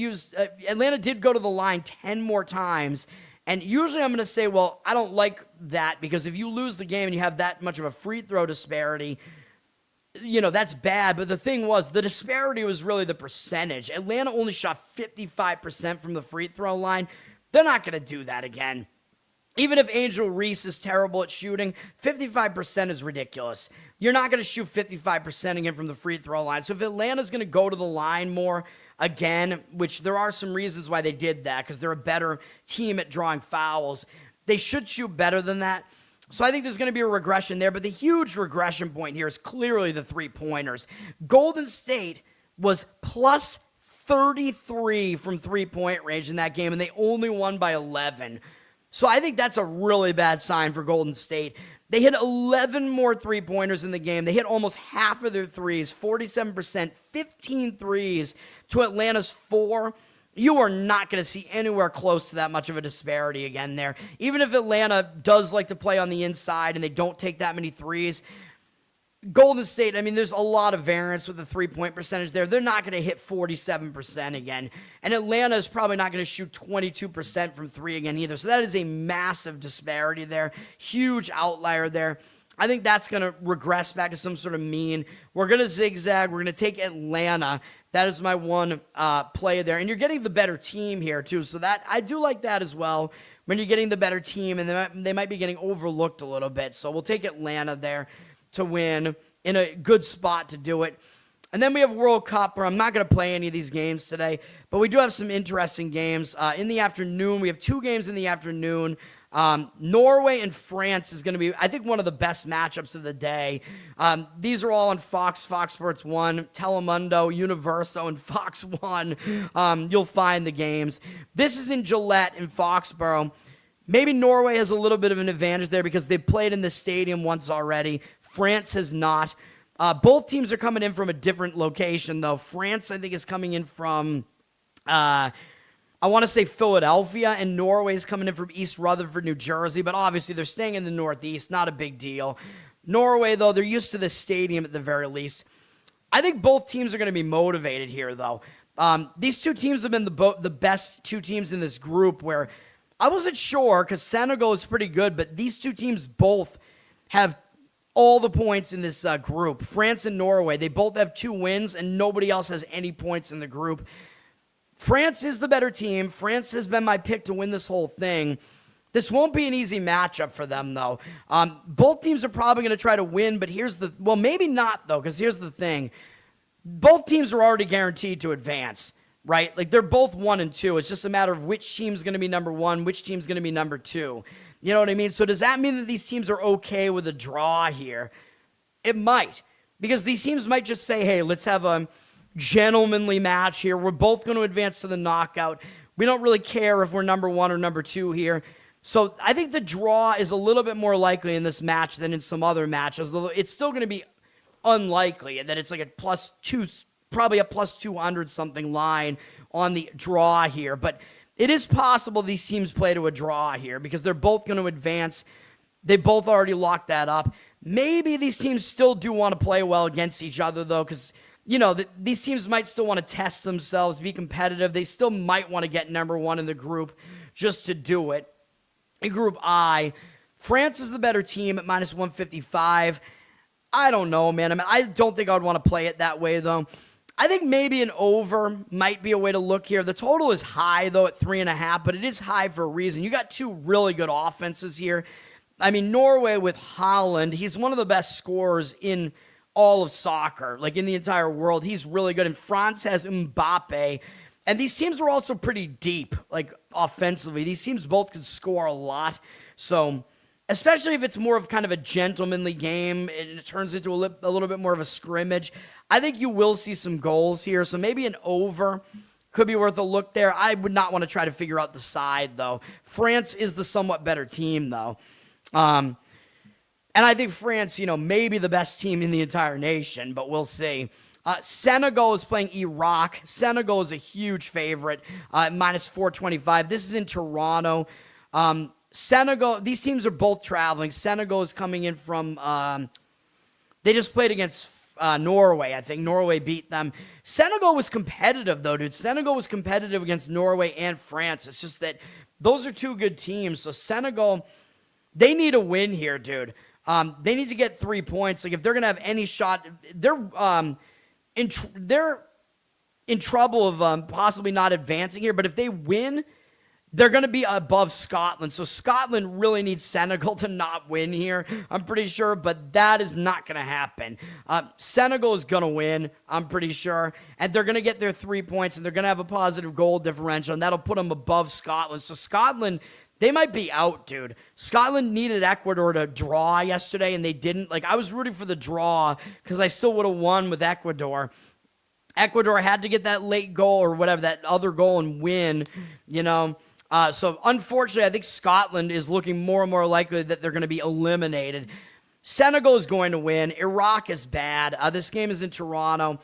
did go to the line 10 more times. And usually I'm going to say, well, I don't like that because if you lose the game and you have that much of a free throw disparity, you know, that's bad. But the thing was, the disparity was really the percentage. Atlanta only shot 55% from the free throw line. They're not going to do that again. Even if Angel Reese is terrible at shooting, 55% is ridiculous. You're not going to shoot 55% again from the free throw line. So if Atlanta's going to go to the line more again, which there are some reasons why they did that, because they're a better team at drawing fouls, they should shoot better than that. So I think there's going to be a regression there, but the huge regression point here is clearly the three-pointers. Golden State was plus 33 from three-point range in that game, and they only won by 11. So I think that's a really bad sign for Golden State. They hit 11 more three-pointers in the game. They hit almost half of their threes, 47%, 15 threes to Atlanta's 4. You are not going to see anywhere close to that much of a disparity again there. Even if Atlanta does like to play on the inside and they don't take that many threes, Golden State, I mean, there's a lot of variance with the three-point percentage there. They're not going to hit 47% again. And Atlanta is probably not going to shoot 22% from three again either. So that is a massive disparity there. Huge outlier there. I think that's going to regress back to some sort of mean. We're going to zigzag. We're going to take Atlanta. That is my one play there. And you're getting the better team here, too. So that I do like that as well when you're getting the better team. And they might be getting overlooked a little bit. So we'll take Atlanta there to win in a good spot to do it. And then we have World Cup, where I'm not going to play any of these games today, but we do have some interesting games. In the afternoon, we have 2 games in the afternoon. Norway and France is going to be, I think, one of the best matchups of the day. These are all on Fox Sports 1, Telemundo, Universo, and Fox 1. You'll find the games. This is in Gillette in Foxborough. Maybe Norway has a little bit of an advantage there because they've played in this stadium once already. France has not. Both teams are coming in from a different location, though. France, I think, is coming in from, I want to say Philadelphia, and Norway is coming in from East Rutherford, New Jersey. But obviously, they're staying in the Northeast. Not a big deal. Norway, though, they're used to the stadium at the very least. I think both teams are going to be motivated here, though. These two teams have been the best two teams in this group, where I wasn't sure because Senegal is pretty good, but these two teams both have all the points in this group. France and Norway, they both have 2 wins, and nobody else has any points in the group. France is the better team. France has been my pick to win this whole thing. This won't be an easy matchup for them, though. Both teams are probably going to try to win, but well, maybe not, though, because here's the thing. Both teams are already guaranteed to advance, right? Like, they're both 1 and 2. It's just a matter of which team's going to be number 1, which team's going to be number 2. You know what I mean? So does that mean that these teams are okay with a draw here? It might, because these teams might just say, hey, let's have a gentlemanly match here. We're both going to advance to the knockout. We don't really care if we're number 1 or number 2 here. So I think the draw is a little bit more likely in this match than in some other matches, though it's still going to be unlikely that it's like a +2, probably a +200 something line on the draw here. But it is possible these teams play to a draw here because they're both going to advance. They both already locked that up. Maybe these teams still do want to play well against each other, though, because these teams might still want to test themselves, be competitive. They still might want to get number one in the group just to do it. In Group I, France is the better team at minus 155. I don't know, man. I don't think I would want to play it that way, though. I think maybe an over might be a way to look here. The total is high, though, at 3.5, but it is high for a reason. You got two really good offenses here. Norway with Holland, he's one of the best scorers in all of soccer, like in the entire world. He's really good. And France has Mbappe. And these teams are also pretty deep, like offensively. These teams both can score a lot. So, especially if it's more of kind of a gentlemanly game and it turns into a little bit more of a scrimmage, I think you will see some goals here. So maybe an over could be worth a look there. I would not want to try to figure out the side, though. France is the somewhat better team, though. And I think France, may be the best team in the entire nation, but we'll see. Senegal is playing Iraq. Senegal is a huge favorite, minus 425. This is in Toronto. Senegal, these teams are both traveling. Senegal is coming in from, they just played against Norway, I think. Norway beat them. Senegal was competitive, though, dude. Senegal was competitive against Norway and France. It's just that those are two good teams. So Senegal, they need a win here, dude. They need to get 3 points. Like, if they're going to have any shot, they're in trouble of possibly not advancing here. But if they win, they're going to be above Scotland. So Scotland really needs Senegal to not win here, I'm pretty sure. But that is not going to happen. Senegal is going to win, I'm pretty sure. And they're going to get their 3 points, and they're going to have a positive goal differential, and that'll put them above Scotland. So Scotland, they might be out, dude. Scotland needed Ecuador to draw yesterday, and they didn't. Like, I was rooting for the draw because I still would have won with Ecuador. Ecuador had to get that late goal or whatever, that other goal, and win, So, unfortunately, I think Scotland is looking more and more likely that they're going to be eliminated. Senegal is going to win. Iraq is bad. This game is in Toronto.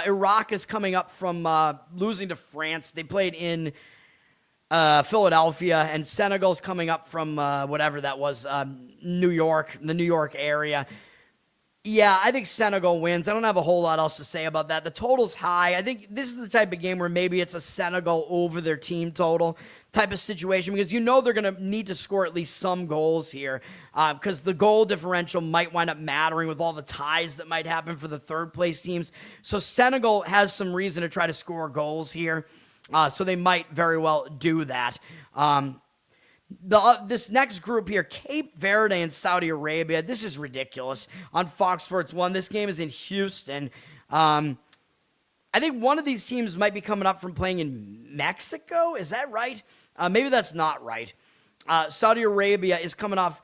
Iraq is coming up from losing to France. They played in Philadelphia, and Senegal's coming up from whatever that was, New York, the New York area. Yeah, I think Senegal wins. I don't have a whole lot else to say about that. The total's high. I think this is the type of game where maybe it's a Senegal over their team total type of situation, because they're going to need to score at least some goals here, because the goal differential might wind up mattering with all the ties that might happen for the third place teams. So Senegal has some reason to try to score goals here. So they might very well do that. This next group here, Cape Verde and Saudi Arabia, this is ridiculous. On Fox Sports 1, this game is in Houston. I think one of these teams might be coming up from playing in Mexico. Is that right? Maybe that's not right. Saudi Arabia is coming off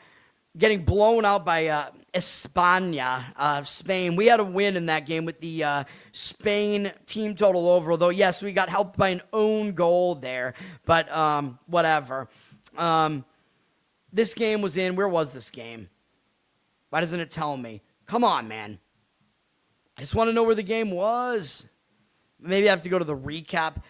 getting blown out by España, Spain. We had a win in that game with the Spain team total over, although, yes, we got helped by an own goal there, but whatever. This game was in, where was this game? Why doesn't it tell me? Come on, man. I just want to know where the game was. Maybe I have to go to the recap.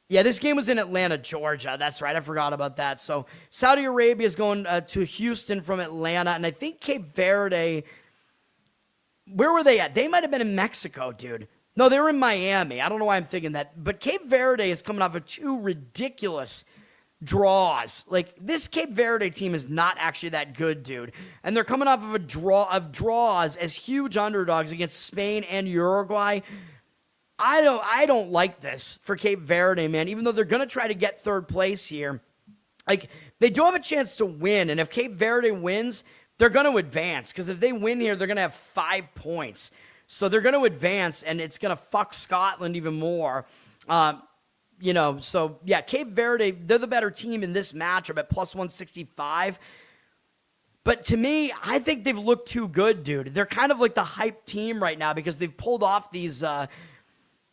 Yeah, this game was in Atlanta, Georgia. That's right. I forgot about that. So Saudi Arabia is going to Houston from Atlanta, and I think Cape Verde, where were they at? They might have been in Mexico, dude. No, they were in Miami. I don't know why I'm thinking that. But Cape Verde is coming off of two ridiculous draws. Like, this Cape Verde team is not actually that good, dude. And they're coming off of a draws as huge underdogs against Spain and Uruguay. I don't like this for Cape Verde, man. Even though they're going to try to get third place here, like, they do have a chance to win. And if Cape Verde wins, they're going to advance. Because if they win here, they're going to have 5 points. So they're going to advance, and it's going to fuck Scotland even more. So, yeah, Cape Verde, they're the better team in this matchup at plus 165. But to me, I think they've looked too good, dude. They're kind of like the hype team right now because they've pulled off these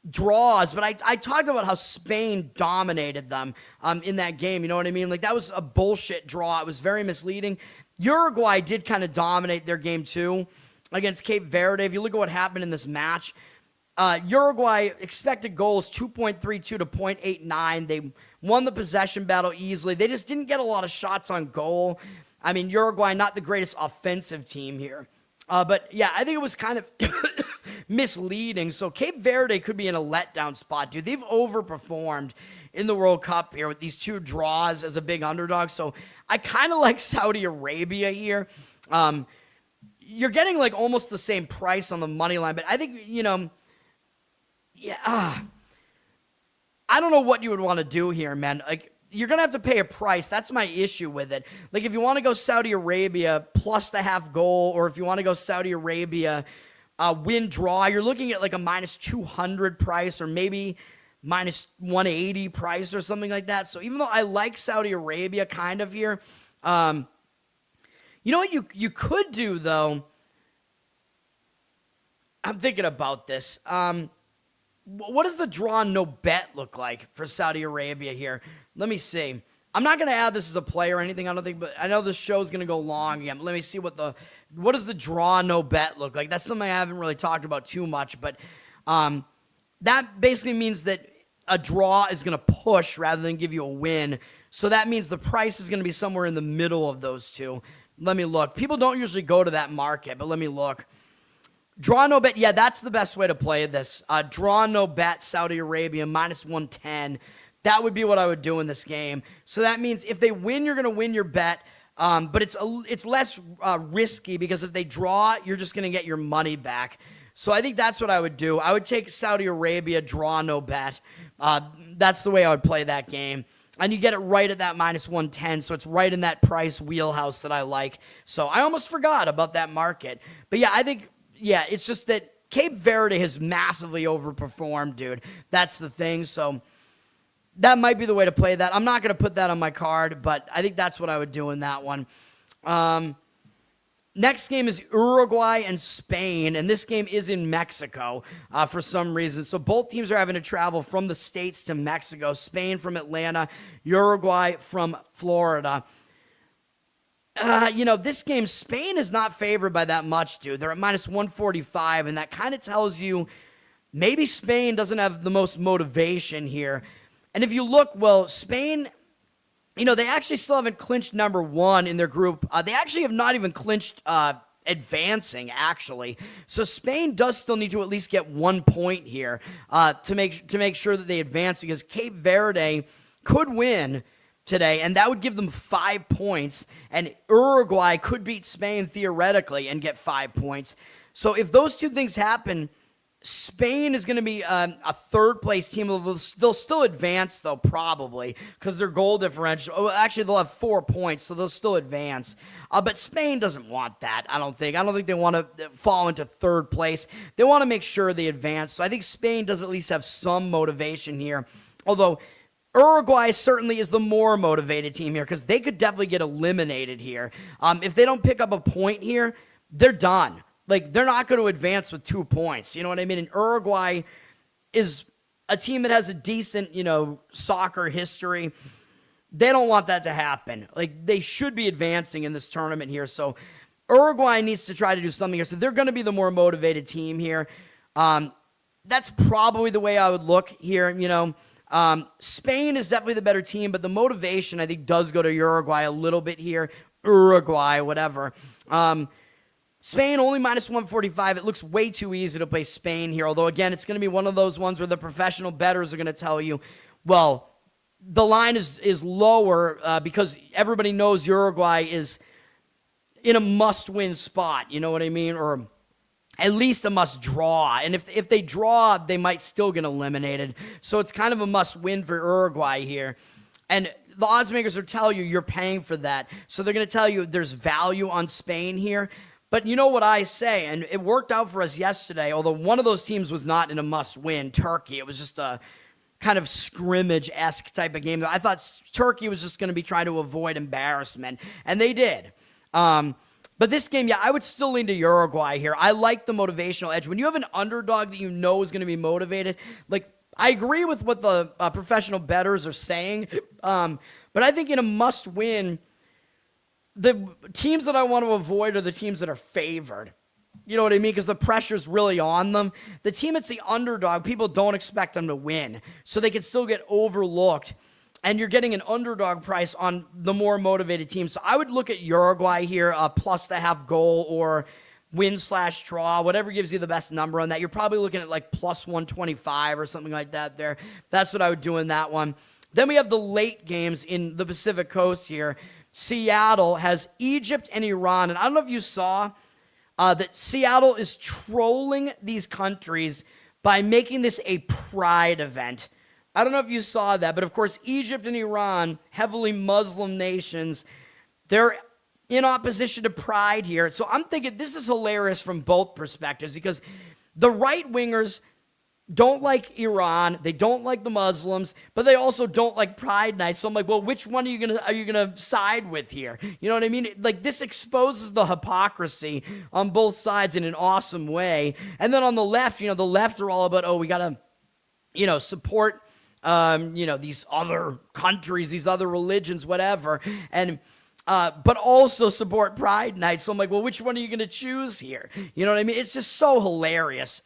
draws. But I talked about how Spain dominated them in that game. You know what I mean? Like, that was a bullshit draw. It was very misleading. Uruguay did kind of dominate their game, too, against Cape Verde. If you look at what happened in this match, Uruguay expected goals 2.32 to 0.89. They won the possession battle easily. They just didn't get a lot of shots on goal. I mean, Uruguay, not the greatest offensive team here. But, yeah, I think it was kind of misleading. So Cape Verde could be in a letdown spot, dude. They've overperformed in the World Cup here with these 2 draws as a big underdog. So I kind of like Saudi Arabia here. You're getting like almost the same price on the money line, but I think, I don't know what you would want to do here, man. Like, you're going to have to pay a price. That's my issue with it. Like, if you want to go Saudi Arabia plus the half goal, or if you want to go Saudi Arabia win draw, you're looking at like a minus 200 price, or maybe minus 180 price or something like that. So even though I like Saudi Arabia kind of here, you know what you could do, though? I'm thinking about this. What does the draw no bet look like for Saudi Arabia here? Let me see. I'm not going to add this as a play or anything, I don't think, but I know this show's going to go long again. But let me see what does the draw no bet look like? That's something I haven't really talked about too much, but that basically means that a draw is going to push rather than give you a win. So that means the price is going to be somewhere in the middle of those two. Let me look. People don't usually go to that market, but let me look. Draw no bet. Yeah, that's the best way to play this. Draw no bet, Saudi Arabia, minus 110. That would be what I would do in this game. So that means if they win, you're going to win your bet. But it's less risky, because if they draw, you're just going to get your money back. So I think that's what I would do. I would take Saudi Arabia, draw no bet. That's the way I would play that game. And you get it right at that minus 110, so it's right in that price wheelhouse that I like. So I almost forgot about that market. But yeah, I think, it's just that Cape Verde has massively overperformed, dude. That's the thing. So that might be the way to play that. I'm not going to put that on my card, but I think that's what I would do in that one. Next game is Uruguay and Spain, and this game is in Mexico for some reason. So both teams are having to travel from the States to Mexico. Spain from Atlanta, Uruguay from Florida. This game, Spain is not favored by that much, dude. They're at minus 145, and that kind of tells you maybe Spain doesn't have the most motivation here. And if you look, well, Spain, they actually still haven't clinched number 1 in their group. They actually have not even clinched advancing, actually. So Spain does still need to at least get 1 point here to make sure that they advance, because Cape Verde could win today, and that would give them 5 points, and Uruguay could beat Spain theoretically and get 5 points. So if those two things happen, Spain is going to be a third-place team. They'll still advance, though, probably, because their goal differential... Oh, actually, they'll have 4 points, so they'll still advance. But Spain doesn't want that, I don't think. I don't think they want to fall into third place. They want to make sure they advance. So I think Spain does at least have some motivation here, although Uruguay certainly is the more motivated team here, because they could definitely get eliminated here. If they don't pick up a point here, they're done. Like, they're not going to advance with 2 points. You know what I mean? And Uruguay is a team that has a decent, soccer history. They don't want that to happen. Like, they should be advancing in this tournament here. So Uruguay needs to try to do something here. So they're going to be the more motivated team here. That's probably the way I would look here, Spain is definitely the better team, but the motivation, I think, does go to Uruguay a little bit here. Uruguay, whatever. Spain only minus 145. It looks way too easy to play Spain here, although, again, it's going to be one of those ones where the professional bettors are going to tell you, well, the line is lower because everybody knows Uruguay is in a must-win spot, you know what I mean? Or at least a must-draw. And if they draw, they might still get eliminated. So it's kind of a must-win for Uruguay here. And the odds makers will tell you you're paying for that. So they're going to tell you there's value on Spain here. But you know what I say, and it worked out for us yesterday, although one of those teams was not in a must-win, Turkey. It was just a kind of scrimmage-esque type of game. I thought Turkey was just going to be trying to avoid embarrassment, and they did. But this game, I would still lean to Uruguay here. I like the motivational edge. When you have an underdog that you know is going to be motivated, like, I agree with what the professional bettors are saying, but I think in a must-win, the teams that I want to avoid are the teams that are favored. You know what I mean? Because the pressure's really on them. The team that's the underdog, people don't expect them to win. So they can still get overlooked. And you're getting an underdog price on the more motivated team. So I would look at Uruguay here, plus the half goal, or win/draw, whatever gives you the best number on that. You're probably looking at like plus 125 or something like that there. That's what I would do in that one. Then we have the late games in the Pacific Coast here. Seattle has Egypt and Iran. And I don't know if you saw that Seattle is trolling these countries by making this a pride event. I don't know if you saw that, but of course, Egypt and Iran, heavily Muslim nations, they're in opposition to pride here. So I'm thinking this is hilarious from both perspectives because the right-wingers don't like Iran, they don't like the Muslims, but they also don't like Pride Night. So I'm like, well, which one are you gonna side with here? You know what I mean? Like, this exposes the hypocrisy on both sides in an awesome way. And then on the left, the left are all about, oh, we gotta, support, these other countries, these other religions, whatever, and but also support Pride Night. So I'm like, well, which one are you gonna choose here? You know what I mean? It's just so hilarious.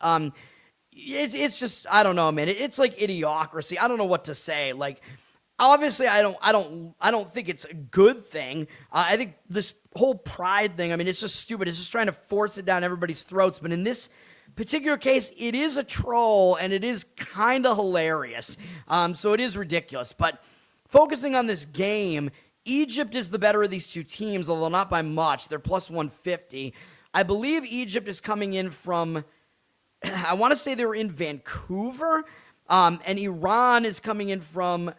It's just, I don't know, man. It's like idiocracy. I don't know what to say. Like, obviously, I don't think it's a good thing. I think this whole pride thing, I mean, it's just stupid. It's just trying to force it down everybody's throats. But in this particular case, it is a troll, and it is kind of hilarious. So it is ridiculous. But focusing on this game, Egypt is the better of these two teams, although not by much. They're plus 150. I believe Egypt is coming in from, I want to say they were in Vancouver, and Iran is coming in from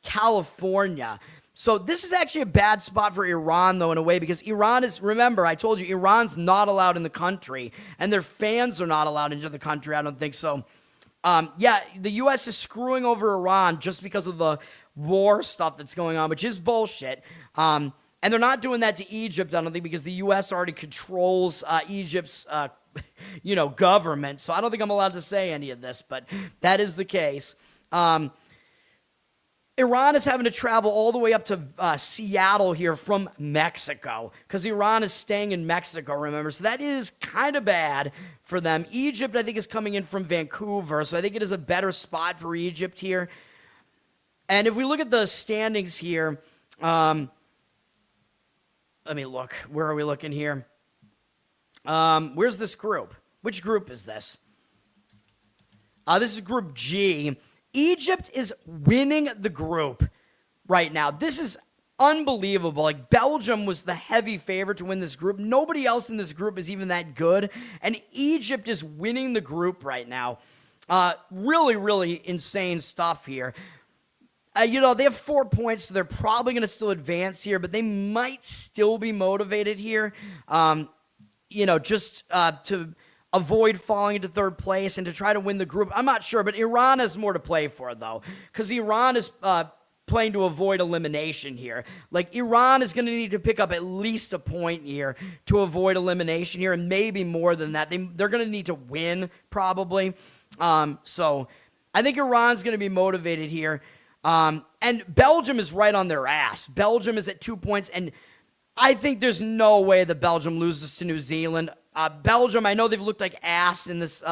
California. So this is actually a bad spot for Iran, though, in a way, because Iran is, remember, I told you, Iran's not allowed in the country, and their fans are not allowed into the country. I don't think so. The U.S. is screwing over Iran just because of the war stuff that's going on, which is bullshit. And they're not doing that to Egypt, I don't think, because the U.S. already controls Egypt's government. So I don't think I'm allowed to say any of this, but that is the case. Iran is having to travel all the way up to Seattle here from Mexico because Iran is staying in Mexico, remember? So that is kind of bad for them. Egypt, I think, is coming in from Vancouver, so I think it is a better spot for Egypt here. And if we look at the standings here, let me look. Where are we looking here? Where's this group? Which group is this? This is Group G. Egypt is winning the group right now. This is unbelievable. Like, Belgium was the heavy favorite to win this group. Nobody else in this group is even that good. And Egypt is winning the group right now. Really, really insane stuff here. They have 4 points, so they're probably going to still advance here, but they might still be motivated here. Just to avoid falling into third place and to try to win the group. I'm not sure, but Iran has more to play for, though, because Iran is playing to avoid elimination here. Like, Iran is going to need to pick up at least a point here to avoid elimination here, and maybe more than that. They're going to need to win, probably. So I think Iran's going to be motivated here. And Belgium is right on their ass. Belgium is at 2 points, and I think there's no way that Belgium loses to New Zealand. Belgium, I know they've looked like ass in this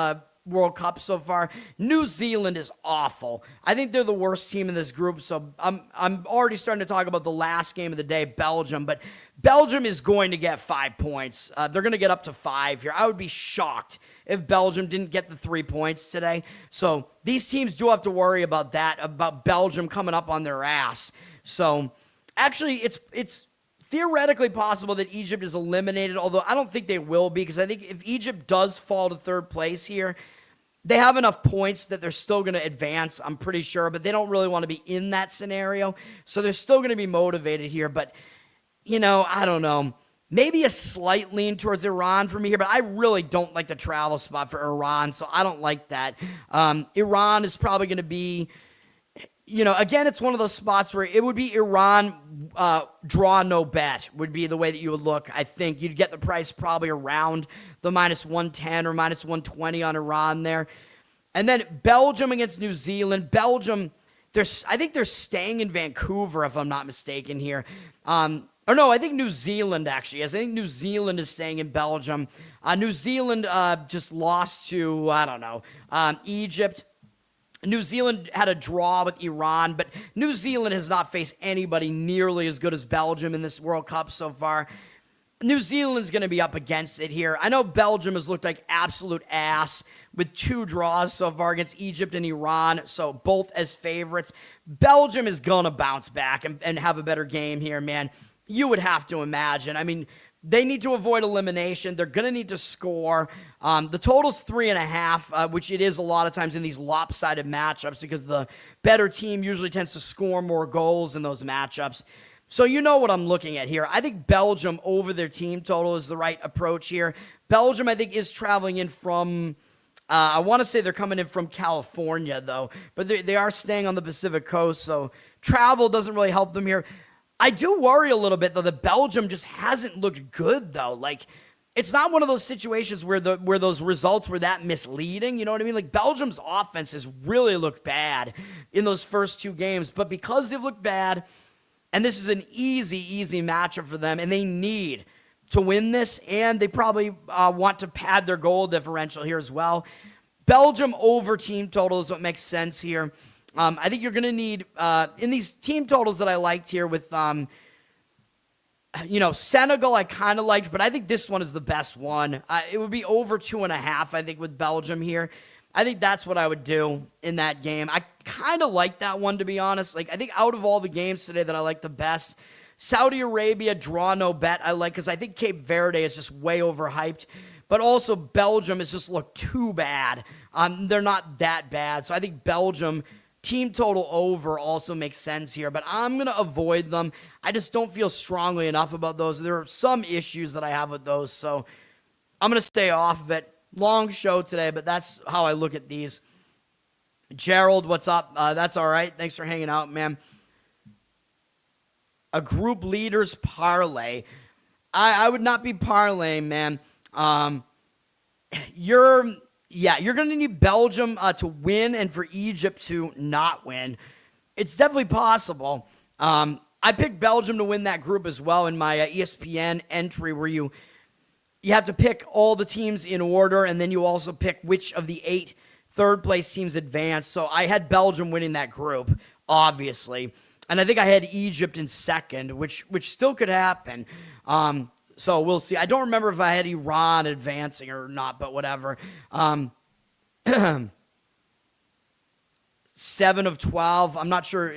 World Cup so far. New Zealand is awful. I think they're the worst team in this group, so I'm already starting to talk about the last game of the day, Belgium. But Belgium is going to get 5 points. They're going to get up to 5 here. I would be shocked if Belgium didn't get the 3 points today. So these teams do have to worry about that, about Belgium coming up on their ass. So actually, it's theoretically possible that Egypt is eliminated, although I don't think they will be, because I think if Egypt does fall to third place here, they have enough points that they're still going to advance, I'm pretty sure, but they don't really want to be in that scenario, so they're still going to be motivated here. But, I don't know. Maybe a slight lean towards Iran for me here, but I really don't like the travel spot for Iran, so I don't like that. Iran is probably going to be, again, it's one of those spots where it would be Iran draw no bet would be the way that you would look. I think you'd get the price probably around the minus 110 or minus 120 on Iran there. And then Belgium against New Zealand. Belgium, I think they're staying in Vancouver, if I'm not mistaken here. Or no, I think New Zealand actually is. I think New Zealand is staying in Belgium. New Zealand just lost to, Egypt. New Zealand had a draw with Iran, but New Zealand has not faced anybody nearly as good as Belgium in this World Cup so far. New Zealand's going to be up against it here. I know Belgium has looked like absolute ass with 2 draws so far against Egypt and Iran, so both as favorites. Belgium is going to bounce back and have a better game here, man. You would have to imagine. I mean, they need to avoid elimination. They're going to need to score. The total's 3.5, which it is a lot of times in these lopsided matchups because the better team usually tends to score more goals in those matchups. So you know what I'm looking at here. I think Belgium over their team total is the right approach here. Belgium, I think, is traveling in from, I want to say they're coming in from California, though. But they are staying on the Pacific Coast, so travel doesn't really help them here. I do worry a little bit, though, that Belgium just hasn't looked good, though. Like, it's not one of those situations where those results were that misleading. You know what I mean? Like, Belgium's offense has really looked bad in those first 2 games. But because they've looked bad, and this is an easy matchup for them, and they need to win this, and they probably want to pad their goal differential here as well. Belgium over team total is what makes sense here. I think you're going to need, in these team totals that I liked here with, Senegal I kind of liked, but I think this one is the best one. It would be over 2.5, I think, with Belgium here. I think that's what I would do in that game. I kind of like that one, to be honest. Like, I think out of all the games today that I like the best, Saudi Arabia, draw no bet, I like, because I think Cape Verde is just way overhyped. But also Belgium has just looked too bad. They're not that bad. So I think Belgium, team total over also makes sense here. But I'm going to avoid them. I just don't feel strongly enough about those. There are some issues that I have with those. So I'm going to stay off of it. Long show today, but that's how I look at these. Gerald, what's up? That's all right. Thanks for hanging out, man. A group leaders parlay. I would not be parlaying, man. You're going to need Belgium to win and for Egypt to not win. It's definitely possible. I picked Belgium to win that group as well in my ESPN entry where you have to pick all the teams in order, and then you also pick which of the 8 third-place teams advance. So I had Belgium winning that group, obviously. And I think I had Egypt in second, which still could happen. So we'll see. I don't remember if I had Iran advancing or not, but whatever. 7 of 12. I'm not sure.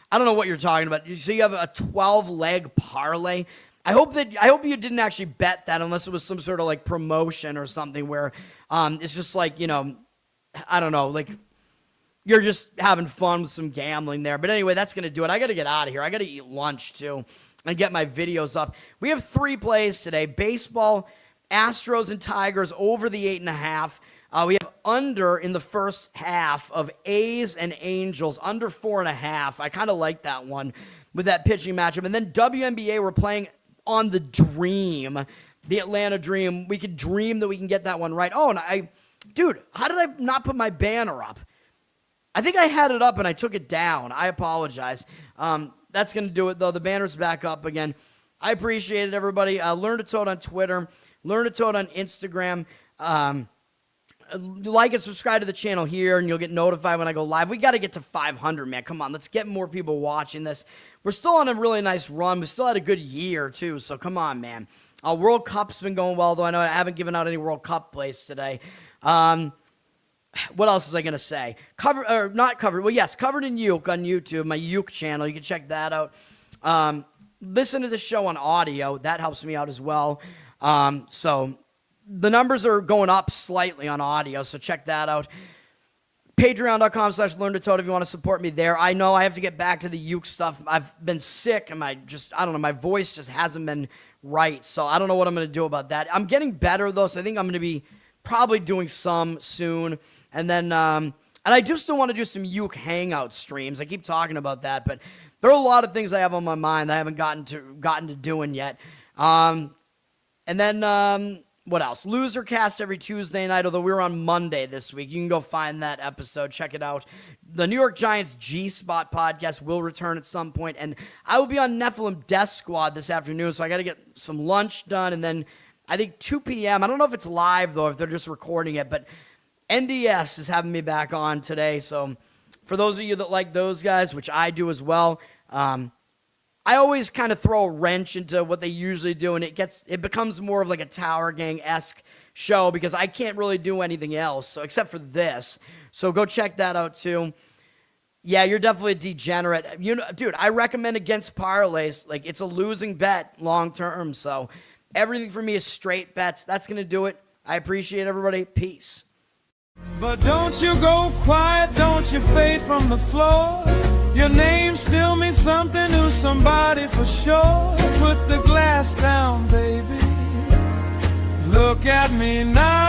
I don't know what you're talking about. So you have a 12-leg parlay. I hope you didn't actually bet that unless it was some sort of like promotion or something where it's just like, I don't know, like you're just having fun with some gambling there. But anyway, that's going to do it. I got to get out of here. I got to eat lunch too and get my videos up. We have 3 plays today. Baseball, Astros and Tigers over the 8.5. We have under in the first half of A's and Angels, under 4.5. I kind of like that one with that pitching matchup. And then WNBA, we're playing on the Dream, the Atlanta Dream. We could dream that we can get that one right. Oh, and dude, how did I not put my banner up? I think I had it up and I took it down. I apologize. That's going to do it, though. The banner's back up again. I appreciate it, everybody. Learn to Toad on Twitter. Learn to Toad on Instagram. Like and subscribe to the channel here, and you'll get notified when I go live. We got to get to 500, man. Come on, let's get more people watching this. We're still on a really nice run. We still had a good year, too, so come on, man. World Cup's been going well, though. I know I haven't given out any World Cup plays today. What else was I going to say? Not covered. Well, yes, covered in Uke on YouTube, my Uke channel. You can check that out. Listen to the show on audio. That helps me out as well. So the numbers are going up slightly on audio, so check that out. Patreon.com/LearnToToad if you want to support me there. I know I have to get back to the Uke stuff. I've been sick, and I don't know, my voice just hasn't been right, so I don't know what I'm going to do about that. I'm getting better, though, so I think I'm going to be probably doing some soon. And then, and I do still want to do some Uke Hangout streams. I keep talking about that, but there are a lot of things I have on my mind that I haven't gotten to doing yet. And then, what else? Loser Cast every Tuesday night, although we're on Monday this week. You can go find that episode. Check it out. The New York Giants G-Spot podcast will return at some point, and I will be on Nephilim Death Squad this afternoon, so I got to get some lunch done, and then I think 2 p.m. I don't know if it's live, though, if they're just recording it, but NDS is having me back on today, so for those of you that like those guys, which I do as well, I'm I always kind of throw a wrench into what they usually do, and it becomes more of like a Tower Gang-esque show because I can't really do anything else, so except for this. So go check that out too. Yeah, you're definitely a degenerate. Dude, I recommend against parlays. Like, it's a losing bet long term. So everything for me is straight bets. That's going to do it. I appreciate everybody. Peace. But don't you go quiet, don't you fade from the floor. Your name still means something to somebody for sure. Put the glass down, baby. Look at me now.